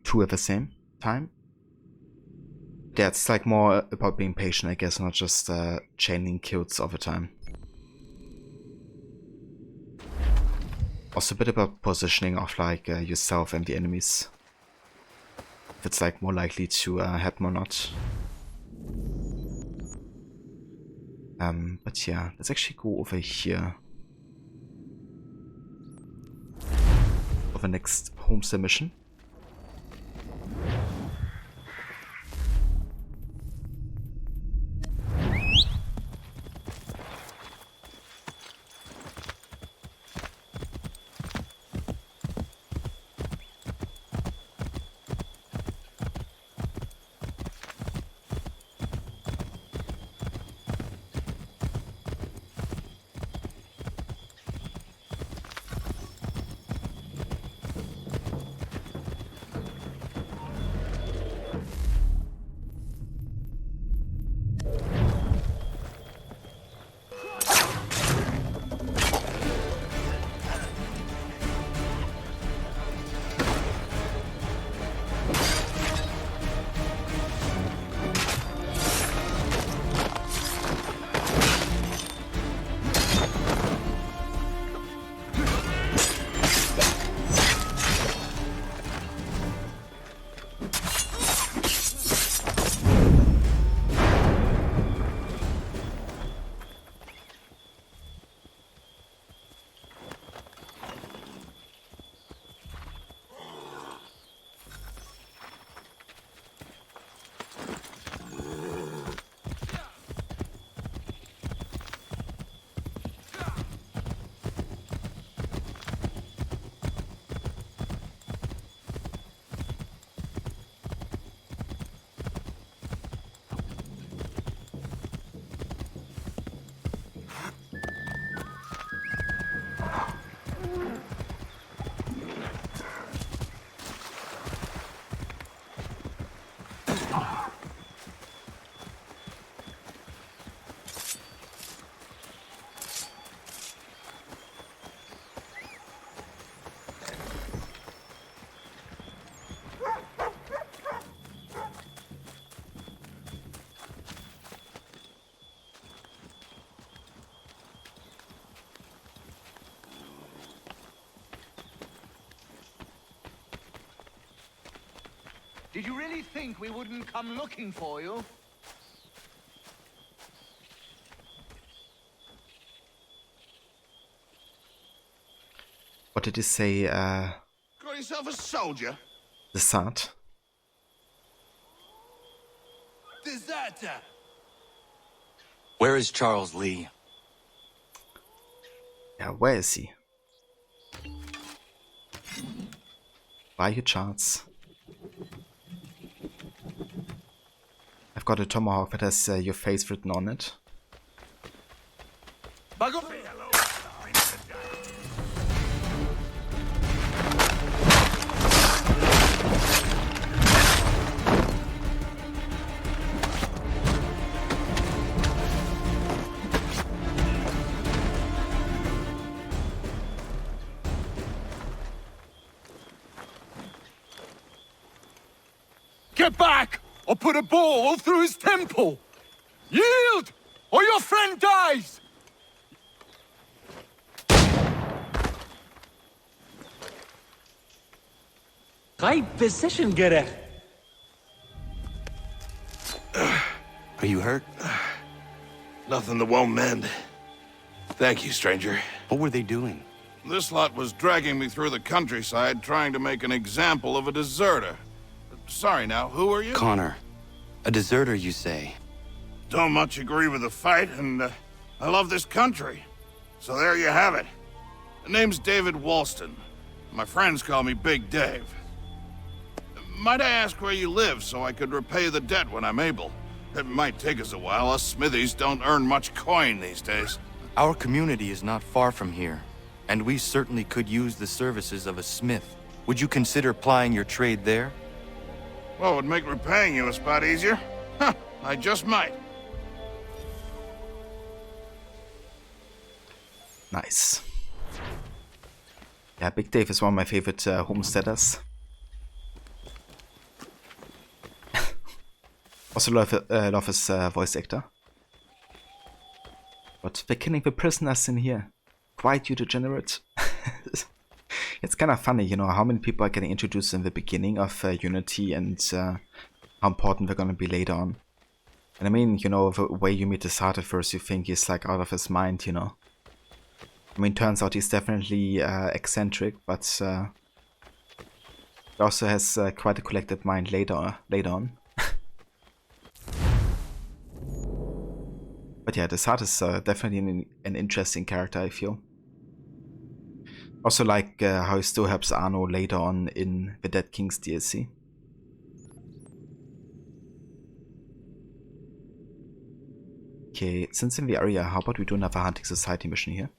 [SPEAKER 1] 2 at the same time. Yeah, it's like more about being patient, I guess, not just chaining kills all the time. Also a bit about positioning of like yourself and the enemies. If it's like more likely to happen or not. But yeah, let's actually go over here. For the next homestead mission.
[SPEAKER 2] Did you really think we wouldn't come looking for you?
[SPEAKER 1] What did he say,
[SPEAKER 14] Got yourself a soldier?
[SPEAKER 1] the Sart?
[SPEAKER 14] Deserter!
[SPEAKER 9] Where is Charles Lee?
[SPEAKER 1] Yeah, where is he? Buy your charts. I've got a tomahawk that has your face written on it.
[SPEAKER 2] Get back, or put a ball through his temple! Yield, or your friend dies!
[SPEAKER 19] Right position, gerecht.
[SPEAKER 9] Are you hurt?
[SPEAKER 14] Nothing that won't mend. Thank you, stranger.
[SPEAKER 9] What were they doing?
[SPEAKER 14] This lot was dragging me through the countryside trying to make an example of a deserter. Sorry now, who are you?
[SPEAKER 9] Connor. A deserter, you say?
[SPEAKER 14] Don't much agree with the fight, and I love this country. So there you have it. The name's David Walston. My friends call me Big Dave. Might I ask where you live so I could repay the debt when I'm able? It might take us a while. Us smithies don't earn much coin these days.
[SPEAKER 9] Our community is not far from here, and we certainly could use the services of a smith. Would you consider plying your trade there?
[SPEAKER 14] Well, it would make repaying you a spot easier. Huh, I just might.
[SPEAKER 1] Nice. Yeah, Big Dave is one of my favorite homesteaders. Also love his voice actor. But they're killing the prisoners in here. Quite you degenerate. It's kind of funny, you know, how many people are getting introduced in the beginning of Unity and how important they're gonna be later on. And I mean, you know, the way you meet Desart at first, you think he's like out of his mind, you know. I mean, turns out he's definitely eccentric, but he also has quite a collected mind later on. But yeah, Desart is definitely an interesting character, I feel. Also like how he still helps Arno later on in the Dead Kings DLC. Okay, since in the area, how about we do another Hunting Society mission here?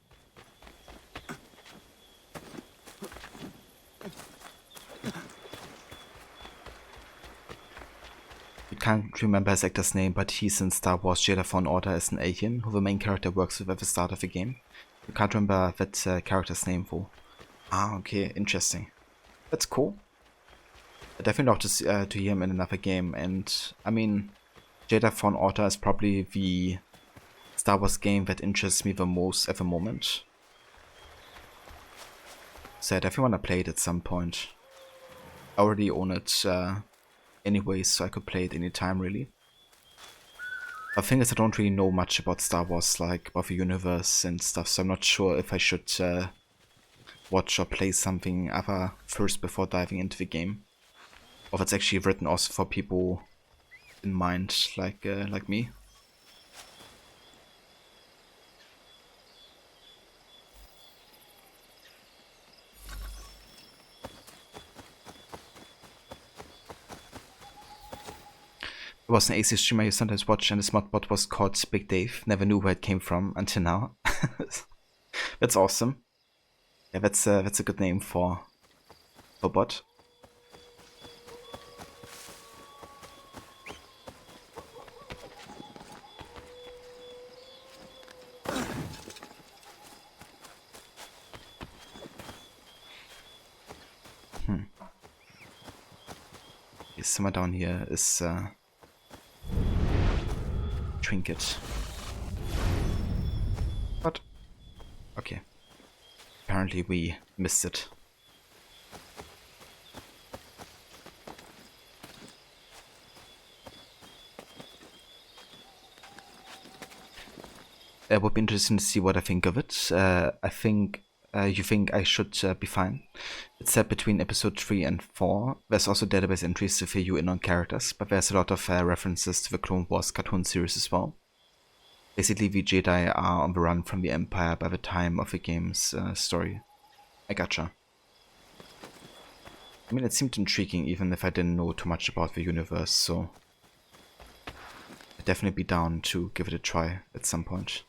[SPEAKER 1] I can't remember his actor's name, but he's in Star Wars Jedi Fallen Order as an alien, who the main character works with at the start of the game. I can't remember that character's name though. Ah, okay, interesting. That's cool. I definitely love to hear him in another game, and I mean, Jedi Fallen Order is probably the Star Wars game that interests me the most at the moment. So I definitely want to play it at some point. I already own it anyways, so I could play it anytime really. The thing is, I don't really know much about Star Wars, like about the universe and stuff, so I'm not sure if I should watch or play something other first before diving into the game. Or if it's actually written also for people in mind, like me. There was an AC streamer you sometimes watch, and his modbot was called Big Dave. Never knew where it came from until now. That's awesome. Yeah, that's a good name for a bot. Okay, somewhere down here is trinket. What? Okay. Apparently we missed it. It would be interesting to see what I think of it. I think you think I should be fine. It's set between episode 3 and 4. There's also database entries to fill you in on characters, but there's a lot of references to the Clone Wars cartoon series as well. Basically, the Jedi are on the run from the Empire by the time of the game's story. I gotcha. I mean, it seemed intriguing even if I didn't know too much about the universe, so I'd definitely be down to give it a try at some point.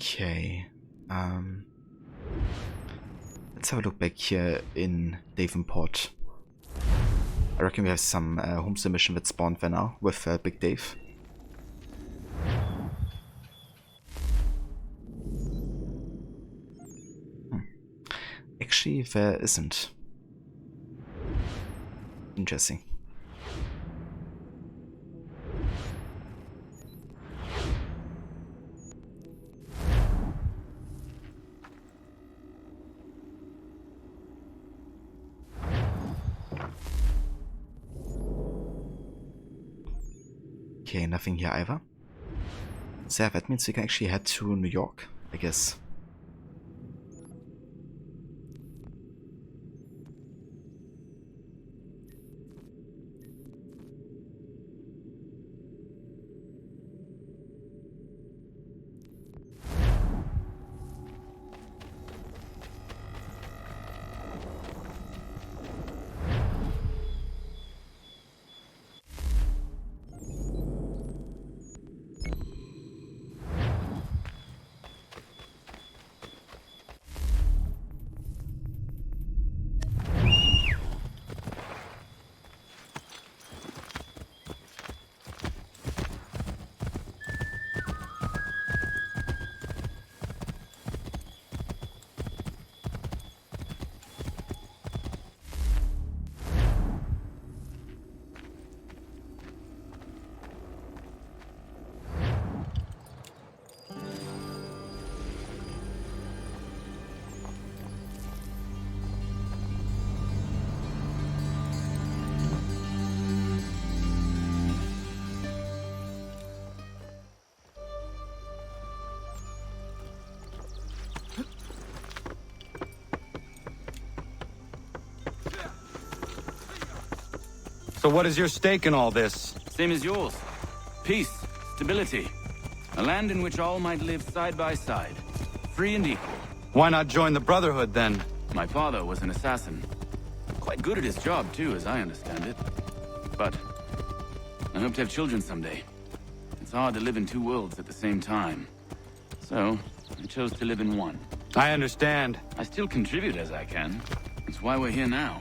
[SPEAKER 1] Okay, let's have a look back here in Davenport. I reckon we have some homestead mission that spawned there now with Big Dave. Actually, there isn't. Interesting. Okay, nothing here either. So yeah, that means we can actually head to New York, I guess.
[SPEAKER 9] So what is your stake in all this?
[SPEAKER 13] Same as yours. Peace, stability. A land in which all might live side by side. Free and equal.
[SPEAKER 9] Why not join the Brotherhood then?
[SPEAKER 13] My father was an assassin. Quite good at his job too, as I understand it. But I hope to have children someday. It's hard to live in two worlds at the same time. So, I chose to live in one.
[SPEAKER 9] I understand.
[SPEAKER 13] I still contribute as I can. That's why we're here now.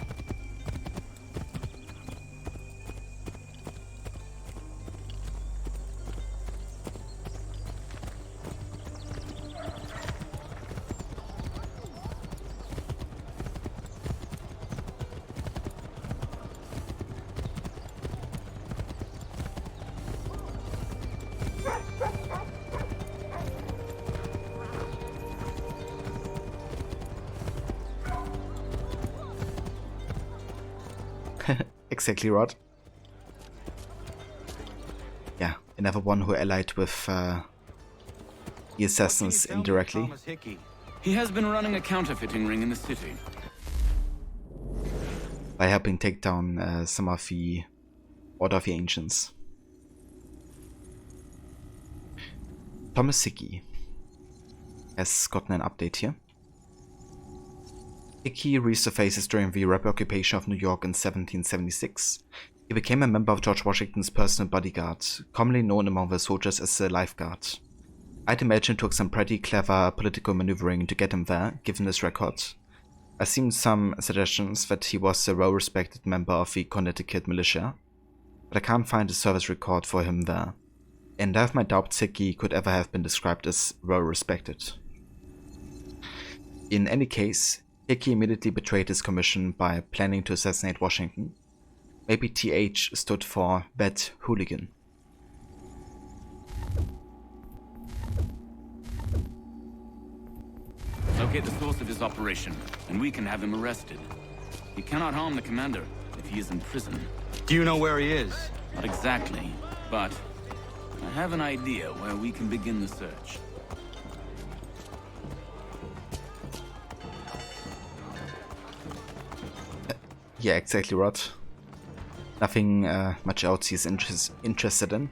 [SPEAKER 1] Exactly right. Yeah, another one who allied with the assassins indirectly.
[SPEAKER 13] He has been running a counterfeiting ring in the city.
[SPEAKER 1] By helping take down some of the Order of the Ancients. Thomas Hickey has gotten an update here. Hickey resurfaces during the rebel occupation of New York in 1776. He became a member of George Washington's personal bodyguard, commonly known among the soldiers as the Life Guard. I'd imagine it took some pretty clever political maneuvering to get him there, given his record. I've seen some suggestions that he was a well-respected member of the Connecticut militia, but I can't find a service record for him there, and I have my doubts Hickey could ever have been described as well-respected. In any case, Hickey immediately betrayed his commission by planning to assassinate Washington. Maybe TH stood for Bad Hooligan.
[SPEAKER 13] Locate the source of his operation, and we can have him arrested. He cannot harm the commander if he is in prison.
[SPEAKER 9] Do you know where he is?
[SPEAKER 13] Not exactly, but I have an idea where we can begin the search.
[SPEAKER 1] Yeah, exactly right. Nothing much else he's interested in.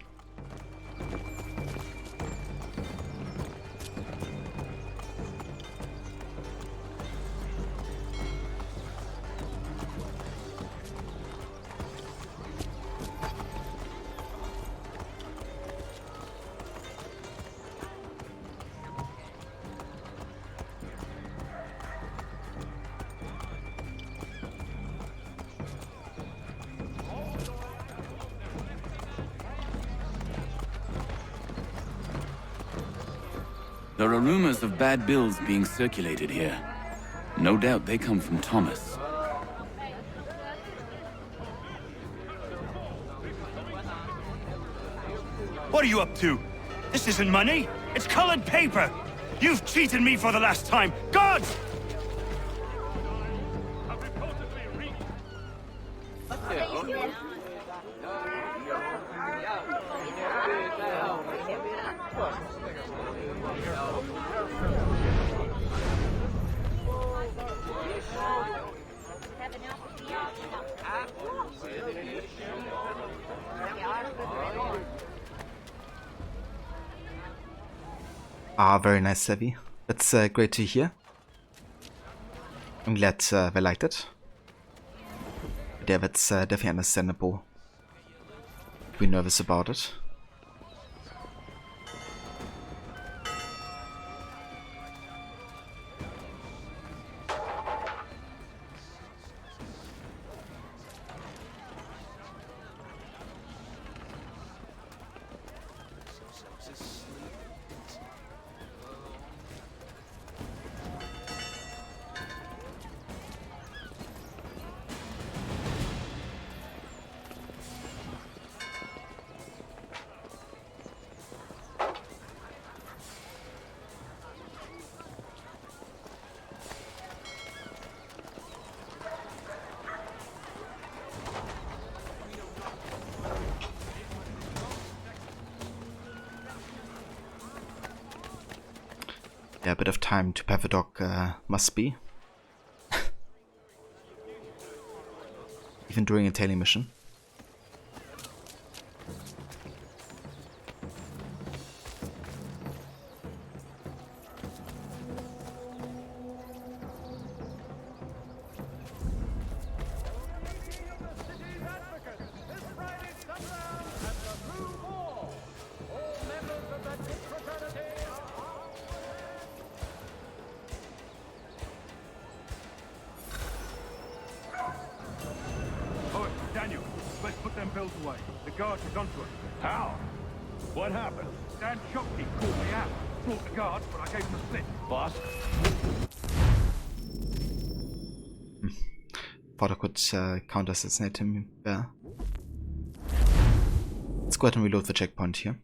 [SPEAKER 13] There are rumors of bad bills being circulated here. No doubt they come from Thomas.
[SPEAKER 20] What are you up to? This isn't money. It's colored paper. You've cheated me for the last time. Gods!
[SPEAKER 1] Ah, very nice, Savvy. That's great to hear. I'm glad they liked it. Yeah, that's definitely understandable. Be nervous about it. Yeah, a bit of time to pet the dog must be. Even during a tailing mission.
[SPEAKER 10] bills away. The guards is onto us.
[SPEAKER 20] How? What happened?
[SPEAKER 10] Dan Shopkeep called me out. Brought the guards, but I gave him the slip.
[SPEAKER 20] Boss?
[SPEAKER 1] Thought I could counter-assassinate him there. Let's go ahead and reload the checkpoint here.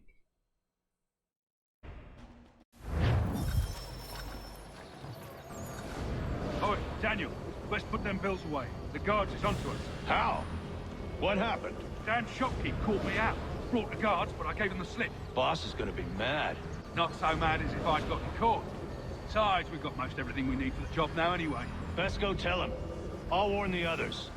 [SPEAKER 10] Oi, Daniel, let's put them bills away. The guards is onto us.
[SPEAKER 20] How? What happened?
[SPEAKER 10] Dan Shopkeep called me out. Brought the guards, but I gave him the slip.
[SPEAKER 20] Boss is gonna be mad.
[SPEAKER 10] Not so mad as if I'd gotten caught. Besides, we've got most everything we need for the job now anyway.
[SPEAKER 20] Best go tell him. I'll warn the others.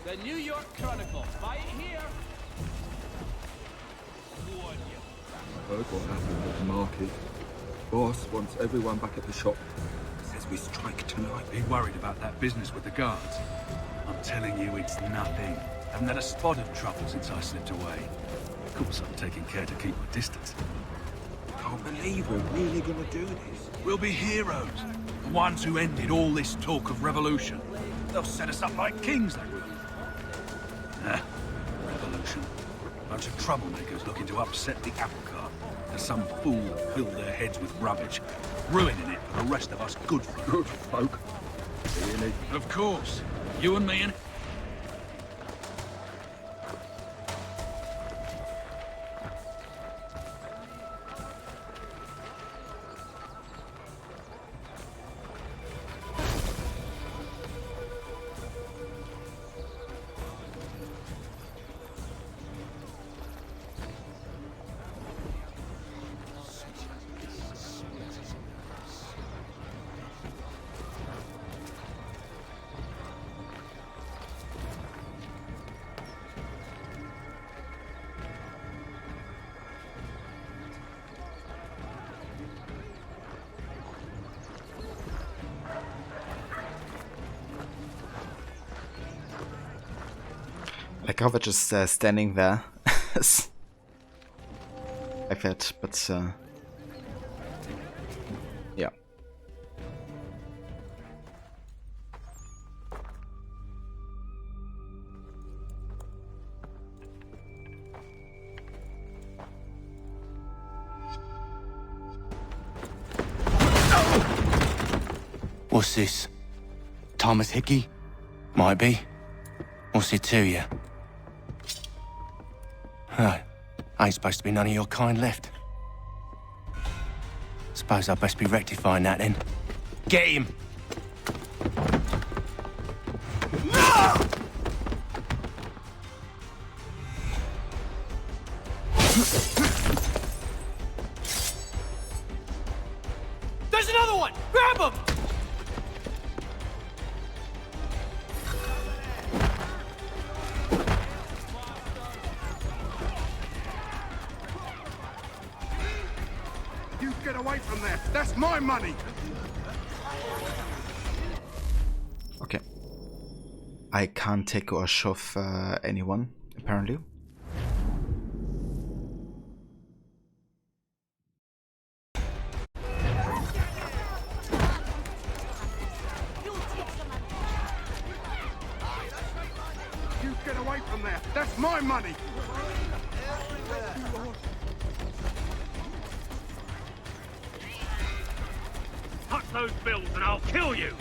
[SPEAKER 21] The New York Chronicle. Buy it here.
[SPEAKER 22] Heard what happened at the market. Boss wants everyone back at the shop. Says we strike tonight.
[SPEAKER 10] Be worried about that business with the guards. I'm telling you, it's nothing. Haven't had a spot of trouble since I slipped away. Of course, I'm taking care to keep my distance.
[SPEAKER 22] Can't believe we're really gonna do this.
[SPEAKER 10] We'll be heroes. The ones who ended all this talk of revolution. They'll set us up like kings, they will. Revolution. Bunch of troublemakers looking to upset the apple cart. There's some fool filled their heads with rubbish, ruining it for the rest of us good folk.
[SPEAKER 22] Good folk? Really?
[SPEAKER 10] Of course. You and me and...
[SPEAKER 1] Like how they're just standing there like that, but yeah.
[SPEAKER 9] What's this? Thomas Hickey?
[SPEAKER 18] Might be. What's it to you? Oh, ain't supposed to be none of your kind left. Suppose I'd best be rectifying that then. Get him! No!
[SPEAKER 20] There's another one! Grab him!
[SPEAKER 10] You get away from there! That's my money!
[SPEAKER 1] Okay. I can't take or shove anyone, apparently.
[SPEAKER 10] You get away from there! That's my money!
[SPEAKER 20] Touch those bills and I'll kill you!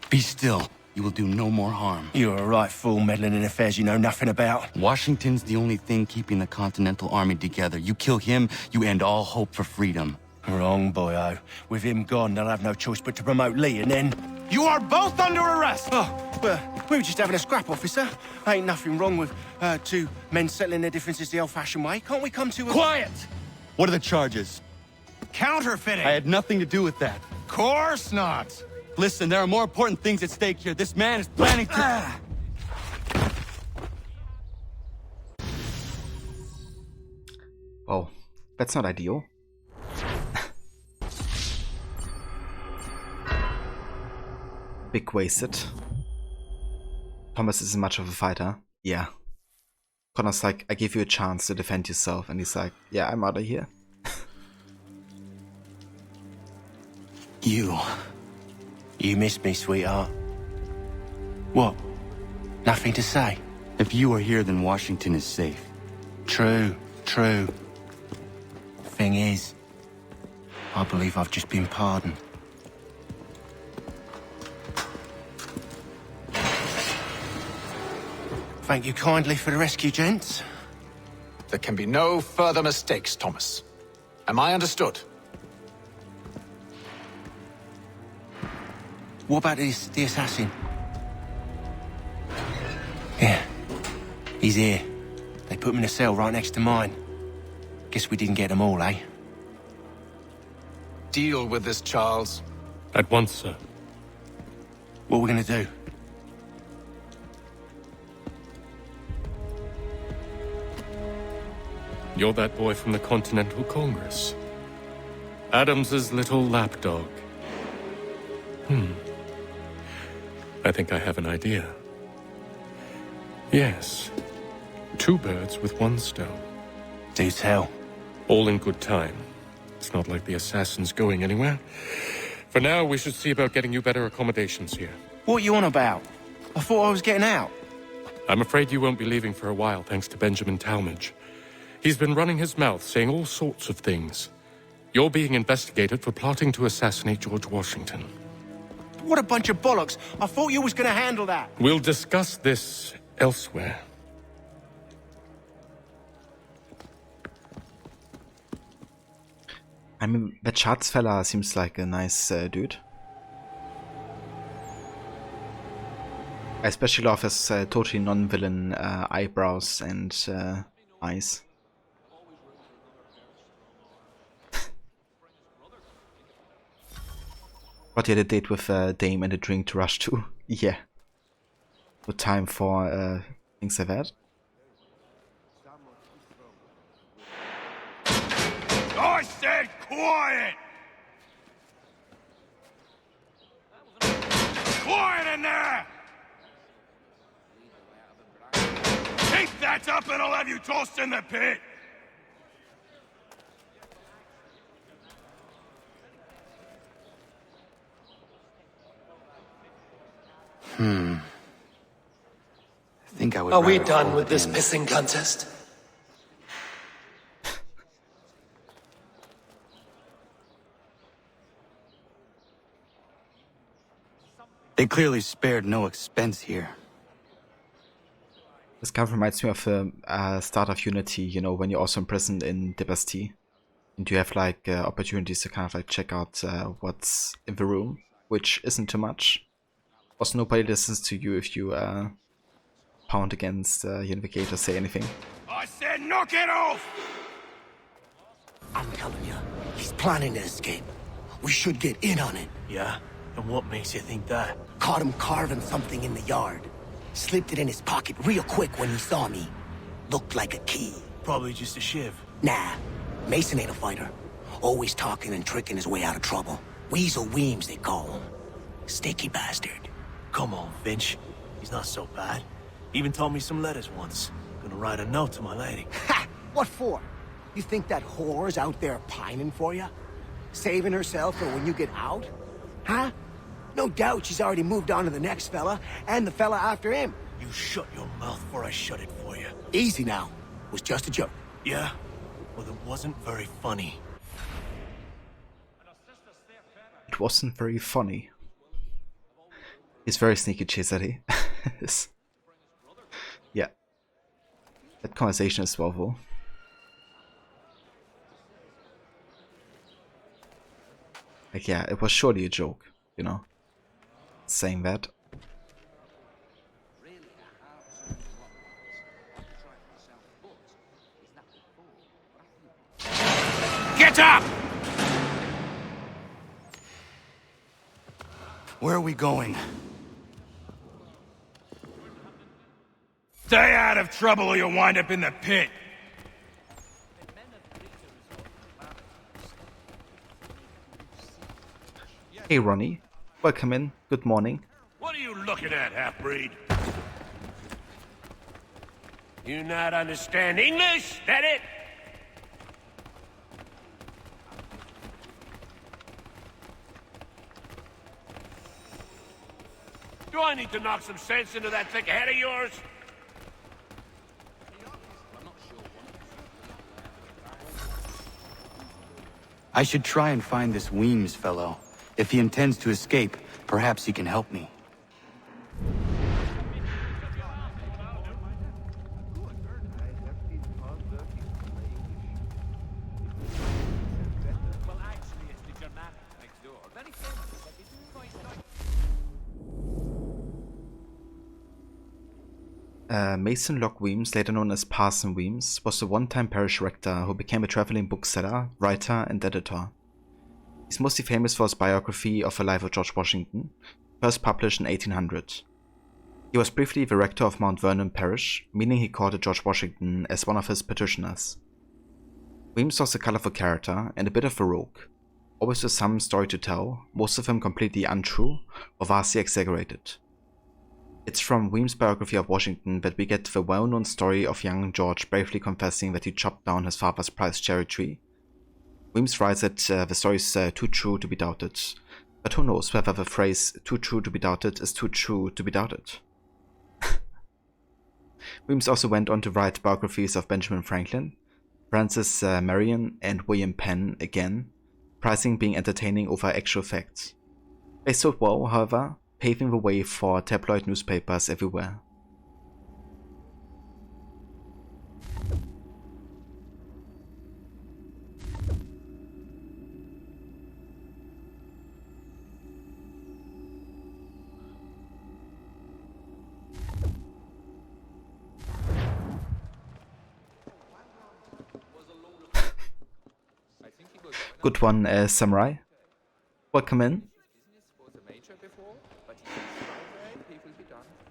[SPEAKER 9] Be still. You will do no more harm.
[SPEAKER 18] You're a right fool meddling in affairs you know nothing about.
[SPEAKER 9] Washington's the only thing keeping the Continental Army together. You kill him, you end all hope for freedom.
[SPEAKER 18] Wrong, boyo. With him gone, they'll have no choice but to promote Lee, and then... You are both under arrest! Oh, well, we were just having a scrap, officer. Ain't nothing wrong with two men settling their differences the old-fashioned way. Can't we come to a...
[SPEAKER 9] Quiet! What are the charges?
[SPEAKER 18] Counterfeiting!
[SPEAKER 9] I had nothing to do with that.
[SPEAKER 18] Course not!
[SPEAKER 9] Listen, there are more important things at stake here. This man is planning to...
[SPEAKER 1] Oh, that's not ideal. Big wasted. Thomas isn't much of a fighter. Yeah. Connor's like, I give you a chance to defend yourself. And he's like, yeah, I'm out of here.
[SPEAKER 18] You missed me, sweetheart. What? Nothing to say?
[SPEAKER 9] If you are here, then Washington is safe.
[SPEAKER 18] True. Thing is, I believe I've just been pardoned. Thank you kindly for the rescue, gents.
[SPEAKER 5] There can be no further mistakes, Thomas. Am I understood?
[SPEAKER 18] What about the assassin? Yeah, he's here. They put him in a cell right next to mine. Guess we didn't get them all, eh?
[SPEAKER 5] Deal with this, Charles.
[SPEAKER 7] At once, sir.
[SPEAKER 18] What are we gonna do?
[SPEAKER 7] You're that boy from the Continental Congress. Adams's little lapdog. I think I have an idea. Yes. 2 birds with 1 stone.
[SPEAKER 18] Do tell.
[SPEAKER 7] All in good time. It's not like the assassin's going anywhere. For now, we should see about getting you better accommodations here.
[SPEAKER 18] What are you on about? I thought I was getting out.
[SPEAKER 7] I'm afraid you won't be leaving for a while, thanks to Benjamin Talmadge. He's been running his mouth, saying all sorts of things. You're being investigated for plotting to assassinate George Washington.
[SPEAKER 18] What a bunch of bollocks. I thought you was gonna handle that.
[SPEAKER 7] We'll discuss this elsewhere.
[SPEAKER 1] I mean, that Schatz fella seems like a nice dude. I especially love his totally non-villain eyebrows and eyes. But he had a date with Dame and a drink to rush to. Yeah. No time for things like that.
[SPEAKER 20] I said quiet! Quiet in there! Keep that up and I'll have you tossed in the pit!
[SPEAKER 9] I think I would
[SPEAKER 4] Are we
[SPEAKER 9] rather
[SPEAKER 4] done
[SPEAKER 9] hope
[SPEAKER 4] with
[SPEAKER 9] it
[SPEAKER 4] this
[SPEAKER 9] ends.
[SPEAKER 4] pissing contest?
[SPEAKER 9] They clearly spared no expense here.
[SPEAKER 1] This kind of reminds me of the start of Unity, you know, when you're also imprisoned in the Bastille. And you have like opportunities to kind of like check out what's in the room, which isn't too much. Also, nobody listens to you if you pound against your navigator, say anything.
[SPEAKER 10] I said knock it off! I'm telling you, he's planning to escape. We should get in on it.
[SPEAKER 19] Yeah? And what makes you think that?
[SPEAKER 10] Caught him carving something in the yard. Slipped it in his pocket real quick when he saw me. Looked like a key.
[SPEAKER 19] Probably just a shiv.
[SPEAKER 10] Nah, Mason ain't a fighter. Always talking and tricking his way out of trouble. Weasel Weems, they call him. Sticky bastard.
[SPEAKER 19] Come on, Finch. He's not so bad. Even taught me some letters once. Gonna write a note to my lady.
[SPEAKER 10] Ha! What for? You think that whore's out there pining for you? Saving herself for when you get out? Huh? No doubt she's already moved on to the next fella, and the fella after him.
[SPEAKER 19] You shut your mouth before I shut it for you.
[SPEAKER 10] Easy now. Was just a joke.
[SPEAKER 19] Yeah? Well, it wasn't very funny.
[SPEAKER 1] It wasn't very funny. He's very sneaky, Cesare. Yeah. That conversation is well, though. Like, yeah, it was surely a joke, you know? Saying that.
[SPEAKER 10] Get up!
[SPEAKER 9] Where are we going?
[SPEAKER 20] Stay out of trouble or you'll wind up in the pit.
[SPEAKER 1] Hey Ronnie, welcome in, good morning.
[SPEAKER 20] What are you looking at, half-breed? You not understand English? That it? Do I need to knock some sense into that thick head of yours?
[SPEAKER 9] I should try and find this Weems fellow. If he intends to escape, perhaps he can help me.
[SPEAKER 1] Mason Locke Weems, later known as Parson Weems, was a one-time parish rector who became a traveling bookseller, writer, and editor. He's mostly famous for his biography of the life of George Washington, first published in 1800. He was briefly the rector of Mount Vernon Parish, meaning he courted George Washington as one of his petitioners. Weems was a colorful character and a bit of a rogue, always with some story to tell, most of them completely untrue or vastly exaggerated. It's from Weems' biography of Washington that we get the well-known story of young George bravely confessing that he chopped down his father's prized cherry tree. Weems writes that the story is too true to be doubted, but who knows whether the phrase too true to be doubted is too true to be doubted. Weems also went on to write biographies of Benjamin Franklin, Francis Marion, and William Penn again, prizing being entertaining over actual facts. They sold well, however, paving the way for tabloid newspapers everywhere. Good one, Samurai. Welcome in.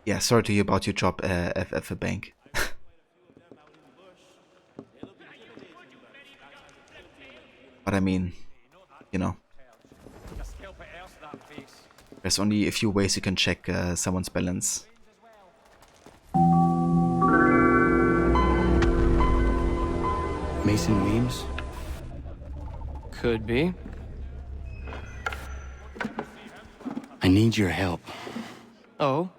[SPEAKER 1] Yeah, sorry to hear about your job at the bank. But I mean, you know, there's only a few ways you can check someone's balance.
[SPEAKER 9] Mason Weems?
[SPEAKER 6] Could be.
[SPEAKER 9] I need your help.
[SPEAKER 6] Oh?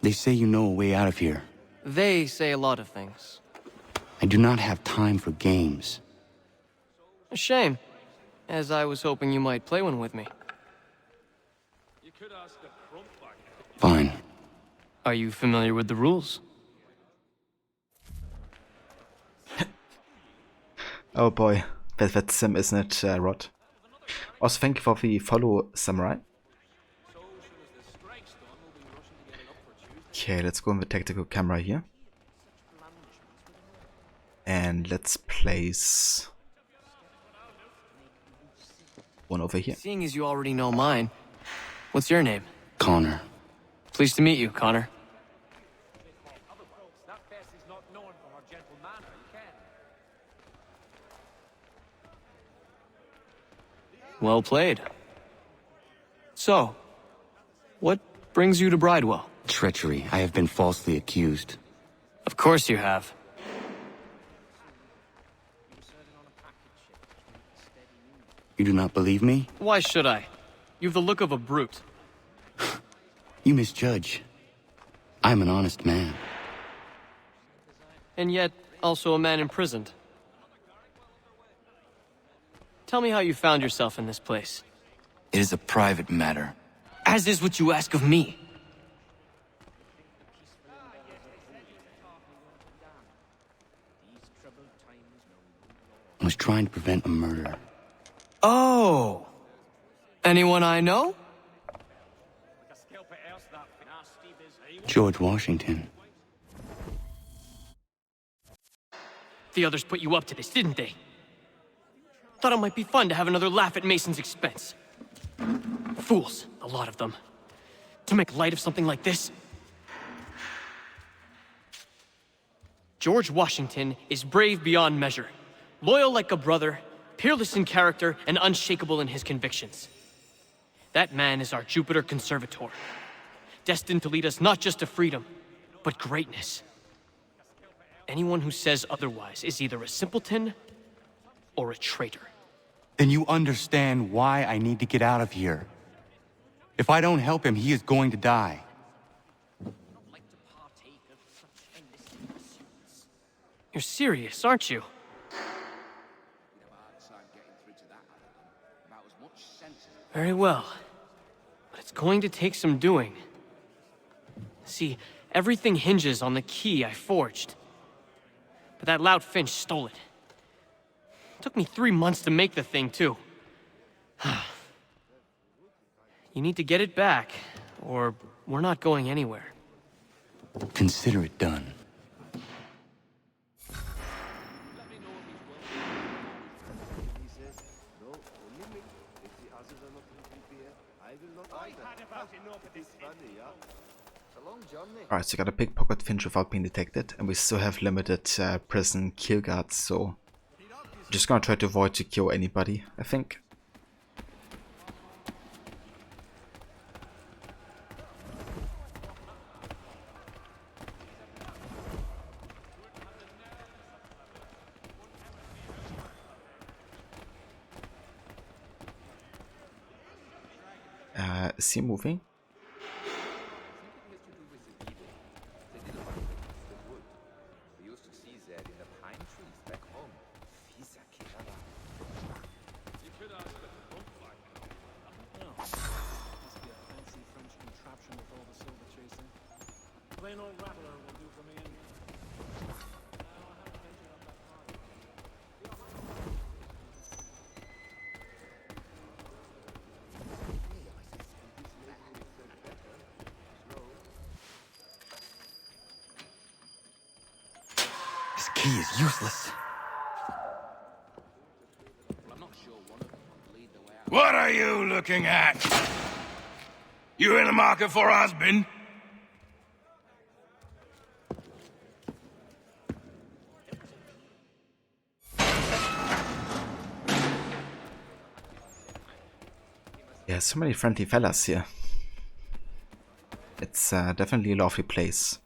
[SPEAKER 9] They say you know a way out of here.
[SPEAKER 4] They say a lot of things.
[SPEAKER 9] I do not have time for games.
[SPEAKER 4] A shame, as I was hoping you might play one with me.
[SPEAKER 9] Fine.
[SPEAKER 4] Are you familiar with the rules?
[SPEAKER 1] Oh boy, that's sim, isn't it, Rod? Also, thank you for the follow, Samurai. Okay, let's go in the tactical camera here. And let's place one over here.
[SPEAKER 4] Seeing as you already know mine, what's your name?
[SPEAKER 9] Connor.
[SPEAKER 4] Pleased to meet you, Connor. Well played. So, what brings you to Bridewell?
[SPEAKER 9] Treachery. I have been falsely accused.
[SPEAKER 4] Of course you have.
[SPEAKER 9] You do not believe me?
[SPEAKER 4] Why should I? You've the look of a brute.
[SPEAKER 9] You misjudge. I'm an honest man.
[SPEAKER 4] And yet, also a man imprisoned. Tell me how you found yourself in this place.
[SPEAKER 9] It is a private matter.
[SPEAKER 4] As is what you ask of me.
[SPEAKER 9] I was trying to prevent a murder.
[SPEAKER 4] Oh! Anyone I know?
[SPEAKER 9] George Washington.
[SPEAKER 4] The others put you up to this, didn't they? Thought it might be fun to have another laugh at Mason's expense. Fools, a lot of them. To make light of something like this. George Washington is brave beyond measure, loyal like a brother, peerless in character, and unshakable in his convictions. That man is our Jupiter Conservator, destined to lead us not just to freedom, but greatness. Anyone who says otherwise is either a simpleton or a traitor.
[SPEAKER 9] Then you understand why I need to get out of here. If I don't help him, he is going to die.
[SPEAKER 4] You're serious, aren't you? Very well. But it's going to take some doing. See, everything hinges on the key I forged. But that lout Finch stole it. Took me 3 months to make the thing, too. You need to get it back, or we're not going anywhere.
[SPEAKER 9] Consider it done.
[SPEAKER 1] Alright, so I got a pickpocket Finch without being detected, and we still have limited prison kill guards, so I'm just gonna try to avoid to kill anybody, I think. Is he moving?
[SPEAKER 9] This key is useless.
[SPEAKER 12] What are you looking at? You in the market for a husband?
[SPEAKER 1] Yeah, so many friendly fellas here. It's definitely a lovely place.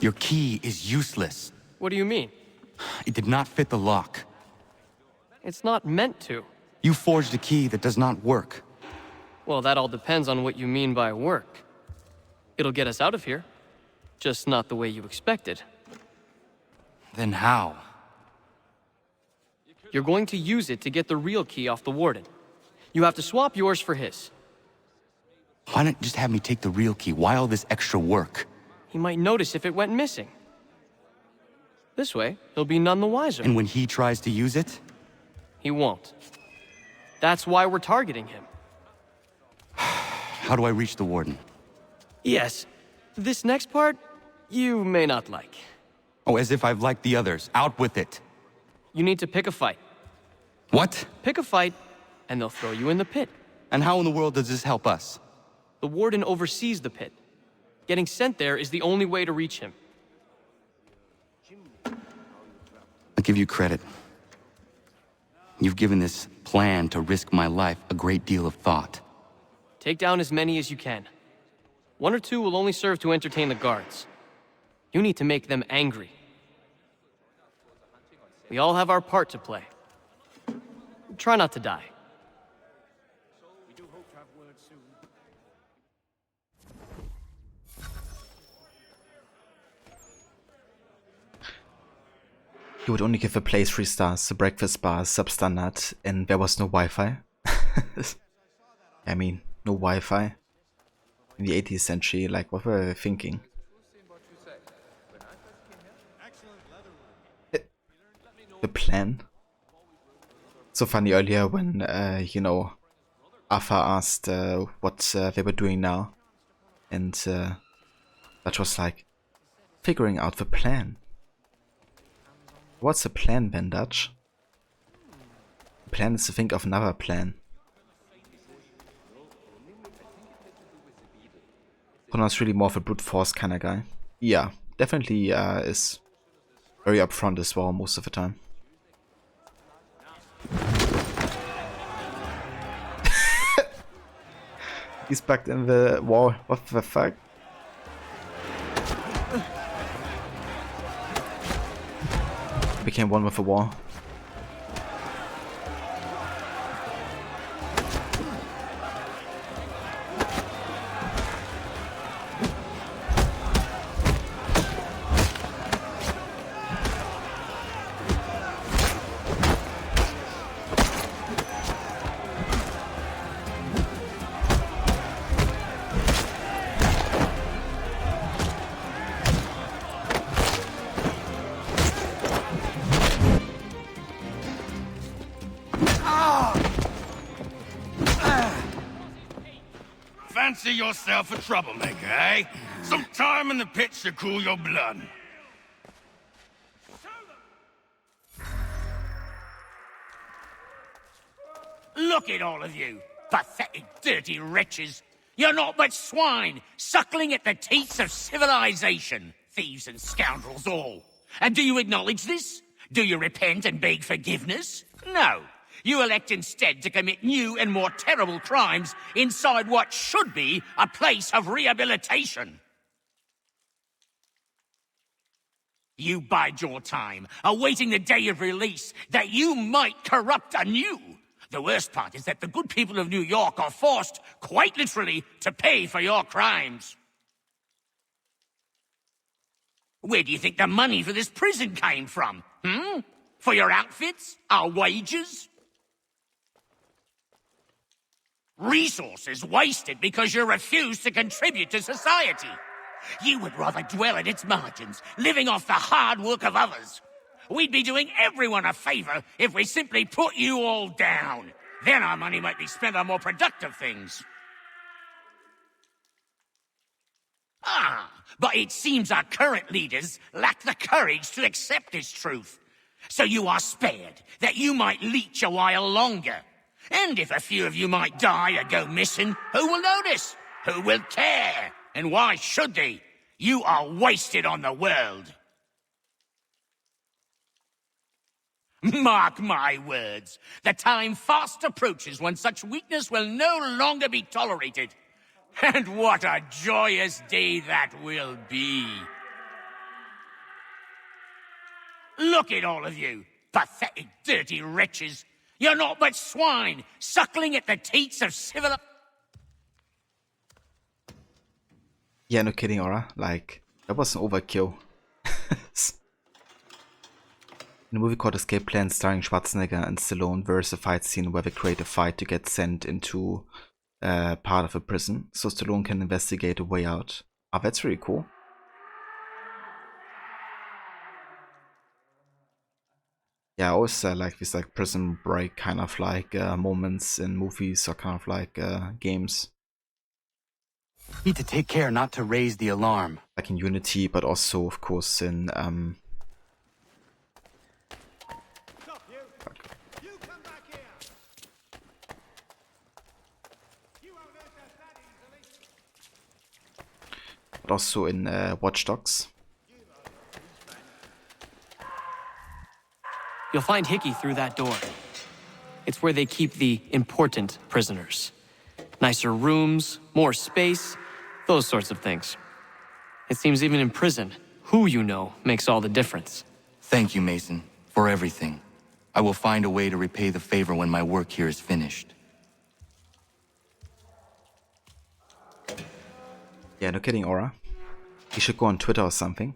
[SPEAKER 9] Your key is useless.
[SPEAKER 4] What do you mean?
[SPEAKER 9] It did not fit the lock.
[SPEAKER 4] It's not meant to.
[SPEAKER 9] You forged a key that does not work.
[SPEAKER 4] Well, that all depends on what you mean by work. It'll get us out of here. Just not the way you expected.
[SPEAKER 9] Then how?
[SPEAKER 4] You're going to use it to get the real key off the Warden. You have to swap yours for his.
[SPEAKER 9] Why not just have me take the real key? Why all this extra work?
[SPEAKER 4] He might notice if it went missing. This way, he'll be none the wiser.
[SPEAKER 9] And when he tries to use it?
[SPEAKER 4] He won't. That's why we're targeting him.
[SPEAKER 9] How do I reach the Warden?
[SPEAKER 4] Yes. This next part, you may not like.
[SPEAKER 9] Oh, as if I've liked the others. Out with it.
[SPEAKER 4] You need to pick a fight.
[SPEAKER 9] What?
[SPEAKER 4] Pick a fight, and they'll throw you in the pit.
[SPEAKER 9] And how in the world does this help us?
[SPEAKER 4] The Warden oversees the pit. Getting sent there is the only way to reach him.
[SPEAKER 9] I'll give you credit. You've given this plan to risk my life a great deal of thought.
[SPEAKER 4] Take down as many as you can. 1 or 2 will only serve to entertain the guards. You need to make them angry. We all have our part to play. Try not to die.
[SPEAKER 1] He would only give a place 3 stars, a breakfast bar, substandard, and there was no Wi-Fi. I mean, no Wi-Fi. In the 18th century, like, what were they thinking? The plan? So funny earlier when, you know, Arthur asked what they were doing now. And that was like, figuring out the plan. What's the plan then, Dutch? The plan is to think of another plan. Connor's really more of a brute force kind of guy. Yeah, definitely is very upfront as well most of the time. He's back in the wall. What the fuck? Became one with the wall.
[SPEAKER 12] Fancy yourself a troublemaker, eh? Some time in the pits to cool your blood.
[SPEAKER 11] Look at all of you, pathetic, dirty wretches. You're not but swine, suckling at the teats of civilization. Thieves and scoundrels all. And do you acknowledge this? Do you repent and beg forgiveness? No. You elect instead to commit new and more terrible crimes inside what should be a place of rehabilitation. You bide your time, awaiting the day of release, that you might corrupt anew. The worst part is that the good people of New York are forced, quite literally, to pay for your crimes. Where do you think the money for this prison came from? For your outfits? Our wages? Resources wasted because you refuse to contribute to society. You would rather dwell at its margins, living off the hard work of others. We'd be doing everyone a favor if we simply put you all down. Then our money might be spent on more productive things. But it seems our current leaders lack the courage to accept this truth. So you are spared, that you might leech a while longer. And if a few of you might die or go missing, who will notice? Who will care? And why should they? You are wasted on the world. Mark my words. The time fast approaches when such weakness will no longer be tolerated. And what a joyous day that will be. Look at all of you, pathetic, dirty wretches. You're not but swine, suckling at the teats of civilization.
[SPEAKER 1] Yeah, no kidding, Aura. Like, that was an overkill. In a movie called Escape Plan, starring Schwarzenegger and Stallone, there's a fight scene where they create a fight to get sent into part of a prison, so Stallone can investigate a way out. Ah, that's really cool. Yeah, I always like these like prison break kind of like moments in movies or kind of like games.
[SPEAKER 9] Need to take care not to raise the alarm.
[SPEAKER 1] Like in Unity, but also of course in but also in Watch Dogs.
[SPEAKER 4] You'll find Hickey through that door. It's where they keep the important prisoners. Nicer rooms, more space, those sorts of things. It seems even in prison, who you know makes all the difference.
[SPEAKER 9] Thank you, Mason, for everything. I will find a way to repay the favor when my work here is finished.
[SPEAKER 1] Yeah, no kidding, Aura. You should go on Twitter or something.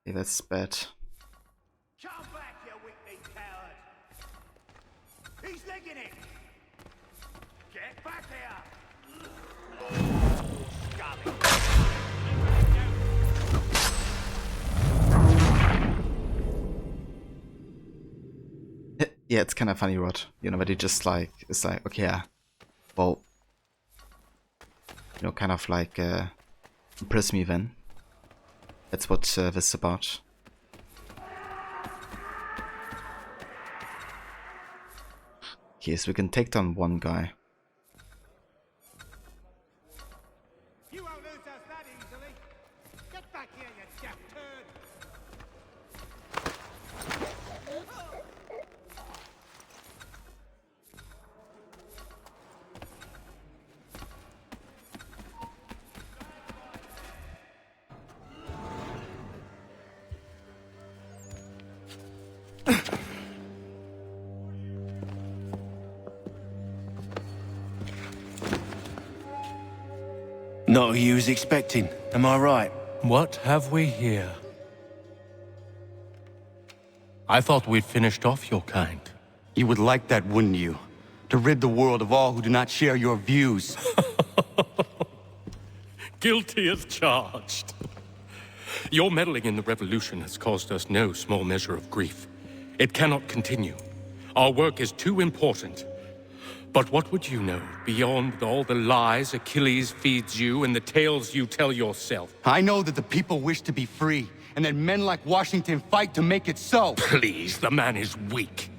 [SPEAKER 1] Yeah, that's bad.
[SPEAKER 10] Come back, you weakling coward! He's licking it! Get back here!
[SPEAKER 1] Yeah, it's kind of funny, Rod. You know, but it just like, it's like, okay, yeah, well, you know, kind of like, impress me then. That's what this is about. Okay, so we can take down one guy.
[SPEAKER 10] You won't lose us that easily! Get back here, you deaf turd!
[SPEAKER 18] Not who you was expecting, am I right?
[SPEAKER 7] What have we here? I thought we'd finished off your kind.
[SPEAKER 9] You would like that, wouldn't you? To rid the world of all who do not share your views.
[SPEAKER 7] Guilty as charged. Your meddling in the revolution has caused us no small measure of grief. It cannot continue. Our work is too important. But what would you know beyond all the lies Achilles feeds you and the tales you tell yourself?
[SPEAKER 9] I know that the people wish to be free, and that men like Washington fight to make it so.
[SPEAKER 7] Please, the man is weak.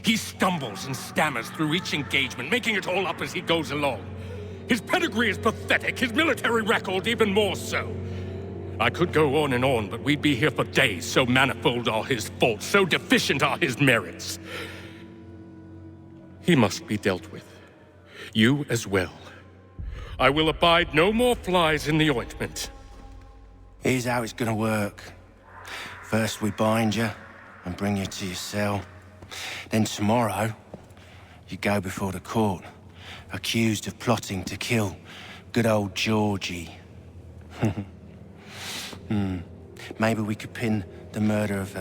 [SPEAKER 7] He stumbles and stammers through each engagement, making it all up as he goes along. His pedigree is pathetic, his military record even more so. I could go on and on, but we'd be here for days, so manifold are his faults, so deficient are his merits. He must be dealt with. You as well. I will abide no more flies in the ointment.
[SPEAKER 18] Here's how it's gonna work. First we bind you and bring you to your cell. Then tomorrow, you go before the court, accused of plotting to kill good old Georgie. Maybe we could pin the murder of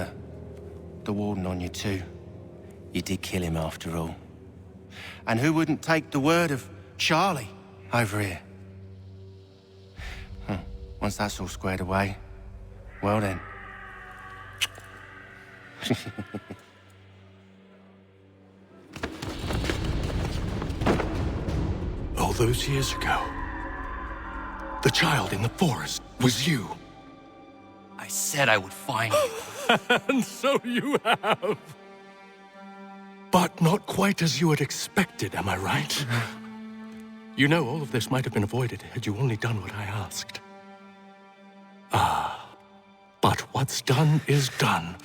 [SPEAKER 18] the warden on you too. You did kill him after all. And who wouldn't take the word of Charlie over here? Once that's all squared away, Well then.
[SPEAKER 7] All those years ago, the child in the forest was you.
[SPEAKER 9] I said I would find you.
[SPEAKER 7] And so you have. But not quite as you had expected, am I right? You know, all of this might have been avoided had you only done what I asked. But what's done is done.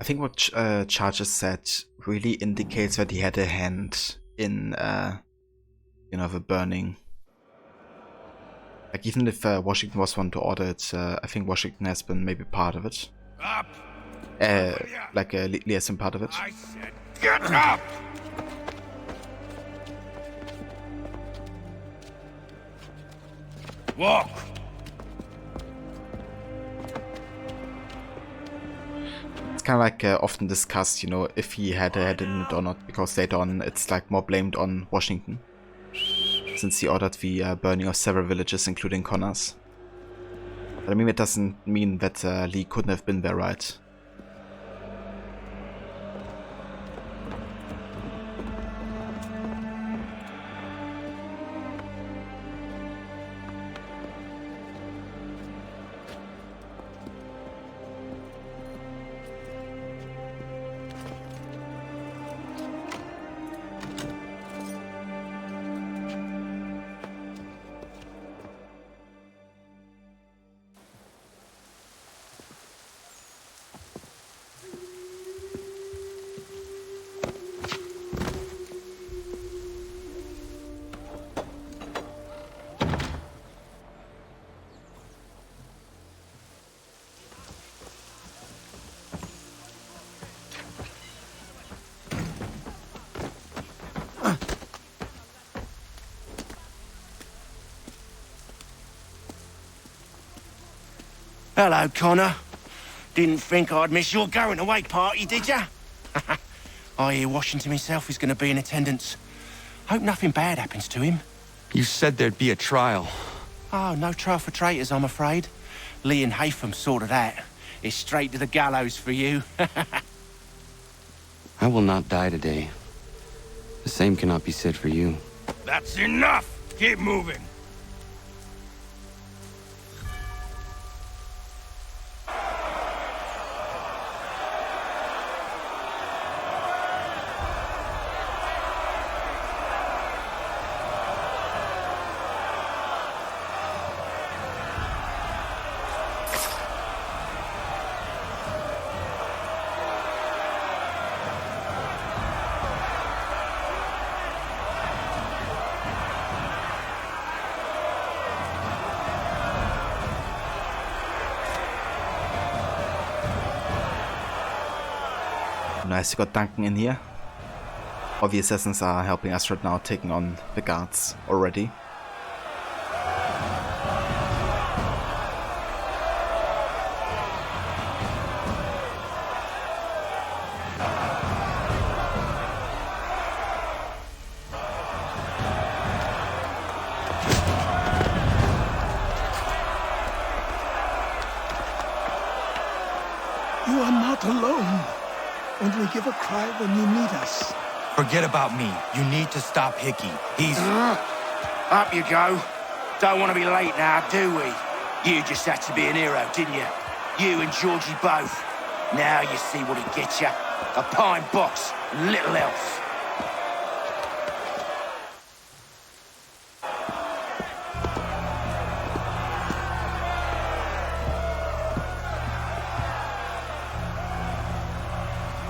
[SPEAKER 1] I think what Charger said really indicates that he had a hand in, you know, the burning. Like, even if Washington was one to order it, I think Washington has been maybe part of it.
[SPEAKER 12] Up!
[SPEAKER 1] Like Lee has been part of it.
[SPEAKER 12] I said, get up! Walk!
[SPEAKER 1] It's kind of like often discussed, you know, if he had a head in it or not, because later on it's like more blamed on Washington, since he ordered the burning of several villages, including Connor's. But I mean, it doesn't mean that Lee couldn't have been there, right?
[SPEAKER 18] Hello, Connor. Didn't think I'd miss your going-away party, did ya? I hear Washington himself is going to be in attendance. Hope nothing bad happens to him.
[SPEAKER 9] You said there'd be a trial.
[SPEAKER 18] Oh, no trial for traitors, I'm afraid. Lee and Haytham sorted that. It's straight to the gallows for you.
[SPEAKER 9] I will not die today. The same cannot be said for you.
[SPEAKER 12] That's enough! Keep moving!
[SPEAKER 1] Nice, you got Duncan in here. All the assassins are helping us right now, taking on the guards already.
[SPEAKER 15] You are not alone. Only give a cry when you need us.
[SPEAKER 18] Forget about me. You need to stop Hickey. He's... Up you go. Don't want to be late now, do we? You just had to be an hero, didn't you? You and Georgie both. Now you see what it gets you. A pine box, and little else.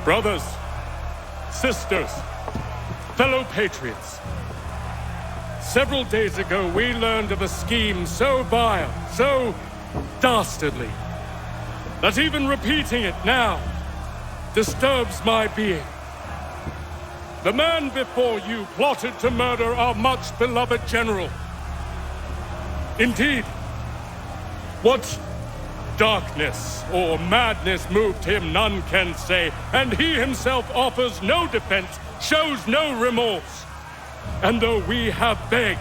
[SPEAKER 7] Brothers, sisters, fellow patriots. Several days ago, we learned of a scheme so vile, so dastardly, that even repeating it now disturbs my being. The man before you plotted to murder our much-beloved general. Indeed, what darkness or madness moved him, none can say, and he himself offers no defense, shows no remorse. And though we have begged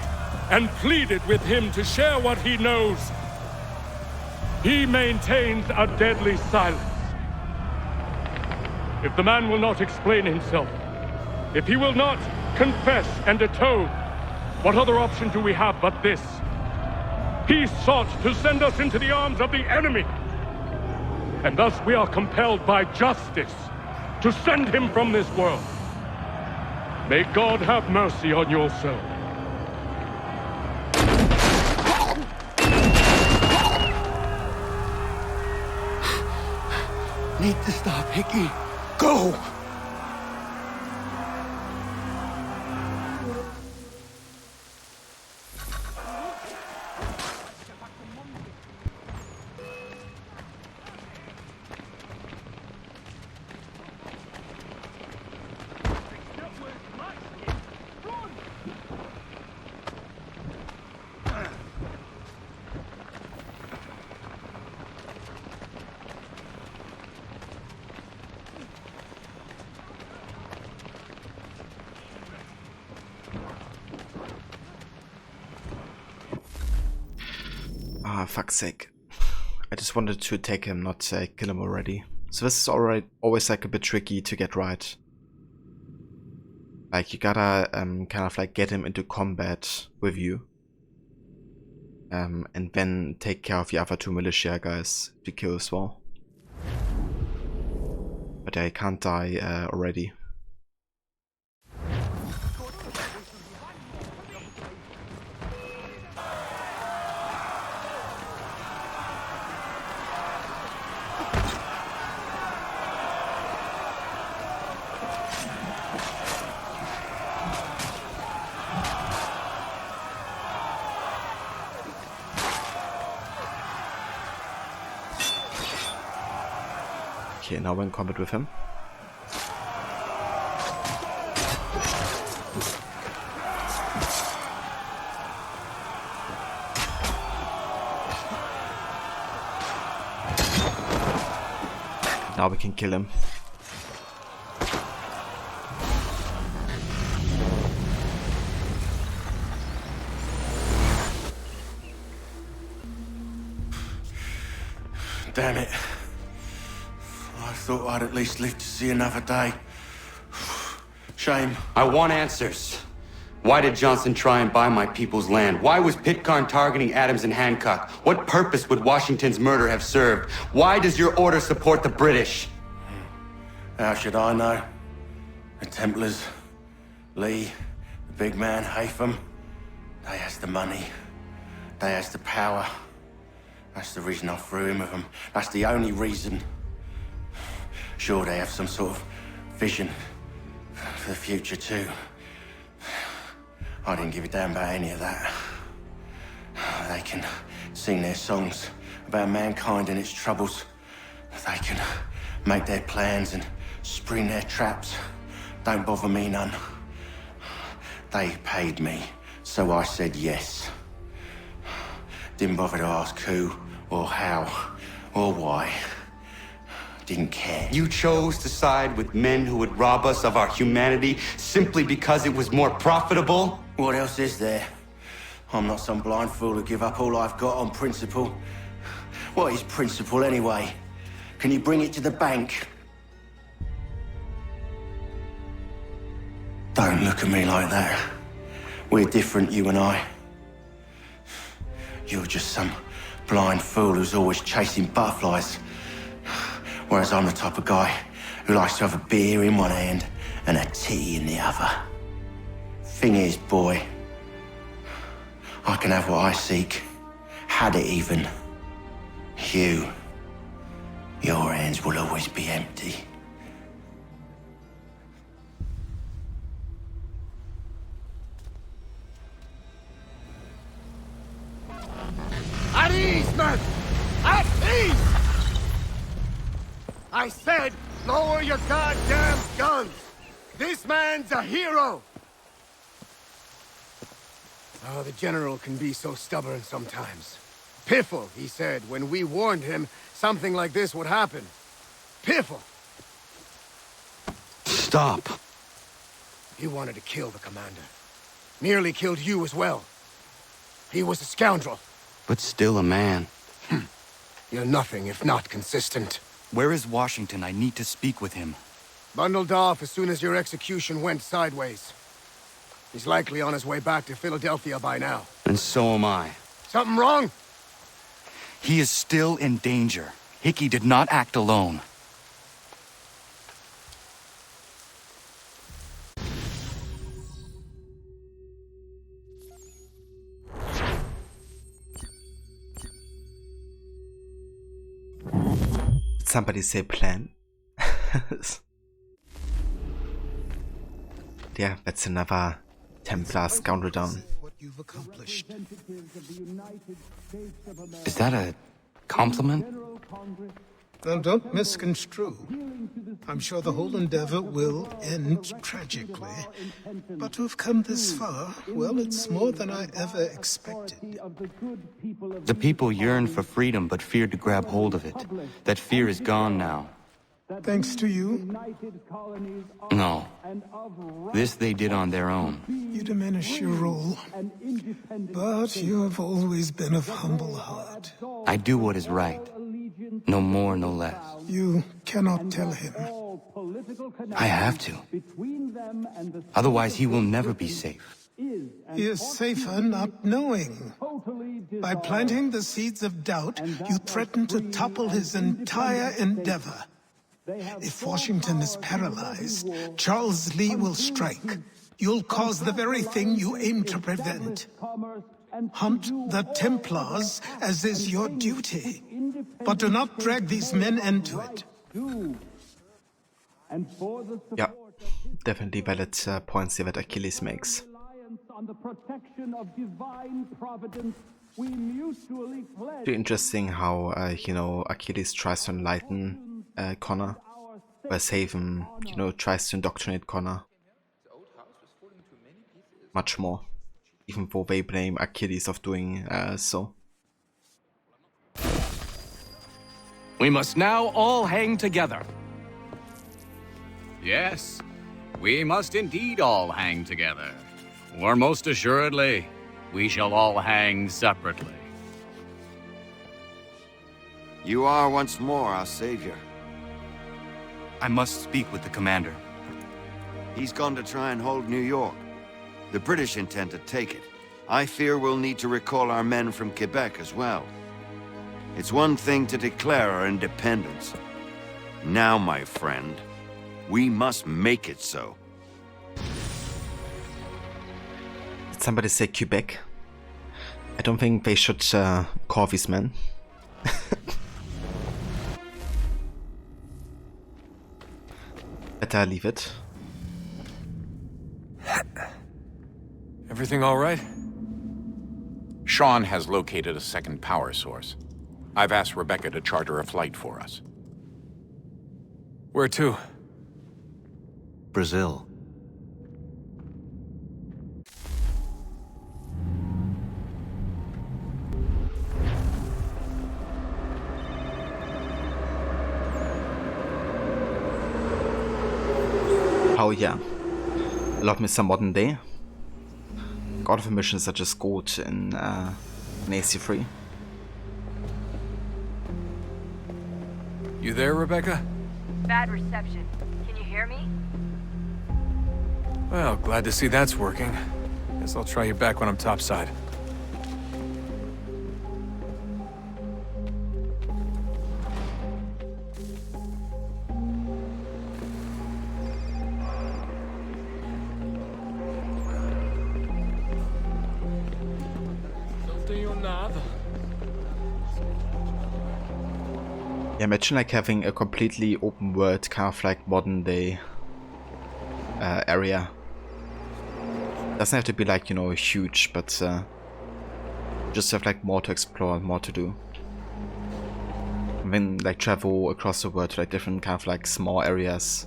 [SPEAKER 7] and pleaded with him to share what he knows, he maintains a deadly silence. If the man will not explain himself, if he will not confess and atone, what other option do we have but this? He sought to send us into the arms of the enemy, and thus we are compelled by justice to send him from this world. May God have mercy on your soul.
[SPEAKER 15] Need to stop, Hickey. Go!
[SPEAKER 1] Ah, fuck's sake. I just wanted to take him, not kill him already. So this is always like a bit tricky to get right. Like you gotta kind of like get him into combat with you. And then take care of the other two militia guys to kill as well. But I can't die already. Okay, now we're in combat with him. Now we can kill him.
[SPEAKER 18] Damn it. I thought I'd at least live to see another day. Shame.
[SPEAKER 16] I want answers. Why did Johnson try and buy my people's land? Why was Pitcairn targeting Adams and Hancock? What purpose would Washington's murder have served? Why does your order support the British?
[SPEAKER 18] How should I know? The Templars, Lee, the big man, Haytham, they has the money. They has the power. That's the reason I threw in with them. That's the only reason. Sure, they have some sort of vision for the future too. I didn't give a damn about any of that. They can sing their songs about mankind and its troubles. They can make their plans and spring their traps. Don't bother me none. They paid me, so I said yes. Didn't bother to ask who, or how, or why. Didn't care.
[SPEAKER 16] You chose to side with men who would rob us of our humanity simply because it was more profitable?
[SPEAKER 18] What else is there? I'm not some blind fool who give up all I've got on principle. What is principle anyway? Can you bring it to the bank? Don't look at me like that. We're different, you and I. You're just some blind fool who's always chasing butterflies. Whereas I'm the type of guy who likes to have a beer in one hand and a tea in the other. Thing is, boy, I can have what I seek. Had it even. Your hands will always be empty.
[SPEAKER 10] At ease, men! At ease! I said, lower your goddamn guns! This man's a hero! Oh, the General can be so stubborn sometimes. Piffle, he said, when we warned him something like this would happen. Piffle!
[SPEAKER 9] Stop.
[SPEAKER 10] He wanted to kill the commander. Nearly killed you as well. He was a scoundrel.
[SPEAKER 9] But still a man.
[SPEAKER 10] You're nothing if not consistent.
[SPEAKER 9] Where is Washington? I need to speak with him.
[SPEAKER 10] Bundled off as soon as your execution went sideways. He's likely on his way back to Philadelphia by now.
[SPEAKER 9] And so am I.
[SPEAKER 10] Something wrong?
[SPEAKER 9] He is still in danger. Hickey did not act alone.
[SPEAKER 1] Somebody say plan. Yeah, that's another Templar scoundrel down.
[SPEAKER 9] Is that a compliment?
[SPEAKER 15] Now, don't misconstrue. I'm sure the whole endeavor will end tragically. But to have come this far, well, it's more than I ever expected.
[SPEAKER 9] The people yearn for freedom but feared to grab hold of it. That fear is gone now.
[SPEAKER 15] Thanks to you?
[SPEAKER 9] No. This they did on their own.
[SPEAKER 15] You diminish your role. But you have always been of humble heart.
[SPEAKER 9] I do what is right. No more, no less.
[SPEAKER 15] You cannot tell him.
[SPEAKER 9] I have to. Otherwise, he will never be safe.
[SPEAKER 15] He is safer not knowing. By planting the seeds of doubt, you threaten to topple his entire endeavor. If Washington is paralyzed, Charles Lee will strike. You'll cause the very thing you aim to prevent. Hunt the Templars, as is your duty. But do not drag these men into it.
[SPEAKER 1] Yeah, definitely valid points here that Achilles makes. Very interesting how, you know, Achilles tries to enlighten Connor, whereas Haven, you know, tries to indoctrinate Connor much more, even though they blame Achilles of doing so.
[SPEAKER 8] We must now all hang together.
[SPEAKER 17] Yes, we must indeed all hang together. Or most assuredly, we shall all hang separately.
[SPEAKER 23] You are once more our savior.
[SPEAKER 9] I must speak with the commander.
[SPEAKER 23] He's gone to try and hold New York. The British intend to take it. I fear we'll need to recall our men from Quebec as well. It's one thing to declare our independence. Now, my friend, we must make it so.
[SPEAKER 1] Did somebody say Quebec? I don't think they should call these men. Better leave it.
[SPEAKER 24] Everything all right?
[SPEAKER 25] Sean has located a second power source. I've asked Rebecca to charter a flight for us.
[SPEAKER 24] Where to?
[SPEAKER 9] Brazil.
[SPEAKER 1] Oh yeah, love me some modern day. God of missions are just good in AC3.
[SPEAKER 24] You there, Rebecca?
[SPEAKER 26] Bad reception. Can you hear me?
[SPEAKER 24] Well, glad to see that's working. Guess I'll try you back when I'm topside.
[SPEAKER 1] Yeah, imagine like having a completely open world, kind of like modern day area. Doesn't have to be like, you know, huge, but just have like more to explore, more to do. And then like travel across the world to like different kind of like small areas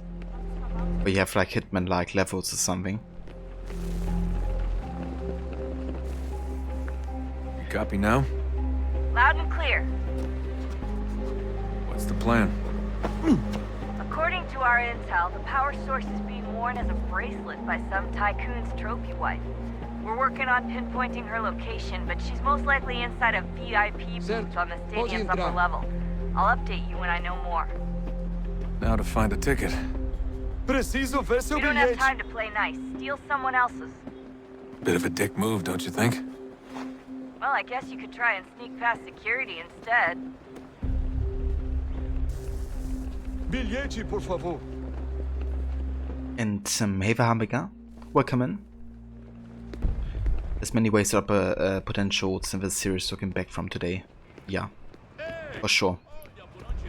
[SPEAKER 1] where you have like Hitman like levels or something.
[SPEAKER 24] You copy now?
[SPEAKER 26] Loud and clear.
[SPEAKER 24] What's the plan?
[SPEAKER 26] According to our intel, the power source is being worn as a bracelet by some tycoon's trophy wife. We're working on pinpointing her location, but she's most likely inside a VIP booth on the stadium's upper level. I'll update you when I know more.
[SPEAKER 24] Now to find a ticket.
[SPEAKER 26] You don't have time to play nice. Steal someone else's.
[SPEAKER 24] Bit of a dick move, don't you think?
[SPEAKER 26] Well, I guess you could try and sneak past security instead.
[SPEAKER 2] Bilhete, por favor.
[SPEAKER 1] And hey Hamburger, welcome in. There's many ways up potentials in this series looking back from today. Yeah, for sure.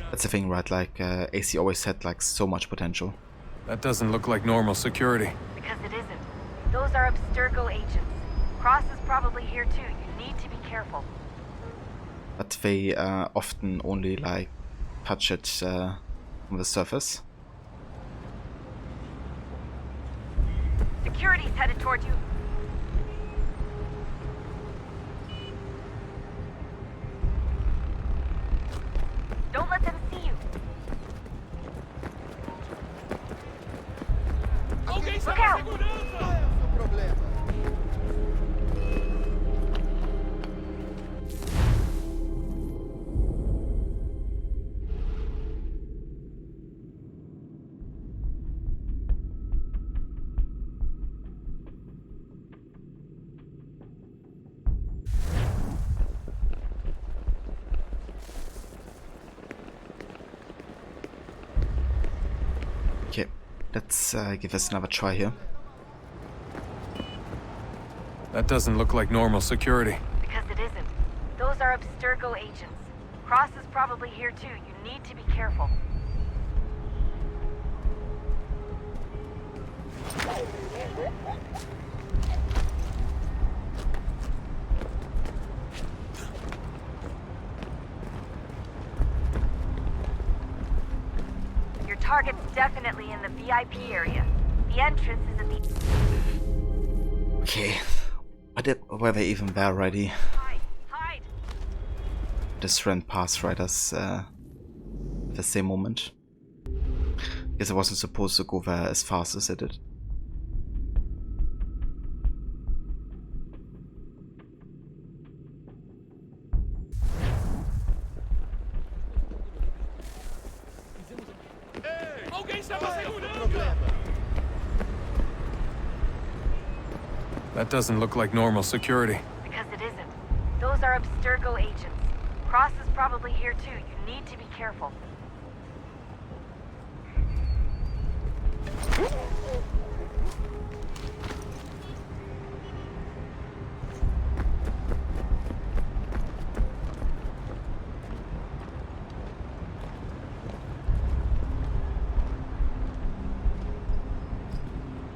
[SPEAKER 1] That's the thing, right? Like AC always had like so much potential.
[SPEAKER 24] That doesn't look like normal security.
[SPEAKER 26] Because it isn't. Those are Abstergo agents. Cross is probably here too. You need to be careful.
[SPEAKER 1] But they often only like touch it on the surface.
[SPEAKER 26] Security's headed towards you. Don't let them see you. Look out!
[SPEAKER 1] Okay, let's give this another try here.
[SPEAKER 24] That doesn't look like normal security.
[SPEAKER 26] Because it isn't. Those are Abstergo agents. Cross is probably here too. You need to be careful. Your target's definitely in the VIP area. The entrance is at the...
[SPEAKER 1] Okay, were they even there already?
[SPEAKER 26] Hide!
[SPEAKER 1] Just ran past right as at the same moment. Guess I wasn't supposed to go there as fast as I did.
[SPEAKER 24] That doesn't look like normal security.
[SPEAKER 26] Because it isn't. Those are Abstergo agents. Cross is probably here too. You need to be careful.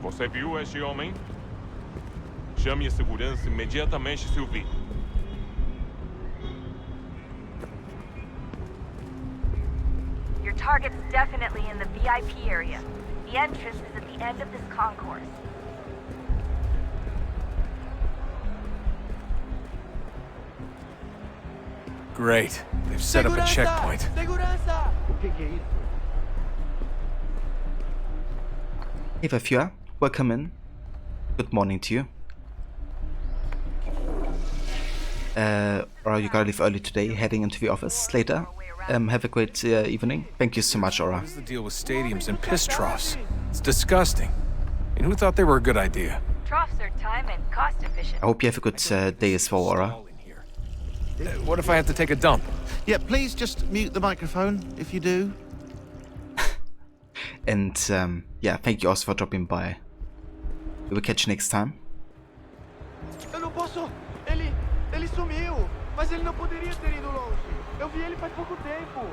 [SPEAKER 3] Você viu este homem? Chame a segurança imediatamente se o vir.
[SPEAKER 26] Your target's definitely in the VIP area. The entrance is at the end of this concourse.
[SPEAKER 24] Great. They've set up a checkpoint.
[SPEAKER 1] Hey Vafua, welcome in. Good morning to you. Aura, you gotta leave early today, heading into the office later. Have a great evening. Thank you so much, Aura.
[SPEAKER 24] What's the deal with stadiums and piss troughs? It's disgusting. And who thought they were a good idea?
[SPEAKER 26] Troughs are time and cost efficient.
[SPEAKER 1] I hope you have a good day as well, Aura.
[SPEAKER 24] What if I have to take a dump?
[SPEAKER 13] Yeah, please just mute the microphone if you do.
[SPEAKER 1] And yeah, thank you also for dropping by. We will catch you next time.
[SPEAKER 2] Eu não posso. Ele sumiu, mas ele não poderia ter ido longe. Eu vi ele faz pouco tempo.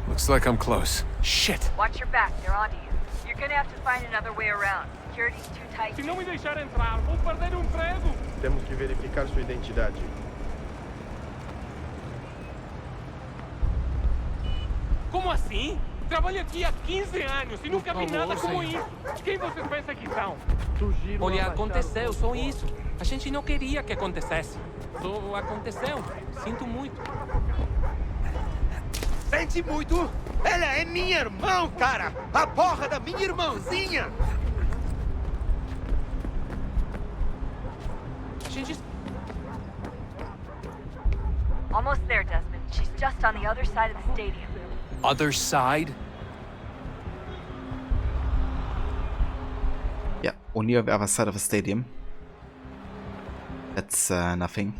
[SPEAKER 24] Looks like I'm close. Shit.
[SPEAKER 26] Watch your back, they're onto you. You're gonna have to find another way around. Security's too tight.
[SPEAKER 3] Se não me deixar entrar, vou perder emprego.
[SPEAKER 2] Temos que verificar sua identidade.
[SPEAKER 3] Como assim? Trabalho aqui há 15 anos e nunca vi nada como isso. Quem vocês pensam que são?
[SPEAKER 14] Olha, aconteceu só isso. A gente não queria que acontecesse.
[SPEAKER 3] Aconteceu. Sinto muito.
[SPEAKER 2] Sente muito? Ela é minha irmã, cara! A porra da minha irmãzinha!
[SPEAKER 26] Almost there, Desmond. She's just on the other side of the stadium.
[SPEAKER 8] Other side?
[SPEAKER 1] Yeah, only on the other side of the stadium. That's nothing.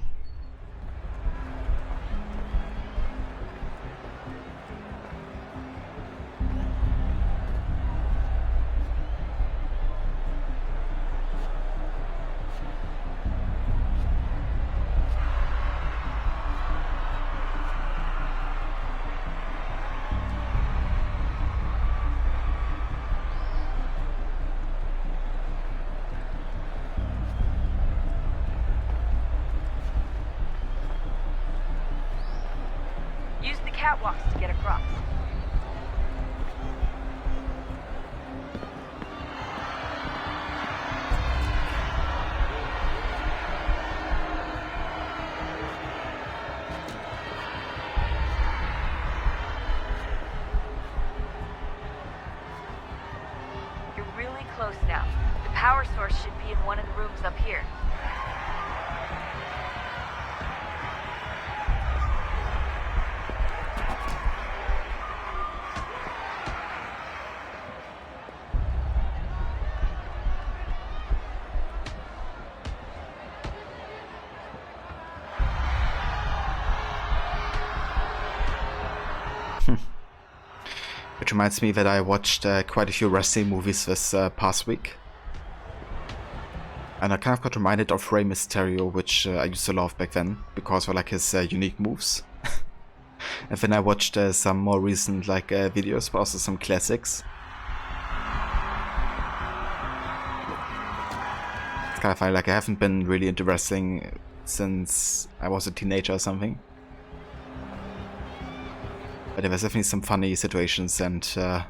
[SPEAKER 26] Use the catwalks to get across. You're really close now. The power source should be in one of the rooms up here.
[SPEAKER 1] Which reminds me that I watched quite a few wrestling movies this past week. And I kind of got reminded of Rey Mysterio, which I used to love back then, because of like his unique moves. And then I watched some more recent like videos, but also some classics. It's kind of funny, like I haven't been really into wrestling since I was a teenager or something. But there was definitely some funny situations and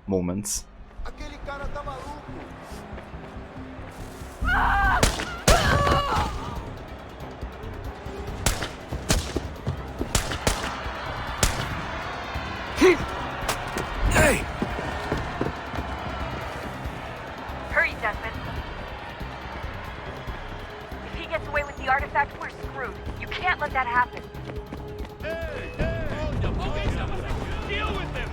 [SPEAKER 1] moments.
[SPEAKER 8] Hey!
[SPEAKER 26] Hurry, Desmond. If he gets away with the artifact, we're screwed. You can't let that happen.
[SPEAKER 3] Deal with them!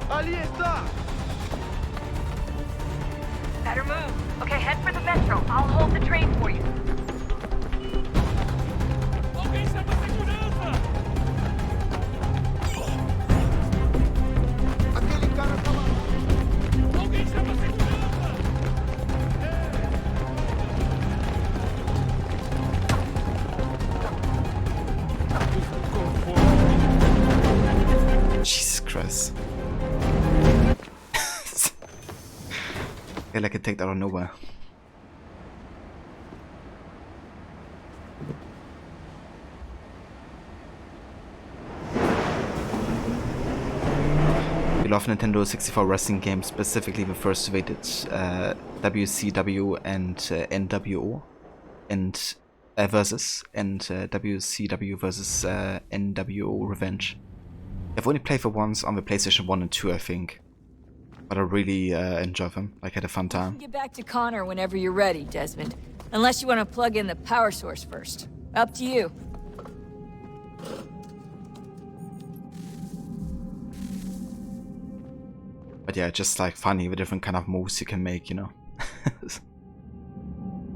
[SPEAKER 2] Ali está!
[SPEAKER 26] Better move. Okay, head for the metro. I'll hold the train for you.
[SPEAKER 3] Alguém chama a segurança!
[SPEAKER 2] Aquele cara tá lá!
[SPEAKER 3] Alguém chama a segurança!
[SPEAKER 1] Jesus Christ. Yeah, like attacked out of nowhere. We love Nintendo 64 wrestling games, specifically the first rated WCW and NWO and versus and WCW versus NWO Revenge. I've only played for once on the PlayStation 1 and 2, I think. But I really enjoy them. Like, had a fun time.
[SPEAKER 26] Get back to Connor whenever you're ready, Desmond. Unless you want to plug in the power source first. Up to you.
[SPEAKER 1] But yeah, just like funny the different kind of moves you can make, you know.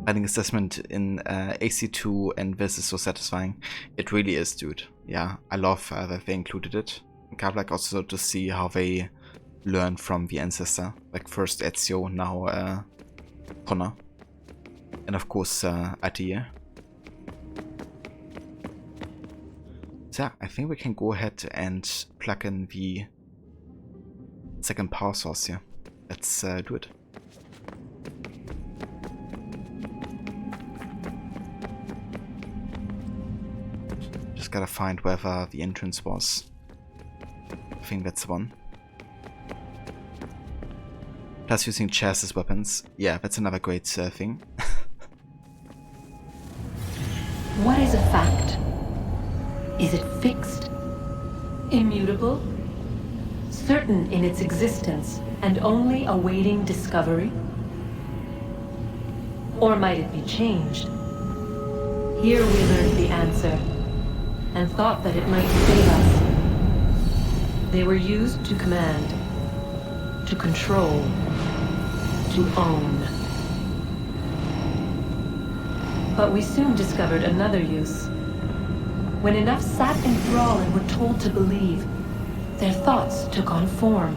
[SPEAKER 1] Finding assessment in AC2 and this is so satisfying. It really is, dude. Yeah, I love that they included it. Kind of like also to see how they learn from the ancestor. Like first Ezio, now Connor. And of course Adair. So yeah, I think we can go ahead and plug in the second power source here. Let's do it. Just gotta find wherever the entrance was. I think that's the one. Plus using chairs as weapons. Yeah, that's another great thing.
[SPEAKER 5] What is a fact? Is it fixed? Immutable? Certain in its existence and only awaiting discovery? Or might it be changed? Here we learned the answer and thought that it might save us. They were used to command, to control, to own. But we soon discovered another use. When enough sat in thrall and were told to believe, their thoughts took on form.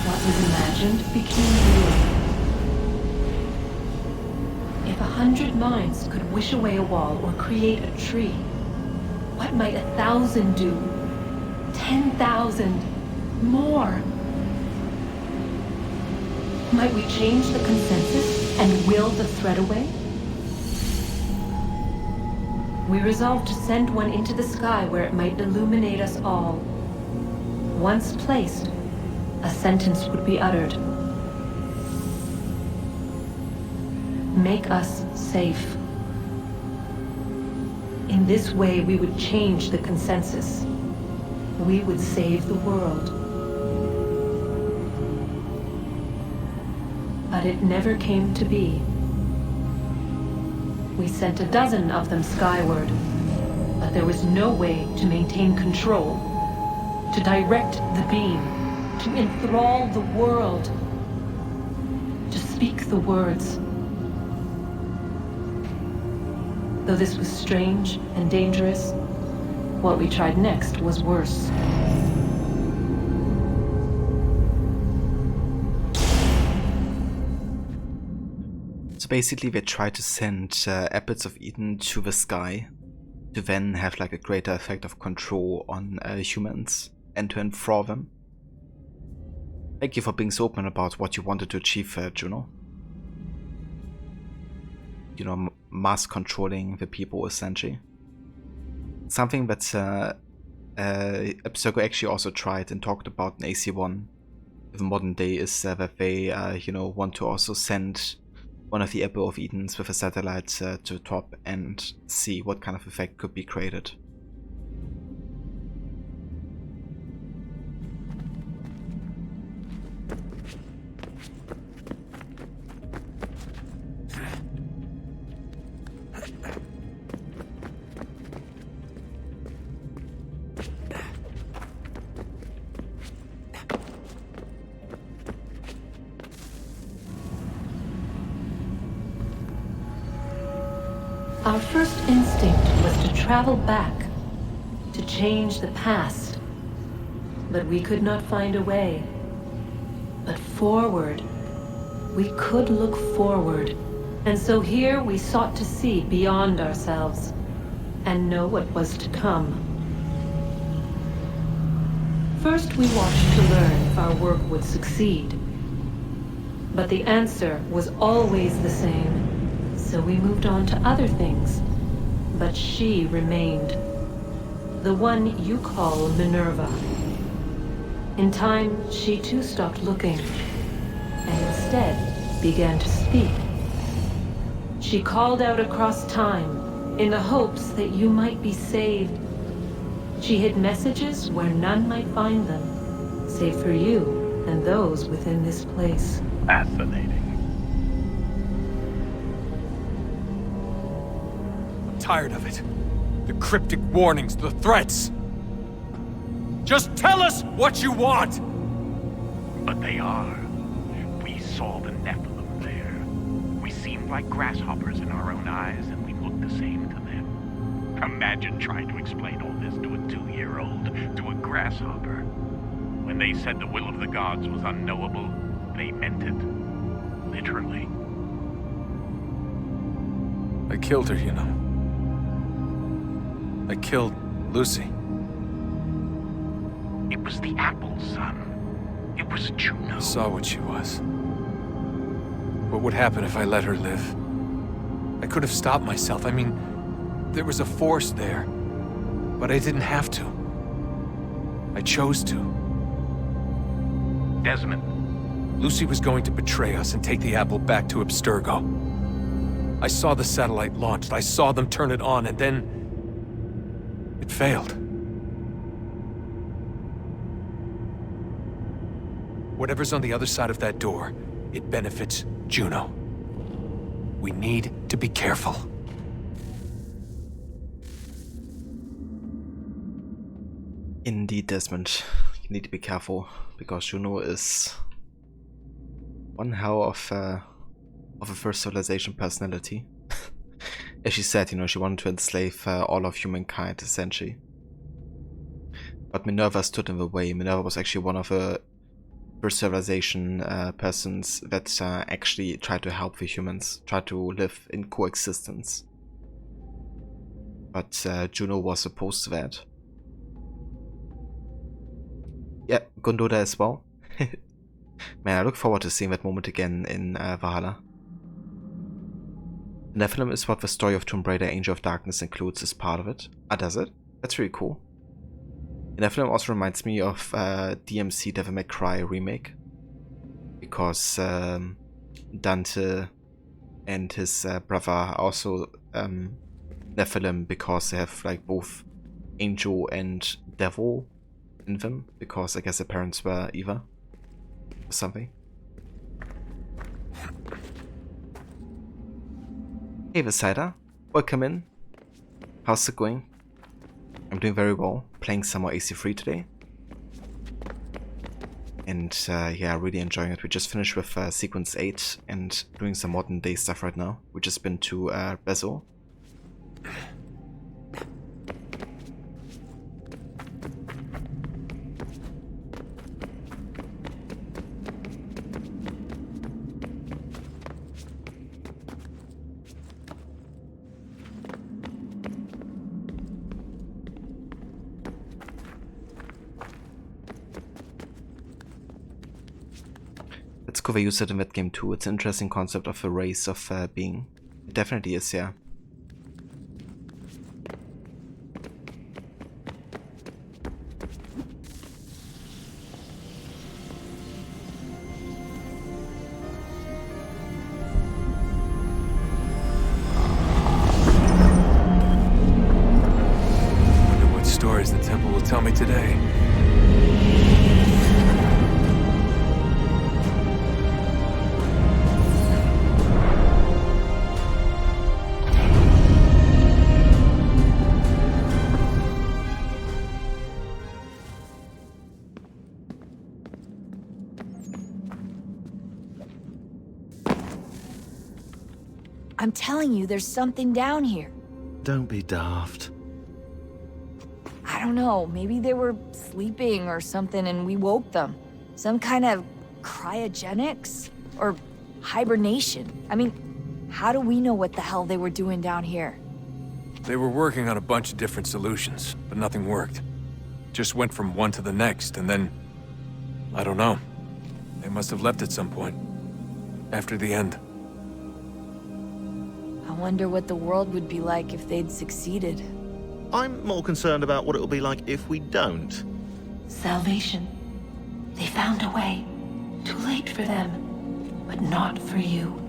[SPEAKER 5] What was imagined became real. If 100 minds could wish away a wall or create a tree, what might 1,000 do? 10,000? More? Might we change the consensus and will the threat away? We resolved to send one into the sky where it might illuminate us all. Once placed, a sentence would be uttered. Make us safe. In this way, we would change the consensus. We would save the world. But it never came to be. We sent a dozen of them skyward, but there was no way to maintain control, to direct the beam, to enthrall the world, to speak the words. Though this was strange and dangerous, what we tried next was worse.
[SPEAKER 1] So basically they try to send Apples of Eden to the sky to then have like a greater effect of control on humans and to enthrall them. Thank you for being so open about what you wanted to achieve, Juno. You know, mass controlling the people essentially. Something that Abstergo actually also tried and talked about in AC1 the modern day is that they you know, want to also send one of the Apple of Edens with a satellite to the top and see what kind of effect could be created.
[SPEAKER 5] Our first instinct was to travel back, to change the past. But we could not find a way. But forward, we could look forward. And so here we sought to see beyond ourselves and know what was to come. First, we watched to learn if our work would succeed. But the answer was always the same. So we moved on to other things, but she remained. The one you call Minerva. In time, she too stopped looking, and instead began to speak. She called out across time, in the hopes that you might be saved. She hid messages where none might find them, save for you and those within this place.
[SPEAKER 24] Fascinating. Tired of it. The cryptic warnings, the threats. Just tell us what you want!
[SPEAKER 6] But they are. We saw the Nephilim there. We seemed like grasshoppers in our own eyes, and we looked the same to them. Imagine trying to explain all this to a 2-year-old, to a grasshopper. When they said the will of the gods was unknowable, they meant it. Literally.
[SPEAKER 24] I killed her, you know. I killed Lucy.
[SPEAKER 6] It was the apple, son. It was Juno.
[SPEAKER 24] I saw what she was. What would happen if I let her live? I could have stopped myself. I mean, there was a force there. But I didn't have to. I chose to.
[SPEAKER 6] Desmond.
[SPEAKER 24] Lucy was going to betray us and take the apple back to Abstergo. I saw the satellite launched. I saw them turn it on, and then... it failed. Whatever's on the other side of that door, it benefits Juno. We need to be careful.
[SPEAKER 1] Indeed, Desmond. You need to be careful, because Juno is one hell of a First Civilization personality. As she said, you know, she wanted to enslave all of humankind, essentially. But Minerva stood in the way. Minerva was actually one of the First Civilization persons that actually tried to help the humans, tried to live in coexistence. But Juno was opposed to that. Yeah, Gondola as well. Man, I look forward to seeing that moment again in Valhalla. The Nephilim is what the story of Tomb Raider Angel of Darkness includes as part of it. Ah, does it? That's really cool. The Nephilim also reminds me of DMC Devil May Cry remake. Because Dante and his brother are also Nephilim, because they have like both angel and devil in them, because I guess their parents were Eva or something. Hey Visida, welcome in. How's it going? I'm doing very well, playing some more AC3 today. And yeah, really enjoying it. We just finished with Sequence 8 and doing some modern day stuff right now. We just been to Bezel. It's cool they use it in that game too. It's an interesting concept of a race of being. It definitely is, yeah.
[SPEAKER 24] Wonder what stories the temple will tell me today.
[SPEAKER 14] I'm telling you, there's something down here.
[SPEAKER 13] Don't be daft.
[SPEAKER 14] I don't know, maybe they were sleeping or something and we woke them. Some kind of cryogenics? Or hibernation? I mean, how do we know what the hell they were doing down here?
[SPEAKER 24] They were working on a bunch of different solutions, but nothing worked. Just went from one to the next, and then... I don't know. They must have left at some point. After the end.
[SPEAKER 14] I wonder what the world would be like if they'd succeeded.
[SPEAKER 13] I'm more concerned about what it'll be like if we don't.
[SPEAKER 5] Salvation. They found a way. Too late for them, but not for you.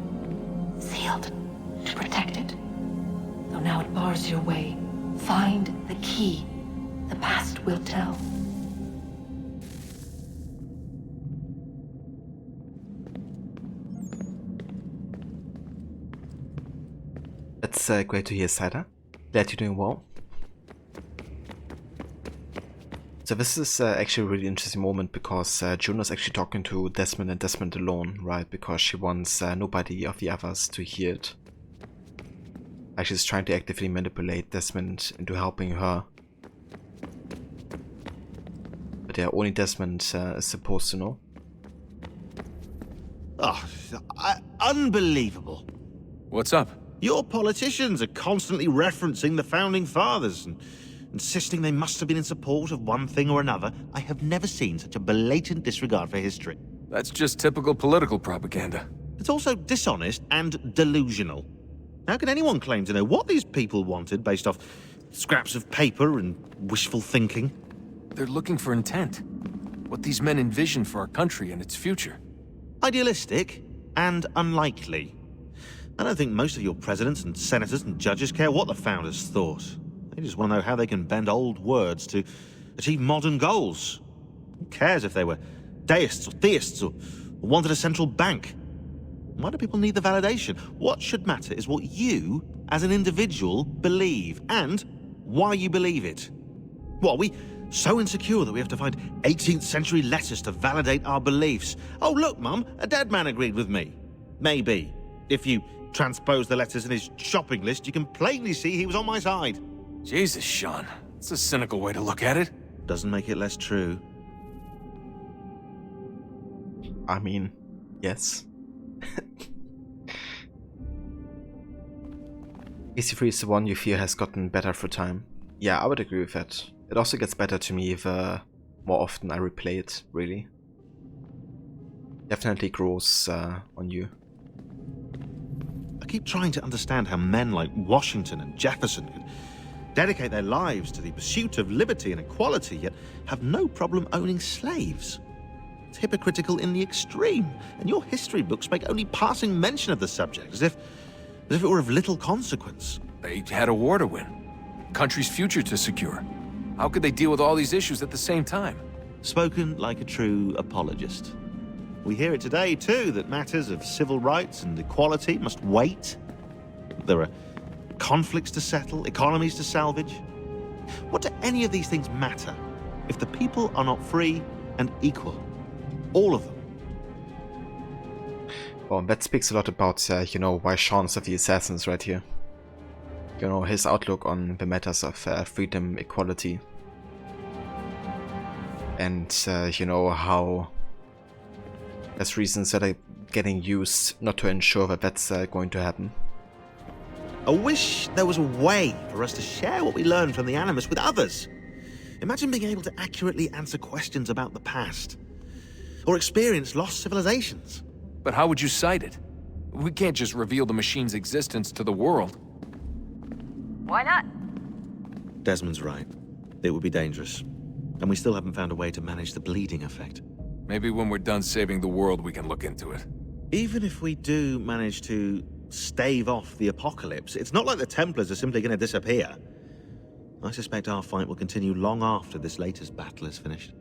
[SPEAKER 5] Sealed to protect it. Though now it bars your way. Find the key. The past will tell.
[SPEAKER 1] That's great to hear, Saga. Glad you're doing well. So this is actually a really interesting moment because Juno's actually talking to Desmond and Desmond alone, right? Because she wants nobody of the others to hear it. Like she's trying to actively manipulate Desmond into helping her. But yeah, only Desmond is supposed to know.
[SPEAKER 13] Oh, unbelievable.
[SPEAKER 24] What's up?
[SPEAKER 13] Your politicians are constantly referencing the Founding Fathers and insisting they must have been in support of one thing or another. I have never seen such a blatant disregard for history.
[SPEAKER 24] That's just typical political propaganda.
[SPEAKER 13] It's also dishonest and delusional. How can anyone claim to know what these people wanted based off scraps of paper and wishful thinking?
[SPEAKER 24] They're looking for intent. What these men envision for our country and its future.
[SPEAKER 13] Idealistic and unlikely. I don't think most of your presidents and senators and judges care what the founders thought. They just want to know how they can bend old words to achieve modern goals. Who cares if they were deists or theists or wanted a central bank? Why do people need the validation? What should matter is what you, as an individual, believe, and why you believe it. What, are we so insecure that we have to find 18th century letters to validate our beliefs? Oh, look, Mum, a dead man agreed with me. Maybe. If you transpose the letters in his shopping list, you can plainly see he was on my side.
[SPEAKER 24] Jesus, Sean. It's a cynical way to look at it.
[SPEAKER 13] Doesn't make it less true.
[SPEAKER 1] I mean, yes. EC3 is the one you feel has gotten better through time. Yeah, I would agree with that. It also gets better to me the more often I replay it, really. Definitely grows on you.
[SPEAKER 13] I keep trying to understand how men like Washington and Jefferson could dedicate their lives to the pursuit of liberty and equality, yet have no problem owning slaves. It's hypocritical in the extreme, and your history books make only passing mention of the subject, as if it were of little consequence.
[SPEAKER 24] They had a war to win, country's future to secure. How could they deal with all these issues at the same time?
[SPEAKER 13] Spoken like a true apologist. We hear it today, too, that matters of civil rights and equality must wait. There are conflicts to settle, economies to salvage. What do any of these things matter if the people are not free and equal? All of them.
[SPEAKER 1] Well, that speaks a lot about, you know, why Sean's of the Assassins right here. You know, his outlook on the matters of freedom, equality. And, you know, how there's reasons that are getting used not to ensure that that's going to happen.
[SPEAKER 13] I wish there was a way for us to share what we learned from the Animus with others. Imagine being able to accurately answer questions about the past, or experience lost civilizations.
[SPEAKER 24] But how would you cite it? We can't just reveal the machine's existence to the world.
[SPEAKER 26] Why not?
[SPEAKER 13] Desmond's right. It would be dangerous. And we still haven't found a way to manage the bleeding effect.
[SPEAKER 24] Maybe when we're done saving the world, we can look into it.
[SPEAKER 13] Even if we do manage to stave off the apocalypse, it's not like the Templars are simply going to disappear. I suspect our fight will continue long after this latest battle is finished.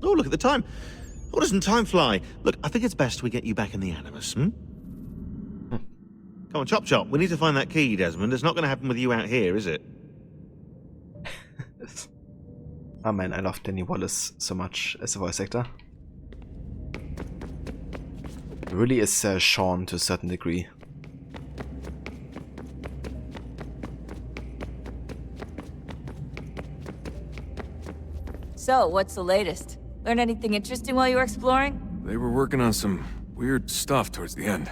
[SPEAKER 13] Oh, look at the time. Oh, doesn't time fly? Look, I think it's best we get you back in the Animus, Come on, chop chop. We need to find that key, Desmond. It's not going to happen with you out here, is it?
[SPEAKER 1] Oh man, I love Danny Wallace so much as a voice actor. It really is Sean to a certain degree.
[SPEAKER 14] So, what's the latest? Learn anything interesting while you were exploring?
[SPEAKER 24] They were working on some weird stuff towards the end.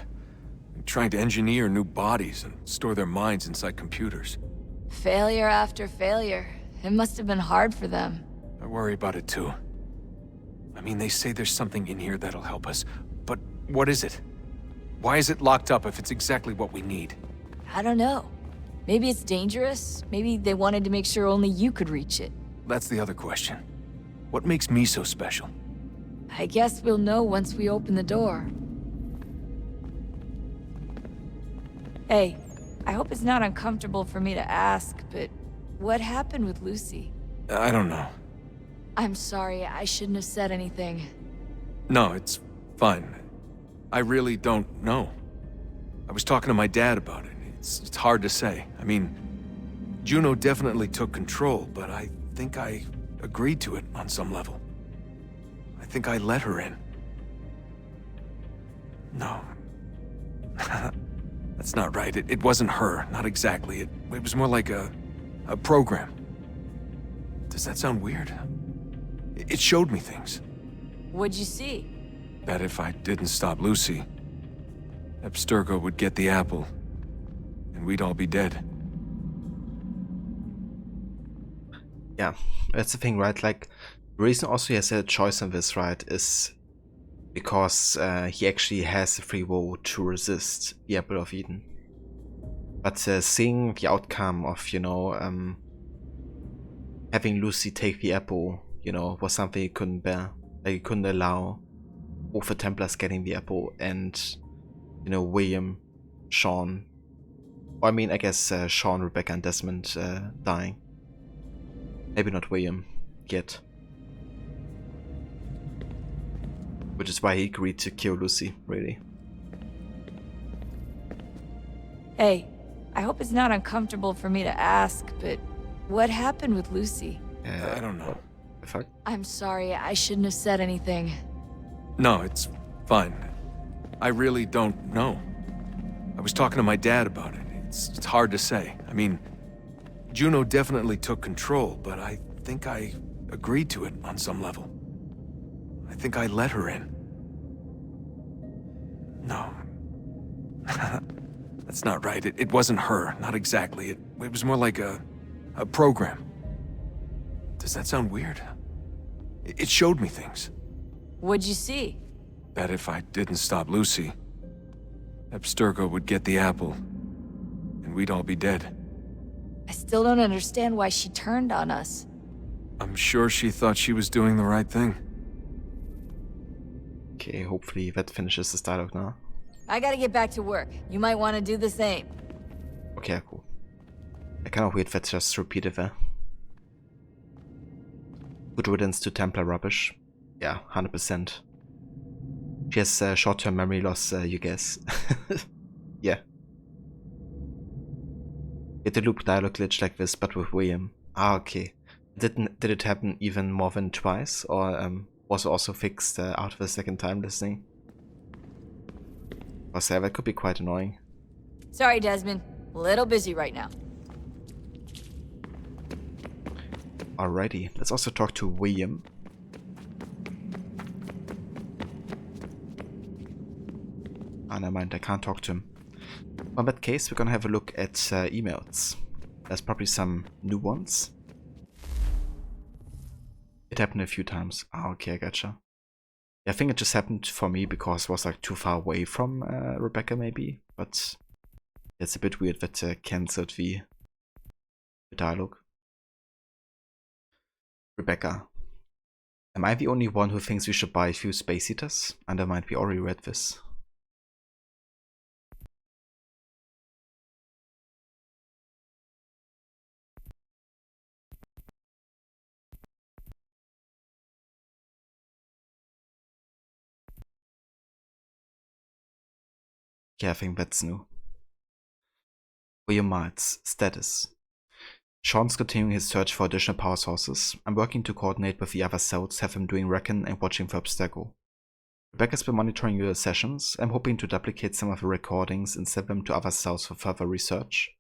[SPEAKER 24] Trying to engineer new bodies and store their minds inside computers.
[SPEAKER 14] Failure after failure. It must have been hard for them.
[SPEAKER 24] I worry about it too. I mean, they say there's something in here that'll help us, but what is it? Why is it locked up if it's exactly what we need?
[SPEAKER 14] I don't know. Maybe it's dangerous. Maybe they wanted to make sure only you could reach it.
[SPEAKER 24] That's the other question. What makes me so special?
[SPEAKER 14] I guess we'll know once we open the door. Hey, I hope it's not uncomfortable for me to ask, but what happened with Lucy?
[SPEAKER 24] I don't know.
[SPEAKER 14] I'm sorry, I shouldn't have said anything.
[SPEAKER 24] No, it's fine. I really don't know. I was talking to my dad about it. It's hard to say. I mean, Juno definitely took control, but I think I agreed to it on some level. I think I let her in. No. That's not right. It wasn't her. Not exactly. It was more like a program. Does that sound weird? It showed me things.
[SPEAKER 14] What'd you see?
[SPEAKER 24] That if I didn't stop Lucy, Abstergo would get the apple, and we'd all be dead.
[SPEAKER 1] Yeah, that's the thing, right? Like, the reason also he has a choice in this, right, is because he actually has the free will to resist the Apple of Eden. But seeing the outcome of, you know, having Lucy take the apple, you know, was something he couldn't bear. Like, he couldn't allow both the Templars getting the apple and, you know, William, Sean, or I mean, I guess Sean, Rebecca, and Desmond dying. Maybe not William yet. Which is why he agreed to kill Lucy, really.
[SPEAKER 14] Hey, I hope it's not uncomfortable for me to ask, but what happened with Lucy?
[SPEAKER 24] I don't know.
[SPEAKER 1] The fuck?
[SPEAKER 14] I'm sorry, I shouldn't have said anything.
[SPEAKER 24] No, it's fine. I really don't know. I was talking to my dad about it. It's hard to say. I mean, Juno definitely took control, but I think I agreed to it on some level. I think I let her in. No. That's not right. It wasn't her. Not exactly. It was more like a program. Does that sound weird? It showed me things.
[SPEAKER 14] What'd you see?
[SPEAKER 24] That if I didn't stop Lucy, Abstergo would get the apple, and we'd all be dead.
[SPEAKER 14] I still don't understand why she turned on us.
[SPEAKER 24] I'm sure she thought she was doing the right thing.
[SPEAKER 1] Okay, hopefully that finishes this dialogue now.
[SPEAKER 14] I gotta get back to work. You might want to do the same.
[SPEAKER 1] Okay, cool. I kind of weird that just repeated there. Good riddance to Templar rubbish. Yeah, 100%. She has short-term memory loss, you guess. Yeah. Get a loop dialogue glitch like this, but with William. Ah, okay. Did it happen even more than twice, or was it also fixed after the second time listening? Or say that could be quite annoying.
[SPEAKER 14] Sorry, Desmond. A little busy right now.
[SPEAKER 1] Alrighty, let's also talk to William. Ah, never mind, I can't talk to him. Well, in that case, we're gonna have a look at emails. There's probably some new ones. It happened a few times. Ah, okay, I gotcha. Yeah, I think it just happened for me because it was like too far away from Rebecca, maybe. But it's a bit weird that cancelled the dialogue. Rebecca. Am I the only one who thinks we should buy a few space heaters? And I might be already read this. Yeah, I think that's new. William Miles, status. Sean's continuing his search for additional power sources. I'm working to coordinate with the other cells, have him doing recon and watching for Abstergo. Rebecca's been monitoring your sessions. I'm hoping to duplicate some of the recordings and send them to other cells for further research.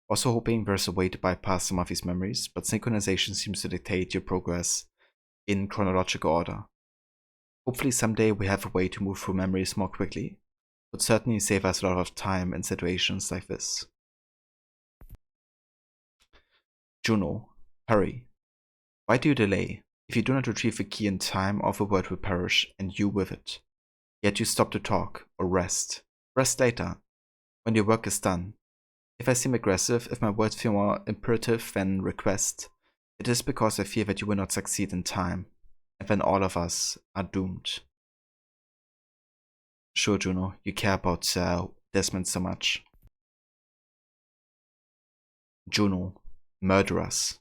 [SPEAKER 1] Also hoping there's a way to bypass some of these memories, but synchronization seems to dictate your progress in chronological order. Hopefully someday we have a way to move through memories more quickly. Would certainly save us a lot of time in situations like this. Juno, hurry. Why do you delay? If you do not retrieve the key in time, all the world will perish, and you with it. Yet you stop to talk, or rest. Rest later, when your work is done. If I seem aggressive, if my words feel more imperative than request, it is because I fear that you will not succeed in time, and then all of us are doomed. Sure, Juno, you care about Desmond so much. Juno, murderers.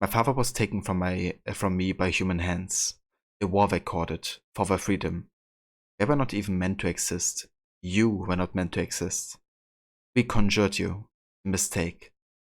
[SPEAKER 1] My father was taken from me by human hands. A war they called it, for their freedom. They were not even meant to exist. You were not meant to exist. We conjured you. A mistake.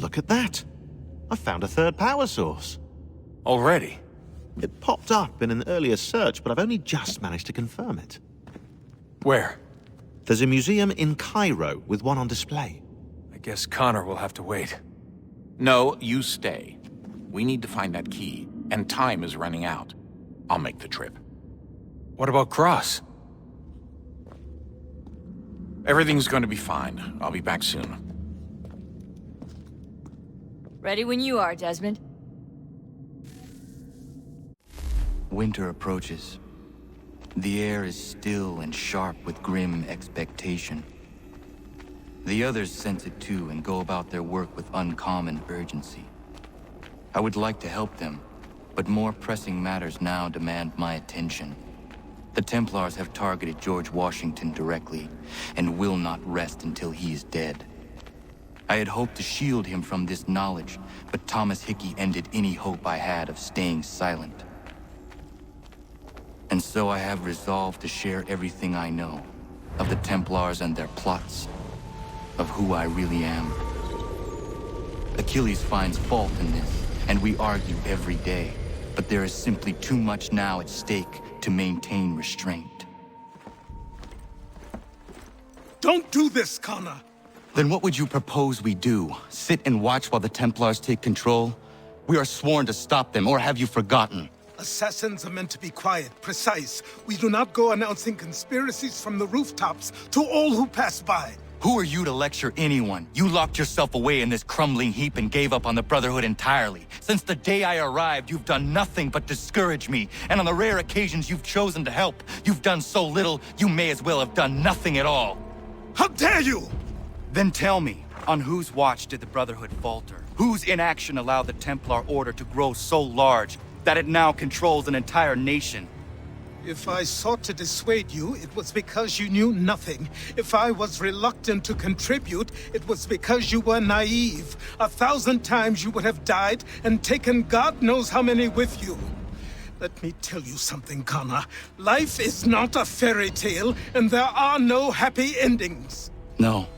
[SPEAKER 13] look at that. I found a third power source.
[SPEAKER 24] Already?
[SPEAKER 13] It popped up in an earlier search, but I've only just managed to confirm it.
[SPEAKER 24] Where?
[SPEAKER 13] There's a museum in Cairo with one on display.
[SPEAKER 24] I guess Connor will have to wait.
[SPEAKER 25] No, you stay. We need to find that key, and time is running out. I'll make the trip.
[SPEAKER 24] What about Cross?
[SPEAKER 25] Everything's going to be fine. I'll be back soon.
[SPEAKER 14] Ready when you are, Desmond.
[SPEAKER 9] Winter approaches. The air is still and sharp with grim expectation. The others sense it too and go about their work with uncommon urgency. I would like to help them, but more pressing matters now demand my attention. The Templars have targeted George Washington directly, and will not rest until he is dead. I had hoped to shield him from this knowledge, but Thomas Hickey ended any hope I had of staying silent. And so I have resolved to share everything I know, of the Templars and their plots, of who I really am. Achilles finds fault in this, and we argue every day, but there is simply too much now at stake to maintain restraint.
[SPEAKER 15] Don't do this, Connor!
[SPEAKER 9] Then what would you propose we do? Sit and watch while the Templars take control? We are sworn to stop them, or have you forgotten?
[SPEAKER 15] Assassins are meant to be quiet, precise. We do not go announcing conspiracies from the rooftops to all who pass by.
[SPEAKER 9] Who are you to lecture anyone? You locked yourself away in this crumbling heap and gave up on the Brotherhood entirely. Since the day I arrived, you've done nothing but discourage me. And on the rare occasions you've chosen to help, you've done so little, you may as well have done nothing at all.
[SPEAKER 15] How dare you!
[SPEAKER 9] Then tell me, on whose watch did the Brotherhood falter? Whose inaction allowed the Templar Order to grow so large that it now controls an entire nation?
[SPEAKER 15] If I sought to dissuade you, it was because you knew nothing. If I was reluctant to contribute, it was because you were naive. 1,000 times you would have died and taken God knows how many with you. Let me tell you something, Connor. Life is not a fairy tale, and there are no happy endings.
[SPEAKER 9] No.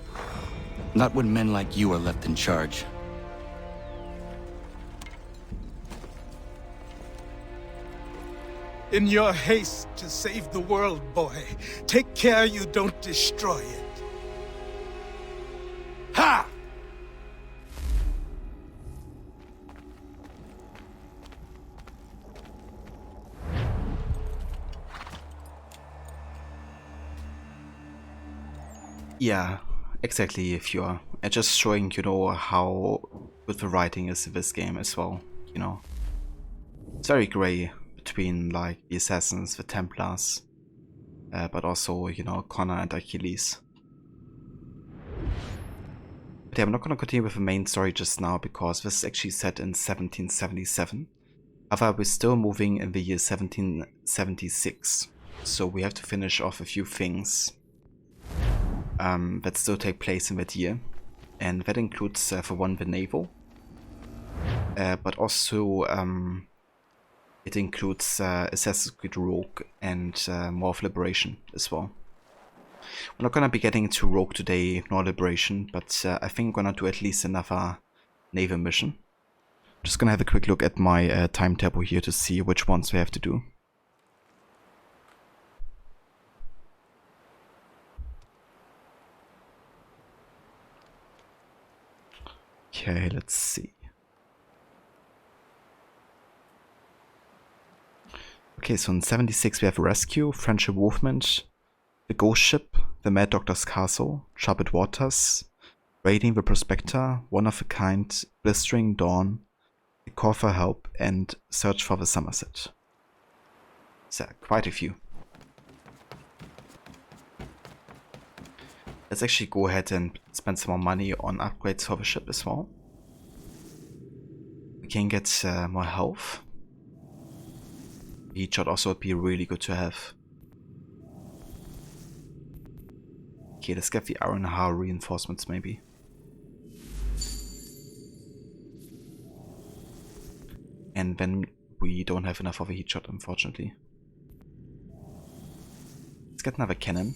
[SPEAKER 9] Not when men like you are left in charge.
[SPEAKER 15] In your haste to save the world, boy, take care you don't destroy it. Ha!
[SPEAKER 1] Yeah, exactly, if you're just showing, you know, how good the writing is in this game as well, you know. It's very grey between, like, the Assassins, the Templars, but also, you know, Connor and Achilles. But yeah, I'm not gonna continue with the main story just now, because this is actually set in 1777. However, we're still moving in the year 1776, so we have to finish off a few things that still take place in that year, and that includes, for one, the naval, but also it includes Assassin's Creed Rogue and more of Liberation as well. We're not gonna be getting into Rogue today, nor Liberation, but I think I'm gonna do at least another naval mission. Just gonna have a quick look at my timetable here to see which ones we have to do. Okay, let's see. Okay, so in 76 we have Rescue, Friendship Movement, The Ghost Ship, The Mad Doctor's Castle, Troubled Waters, Raiding the Prospector, One of a Kind, Blistering Dawn, The Call for Help, and Search for the Somerset. So, quite a few. Let's actually go ahead and spend some more money on upgrades for the ship as well. We can get more health. Heat shot also would be really good to have. Okay, let's get the Iron Har reinforcements maybe. And then we don't have enough of a heat shot, unfortunately. Let's get another cannon.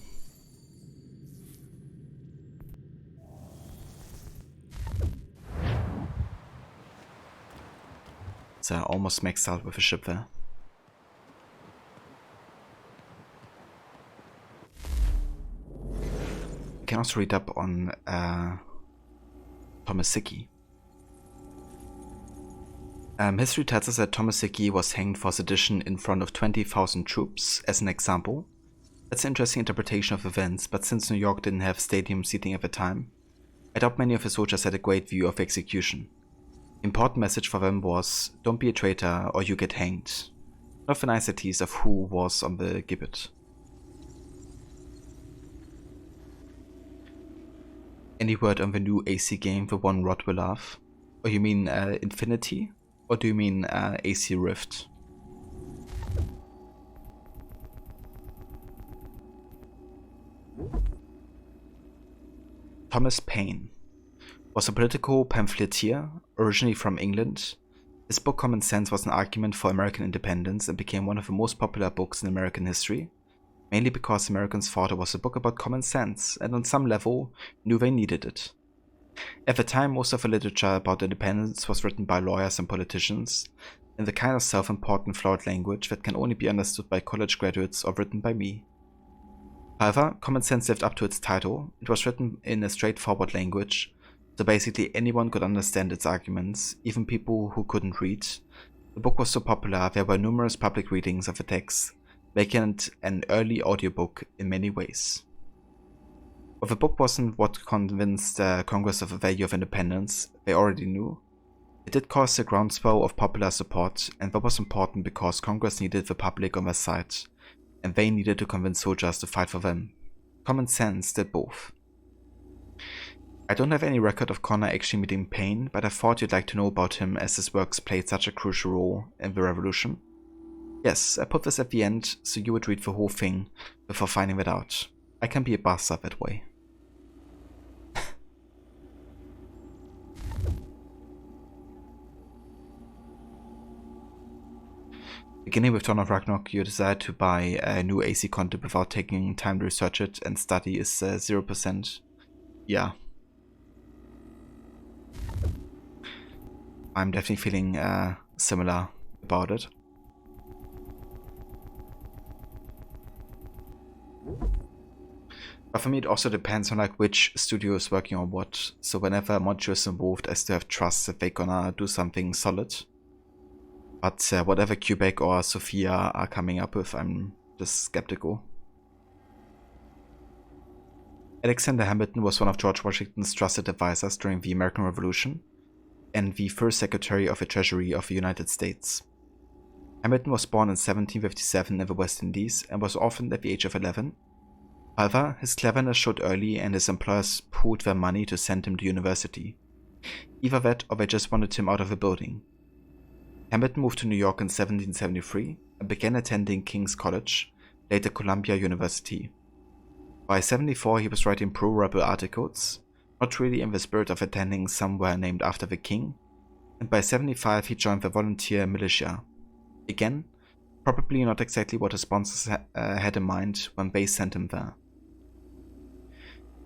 [SPEAKER 1] but almost maxed out with a ship there. You can also read up on Thomas Hickey. History tells us that Thomas Hickey was hanged for sedition in front of 20,000 troops as an example. That's an interesting interpretation of events, but since New York didn't have stadium seating at the time, I doubt many of the soldiers had a great view of execution. The important message for them was, don't be a traitor or you get hanged. Not the niceties of who was on the gibbet. Any word on the new AC game, the one Rod will love? Or you mean Infinity? Or do you mean AC Rift? Thomas Paine was a political pamphleteer, originally from England. His book Common Sense was an argument for American independence and became one of the most popular books in American history, mainly because Americans thought it was a book about common sense and on some level knew they needed it. At the time, most of the literature about independence was written by lawyers and politicians, in the kind of self-important flawed language that can only be understood by college graduates or written by me. However, Common Sense lived up to its title. It was written in a straightforward language, so basically anyone could understand its arguments, even people who couldn't read. The book was so popular there were numerous public readings of the text, making it an early audiobook in many ways. But the book wasn't what convinced Congress of the value of independence, they already knew. It did cause a groundswell of popular support, and that was important because Congress needed the public on their side, and they needed to convince soldiers to fight for them. Common Sense did both. I don't have any record of Connor actually meeting Paine, but I thought you'd like to know about him as his works played such a crucial role in the revolution. Yes, I put this at the end so you would read the whole thing before finding that out. I can be a bastard that way. Beginning with Dawn of Ragnarok, you decide to buy a new AC content without taking time to research it, and study is 0%. Yeah. I'm definitely feeling similar about it. But for me it also depends on like which studio is working on what, so whenever a module is involved I still have trust that they're gonna do something solid. But whatever Quebec or Sophia are coming up with, I'm just skeptical. Alexander Hamilton was one of George Washington's trusted advisors during the American Revolution, and the first Secretary of the Treasury of the United States. Hamilton was born in 1757 in the West Indies and was orphaned at the age of 11. However, his cleverness showed early and his employers pooled their money to send him to university. Either that or they just wanted him out of the building. Hamilton moved to New York in 1773 and began attending King's College, later Columbia University. By 74 he was writing pro-rebel articles, not really in the spirit of attending somewhere named after the king, and by 75 he joined the volunteer militia. Again, probably not exactly what his sponsors had in mind when they sent him there.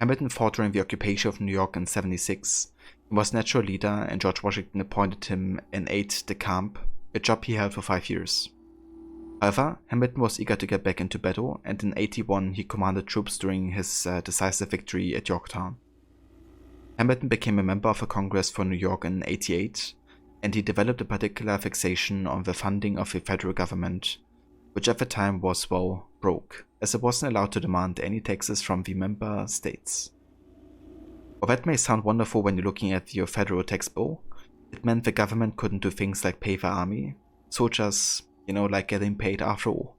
[SPEAKER 1] Hamilton fought during the occupation of New York in 76. He was natural leader and George Washington appointed him an aide-de-camp, a job he held for 5 years. However, Hamilton was eager to get back into battle, and in 81 he commanded troops during his decisive victory at Yorktown. Hamilton became a member of the Congress for New York in 88, and he developed a particular fixation on the funding of the federal government, which at the time was, well, broke, as it wasn't allowed to demand any taxes from the member states. While that may sound wonderful when you're looking at your federal tax bill, it meant the government couldn't do things like pay the army, soldiers, like getting paid after all.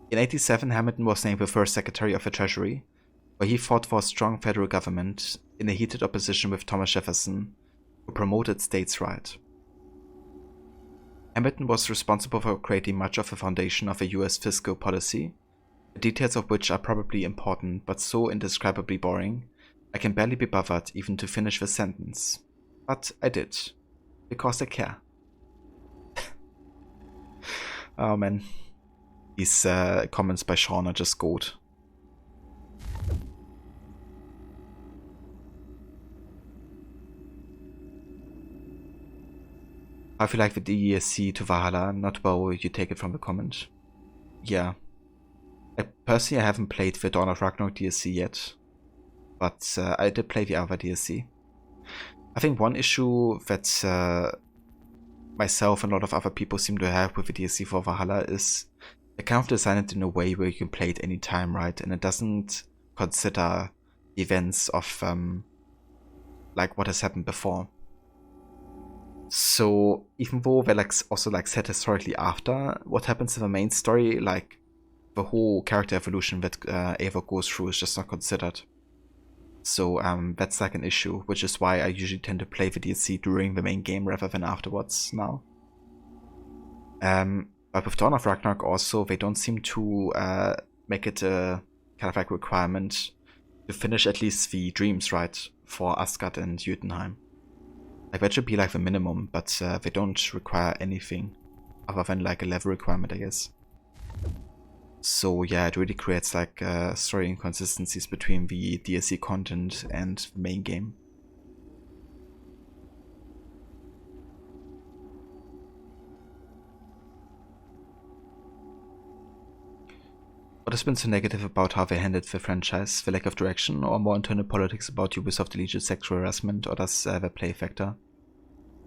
[SPEAKER 1] In 87, Hamilton was named the first Secretary of the Treasury, where he fought for a strong federal government in a heated opposition with Thomas Jefferson, who promoted states' rights. Hamilton was responsible for creating much of the foundation of the US fiscal policy, the details of which are probably important but so indescribably boring, I can barely be bothered even to finish the sentence. But I did, because I care. Oh man, these comments by Sean are just gold. I feel like the DLC to Valhalla, not well, you take it from the comment. Yeah. Personally, I haven't played the Dawn of Ragnarok DLC yet, but I did play the other DLC. I think one issue that myself and a lot of other people seem to have with the DLC for Valhalla is they kind of designed it in a way where you can play it anytime, right? And it doesn't consider events of like what has happened before. So even though they're like also like set historically after what happens in the main story, like the whole character evolution that Eivor goes through is just not considered. So that's like an issue, which is why I usually tend to play the DLC during the main game rather than afterwards now. But with Dawn of Ragnarok also, they don't seem to make it a kind of like requirement to finish at least the dreams, right, for Asgard and Jotunheim. Like that should be like the minimum, but they don't require anything other than like a level requirement, I guess. So yeah, it really creates like story inconsistencies between the DLC content and the main game. What has been so negative about how they handled the franchise? The lack of direction, or more internal politics about Ubisoft alleged sexual harassment, or does the play factor?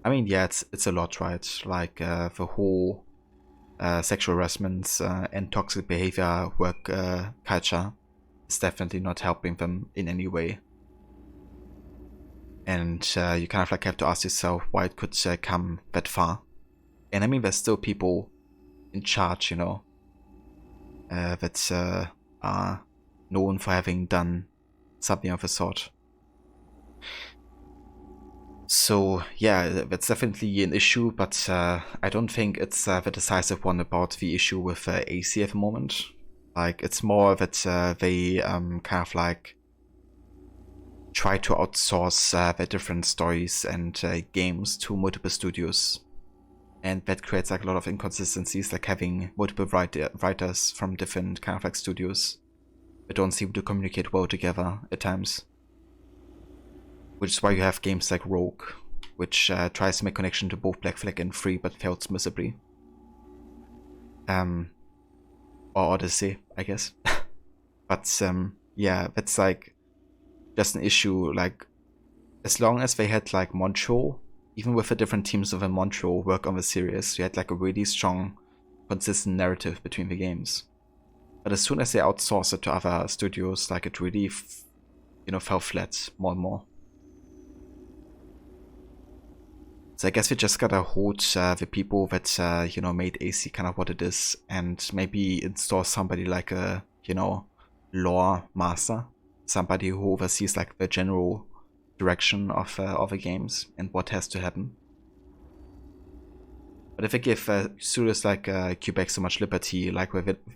[SPEAKER 1] I mean, yeah, it's a lot, right? Like the whole sexual harassment and toxic behavior work culture is definitely not helping them in any way. And you kind of like have to ask yourself why it could come that far. And I mean, there's still people in charge, you know, that are known for having done something of the sort. So yeah, that's definitely an issue, but I don't think it's the decisive one about the issue with AC at the moment. Like, it's more that they kind of like try to outsource their different stories and games to multiple studios. And that creates like a lot of inconsistencies, like having multiple writers from different kind of like studios that don't seem to communicate well together at times. Which is why you have games like Rogue, which tries to make connection to both Black Flag and 3 but fails miserably. Or Odyssey, I guess. But yeah, that's like just an issue. Like, as long as they had like Montreal, even with the different teams within Montreal work on the series, you had like a really strong, consistent narrative between the games. But as soon as they outsourced it to other studios, like it really, you know, fell flat more and more. So I guess we just gotta hold the people that, you know, made AC kind of what it is, and maybe install somebody like a, you know, lore master, somebody who oversees like the general direction of the games and what has to happen. But if they give studios like Quebec so much liberty, like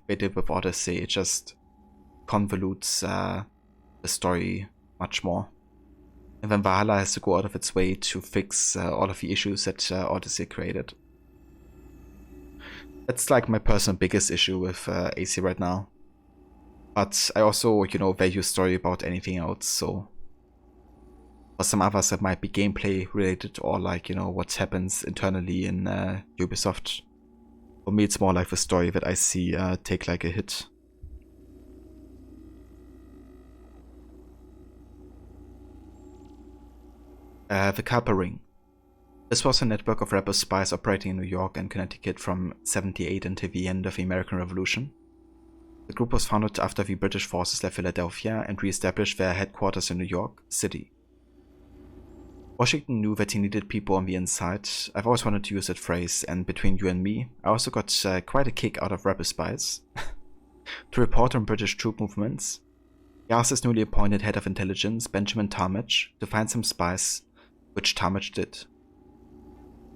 [SPEAKER 1] they did with Odyssey, it just convolutes the story much more. And then Valhalla has to go out of its way to fix all of the issues that Odyssey created. That's like my personal biggest issue with AC right now. But I also, you know, value story about anything else, so for some others that might be gameplay related, or like, you know, what happens internally in Ubisoft. For me, it's more like the story that I see take like a hit. The Kappa Ring. This was a network of rebel spies operating in New York and Connecticut from 1978 until the end of the American Revolution. The group was founded after the British forces left Philadelphia and re-established their headquarters in New York City. Washington knew that he needed people on the inside. I've always wanted to use that phrase, and between you and me, I also got quite a kick out of rebel spies. To report on British troop movements, he asked his newly appointed head of intelligence, Benjamin Talmadge, to find some spies, which Talmadge did.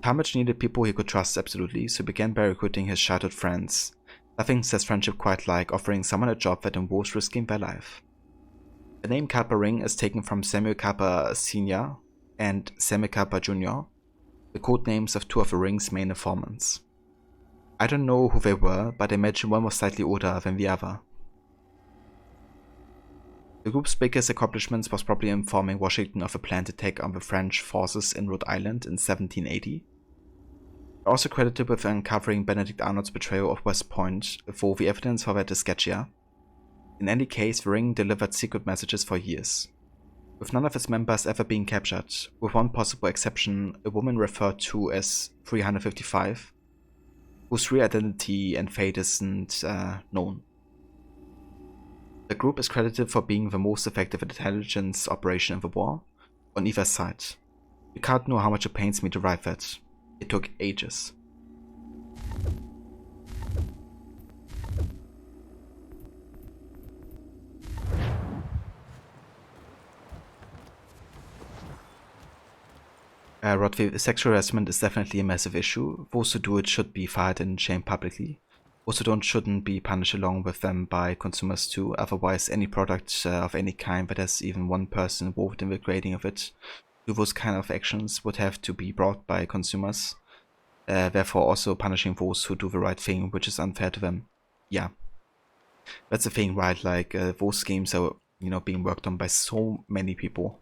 [SPEAKER 1] Talmadge needed people he could trust absolutely, so he began by recruiting his childhood friends. Nothing says friendship quite like offering someone a job that involves risking their life. The name Kappa Ring is taken from Samuel Kappa Sr. and Samuel Kappa Jr., the code names of two of the Ring's main informants. I don't know who they were, but I imagine one was slightly older than the other. The group's biggest accomplishments was probably informing Washington of a plan to take on the French forces in Rhode Island in 1780. Also credited with uncovering Benedict Arnold's betrayal of West Point, though the evidence for that is sketchier. In any case, the ring delivered secret messages for years, with none of its members ever being captured, with one possible exception, a woman referred to as 355, whose real identity and fate isn't known. The group is credited for being the most effective intelligence operation in the war, on either side. You can't know how much it pains me to write that. It took ages. Rodney, sexual harassment is definitely a massive issue. Those who do it should be fired and shamed publicly. Those who don't shouldn't be punished along with them by consumers too. Otherwise, any product of any kind that has even one person involved in the creating of it, do those kind of actions would have to be brought by consumers. Therefore, also punishing those who do the right thing, which is unfair to them. Yeah, that's the thing, right? Like those games are, being worked on by so many people.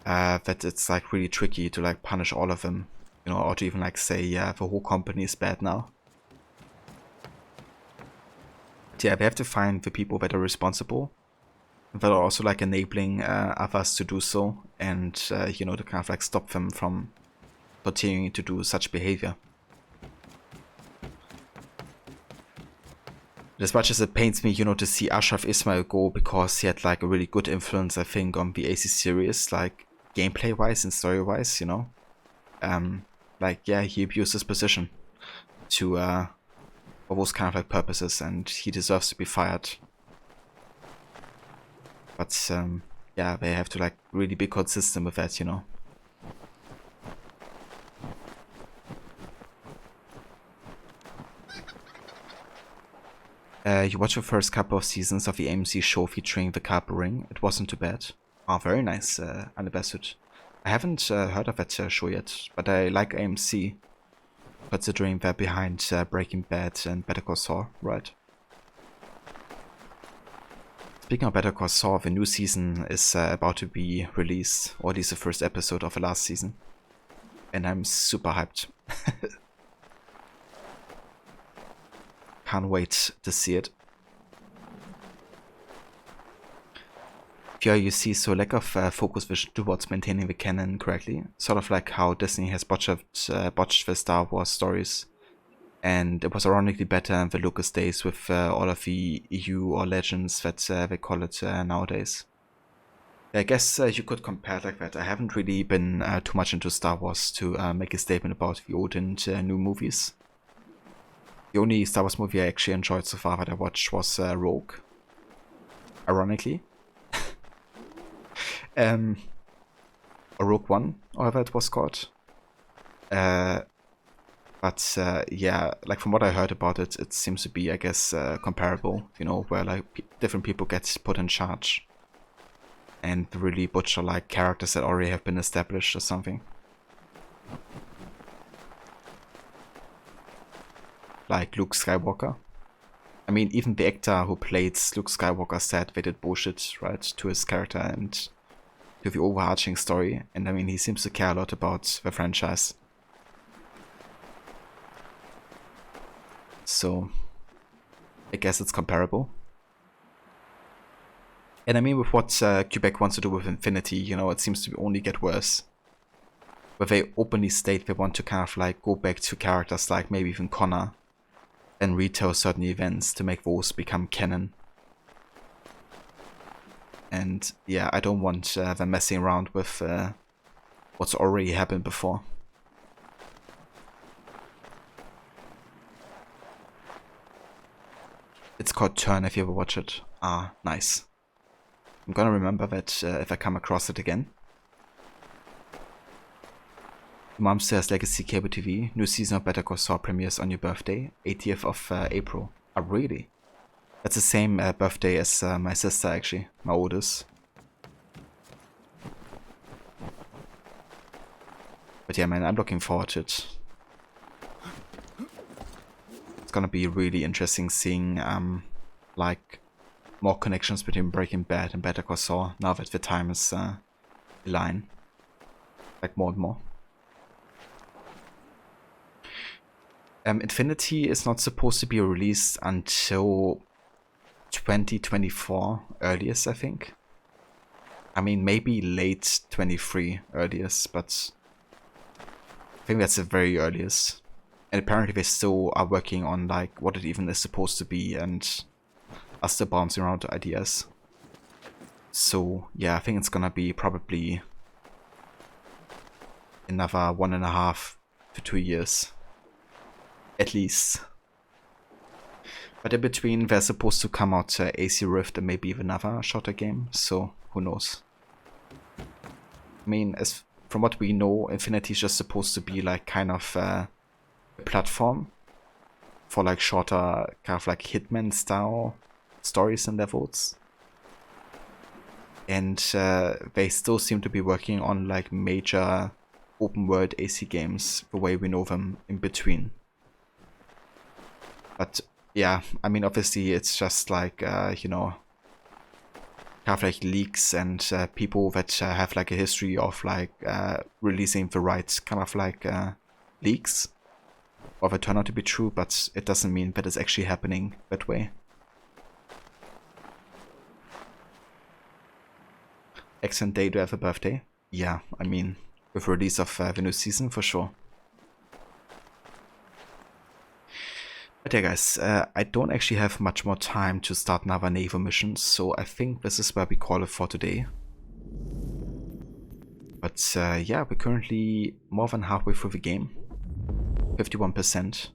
[SPEAKER 1] That it's like really tricky to like punish all of them, or to even like say, yeah, the whole company is bad now. But yeah, they have to find the people that are responsible, that are also like enabling others to do so, and to kind of like stop them from continuing to do such behavior. As much as it pains me, to see Ashraf Ismail go, because he had like a really good influence, I think, on the AC series, like gameplay wise and story wise, like, yeah, he abused his position to for those kind of like purposes, and he deserves to be fired. But yeah, they have to like really be consistent with that, You watched the first couple of seasons of the AMC show featuring the Carper Ring. It wasn't too bad. Oh, very nice, Anabasut. I haven't heard of that show yet, but I like AMC, considering they're behind Breaking Bad and Better Call Saul, right? Speaking of Better Call Saul, the new season is about to be released, or at least the first episode of the last season. And I'm super hyped. Can't wait to see it. Here you see so lack of focus towards maintaining the canon correctly, sort of like how Disney has botched the Star Wars stories, and it was ironically better in the Lucas days with all of the EU or Legends that they call it nowadays. I guess you could compare it like that. I haven't really been too much into Star Wars to make a statement about the old and new movies. The only Star Wars movie I actually enjoyed so far that I watched was Rogue. Ironically. Or Rogue One, or whatever it was called. But yeah, like from what I heard about it, it seems to be, I guess, comparable, where like different people get put in charge and really butcher like characters that already have been established or something. Like Luke Skywalker. I mean, even the actor who played Luke Skywalker said they did bullshit, right, to his character and to the overarching story, and I mean, he seems to care a lot about the franchise. So, I guess it's comparable. And I mean, with what Quebec wants to do with Infinity, it seems to only get worse. Where they openly state they want to kind of like go back to characters like maybe even Connor, and retell certain events to make those become canon. And yeah, I don't want them messing around with what's already happened before. It's called Turn, if you ever watch it. Ah, nice. I'm gonna remember that if I come across it again. Momster's Legacy Cable TV, new season of Better Call Saul premieres on your birthday, 80th of April. Oh, really? That's the same birthday as my sister, actually, my oldest. But yeah, man, I'm looking forward to it. It's gonna be really interesting seeing, like, more connections between Breaking Bad and Better Call Saul now that the time is aligned. Like, more and more. Infinity is not supposed to be released until 2024 earliest, I think. I mean, maybe late 23 earliest, but I think that's the very earliest. And apparently they still are working on like what it even is supposed to be and are still bouncing around ideas. So yeah, I think it's gonna be probably another 1.5 to 2 years. At least. But in between, they're supposed to come out AC Rift and maybe even another shorter game, so who knows. I mean, as from what we know, Infinity is just supposed to be like kind of a platform for like shorter, kind of like Hitman style stories and levels. And they still seem to be working on like major open world AC games the way we know them in between. But yeah, I mean, obviously it's just like, you know, kind of like leaks and people that have like a history of like releasing the right kind of like leaks, or they turn out to be true, but it doesn't mean that it's actually happening that way. Excellent day to have a birthday. Yeah, I mean, with release of the new season for sure. But yeah guys, I don't actually have much more time to start another naval mission, so I think this is where we call it for today. But yeah, we're currently more than halfway through the game. 51%.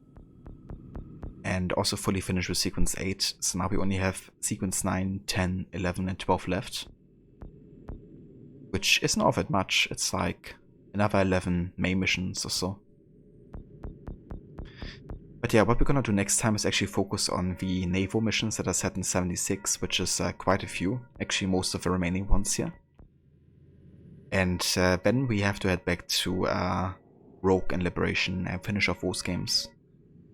[SPEAKER 1] And also fully finished with sequence 8, so now we only have sequence 9, 10, 11 and 12 left. Which isn't all that much, it's like another 11 main missions or so. But yeah, what we're gonna do next time is actually focus on the naval missions that are set in 76, which is quite a few, actually most of the remaining ones here. And then we have to head back to Rogue and Liberation and finish off those games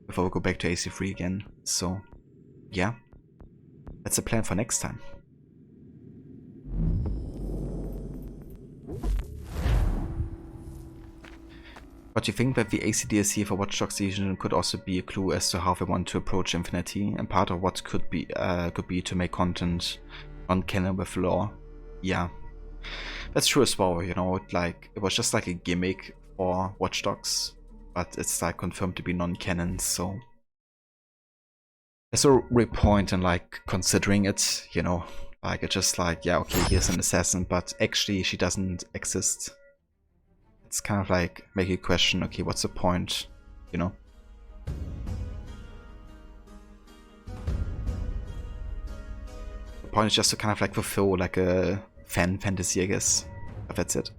[SPEAKER 1] before we go back to AC3 again. So yeah, that's the plan for next time. But you think that the AC DLC for Watch Dogs Legion could also be a clue as to how they want to approach Infinity, and part of what could be to make content non-canon with lore? Yeah, that's true as well. You know, like it was just like a gimmick for Watch Dogs, but it's like confirmed to be non-canon. So there's a real point in like considering it. You know, like it's just like, yeah, okay, here's an assassin, but actually she doesn't exist. It's kind of like make you question, okay, what's the point, you know? The point is just to kind of like fulfill like a fan fantasy, I guess. But that's it.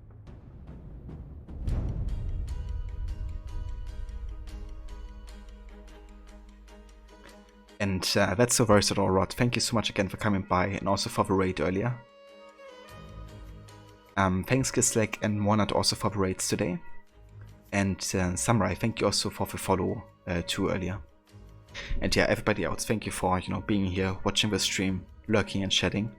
[SPEAKER 1] And that's so very all Rod. Thank you so much again for coming by and also for the raid earlier. Thanks Gislek and Walnut also for the raids today. And Samurai, thank you also for the follow too earlier. And yeah, everybody else, thank you for, you know, being here, watching the stream, lurking and chatting.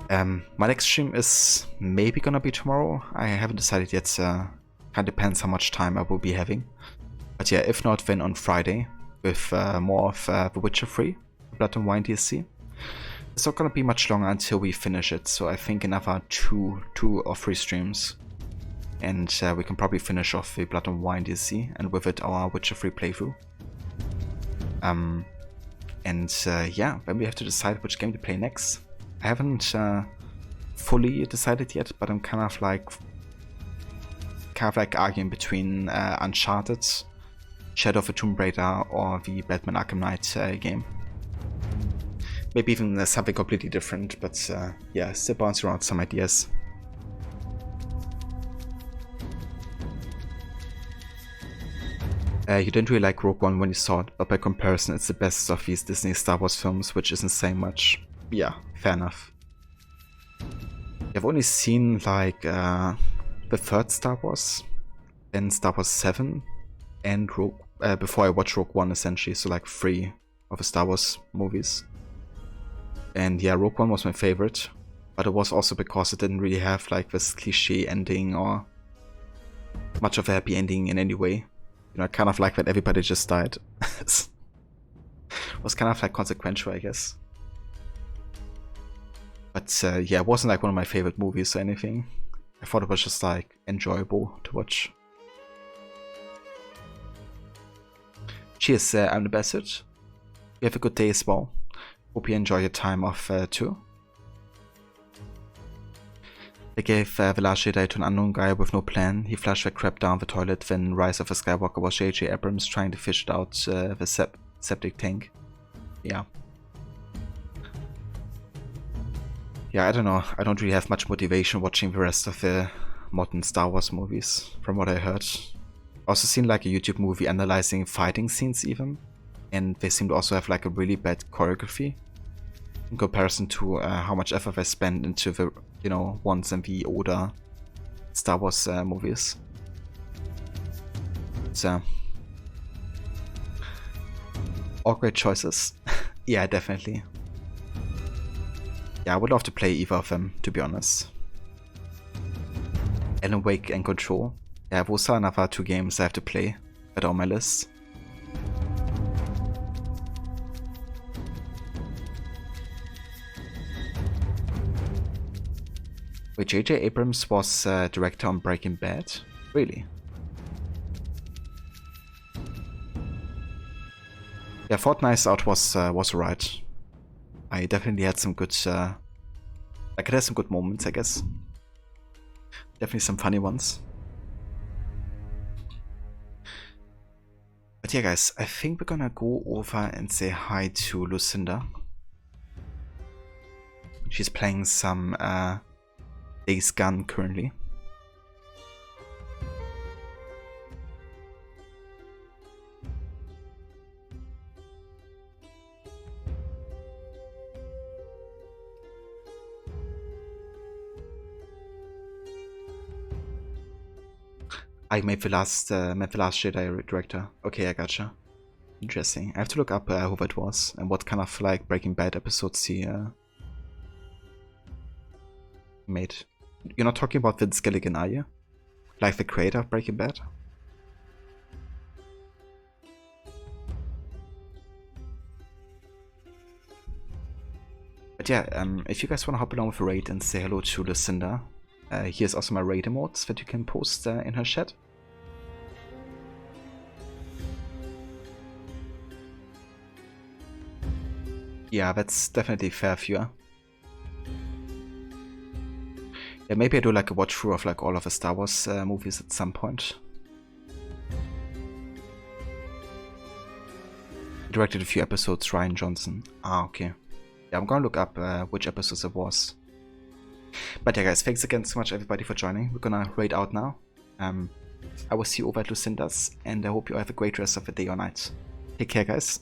[SPEAKER 1] My next stream is maybe gonna be tomorrow. I haven't decided yet. Kind of depends how much time I will be having. But yeah, if not, then on Friday with more of The Witcher 3, Blood and Wine DLC. It's not gonna be much longer until we finish it, so I think another two or three streams. And we can probably finish off the Blood and Wine DLC, and with it our Witcher 3 playthrough. Yeah, then we have to decide which game to play next. I haven't fully decided yet, but I'm kind of like arguing between Uncharted, Shadow of the Tomb Raider, or the Batman Arkham Knight game. Maybe even something completely different, but yeah, still bouncing around some ideas. You didn't really like Rogue One when you saw it, but by comparison it's the best of these Disney Star Wars films, which isn't saying much. Yeah, fair enough. I've only seen like the third Star Wars, then Star Wars 7, and before I watched Rogue One essentially, so like 3 of the Star Wars movies. And yeah, Rogue One was my favorite, but it was also because it didn't really have like this cliche ending or much of a happy ending in any way. You know, kind of like when everybody just died. Was kind of like consequential, I guess. But yeah, it wasn't like one of my favorite movies or anything. I thought it was just like enjoyable to watch. Cheers, I'm the Bastard. You have a good day as well. Hope you enjoy your time off too. They gave Velar Jedi to an unknown guy with no plan. He flushed the crap down the toilet when Rise of a Skywalker was J.J. Abrams trying to fish it out the septic tank. Yeah. Yeah, I don't know. I don't really have much motivation watching the rest of the modern Star Wars movies, from what I heard. I also seen like a YouTube movie analyzing fighting scenes even, and they seem to also have like a really bad choreography in comparison to how much effort they spend into the, you know, ones in the older Star Wars movies. So, all great choices. Yeah, definitely. Yeah, I would love to play either of them, to be honest. Alan Wake and Control. Yeah, those are another 2 games I have to play that are on my list. Wait, J.J. Abrams was director on Breaking Bad? Really? Yeah, Fortnite's Out was right. I definitely had some good, like it has some good moments, I guess. Definitely some funny ones. But yeah, guys, I think we're gonna go over and say hi to Lucinda. She's playing some Days Gone currently. I made the last Jedi director. Okay, I gotcha. Interesting. I have to look up who that was and what kind of like Breaking Bad episodes he made. You're not talking about Vince Gilligan, are you? Like the creator of Breaking Bad? But yeah, if you guys want to hop along with a raid and say hello to Lucinda, here's also my raid emotes that you can post in her chat. Yeah, that's definitely fair, viewer. Yeah, maybe I do like a watch through of like all of the Star Wars movies at some point. He directed a few episodes, Rian Johnson. Ah, okay. Yeah, I'm gonna look up which episodes it was. But yeah, guys, thanks again so much everybody for joining. We're gonna raid out now. I will see you over at Lucinda's, and I hope you have a great rest of the day or night. Take care, guys.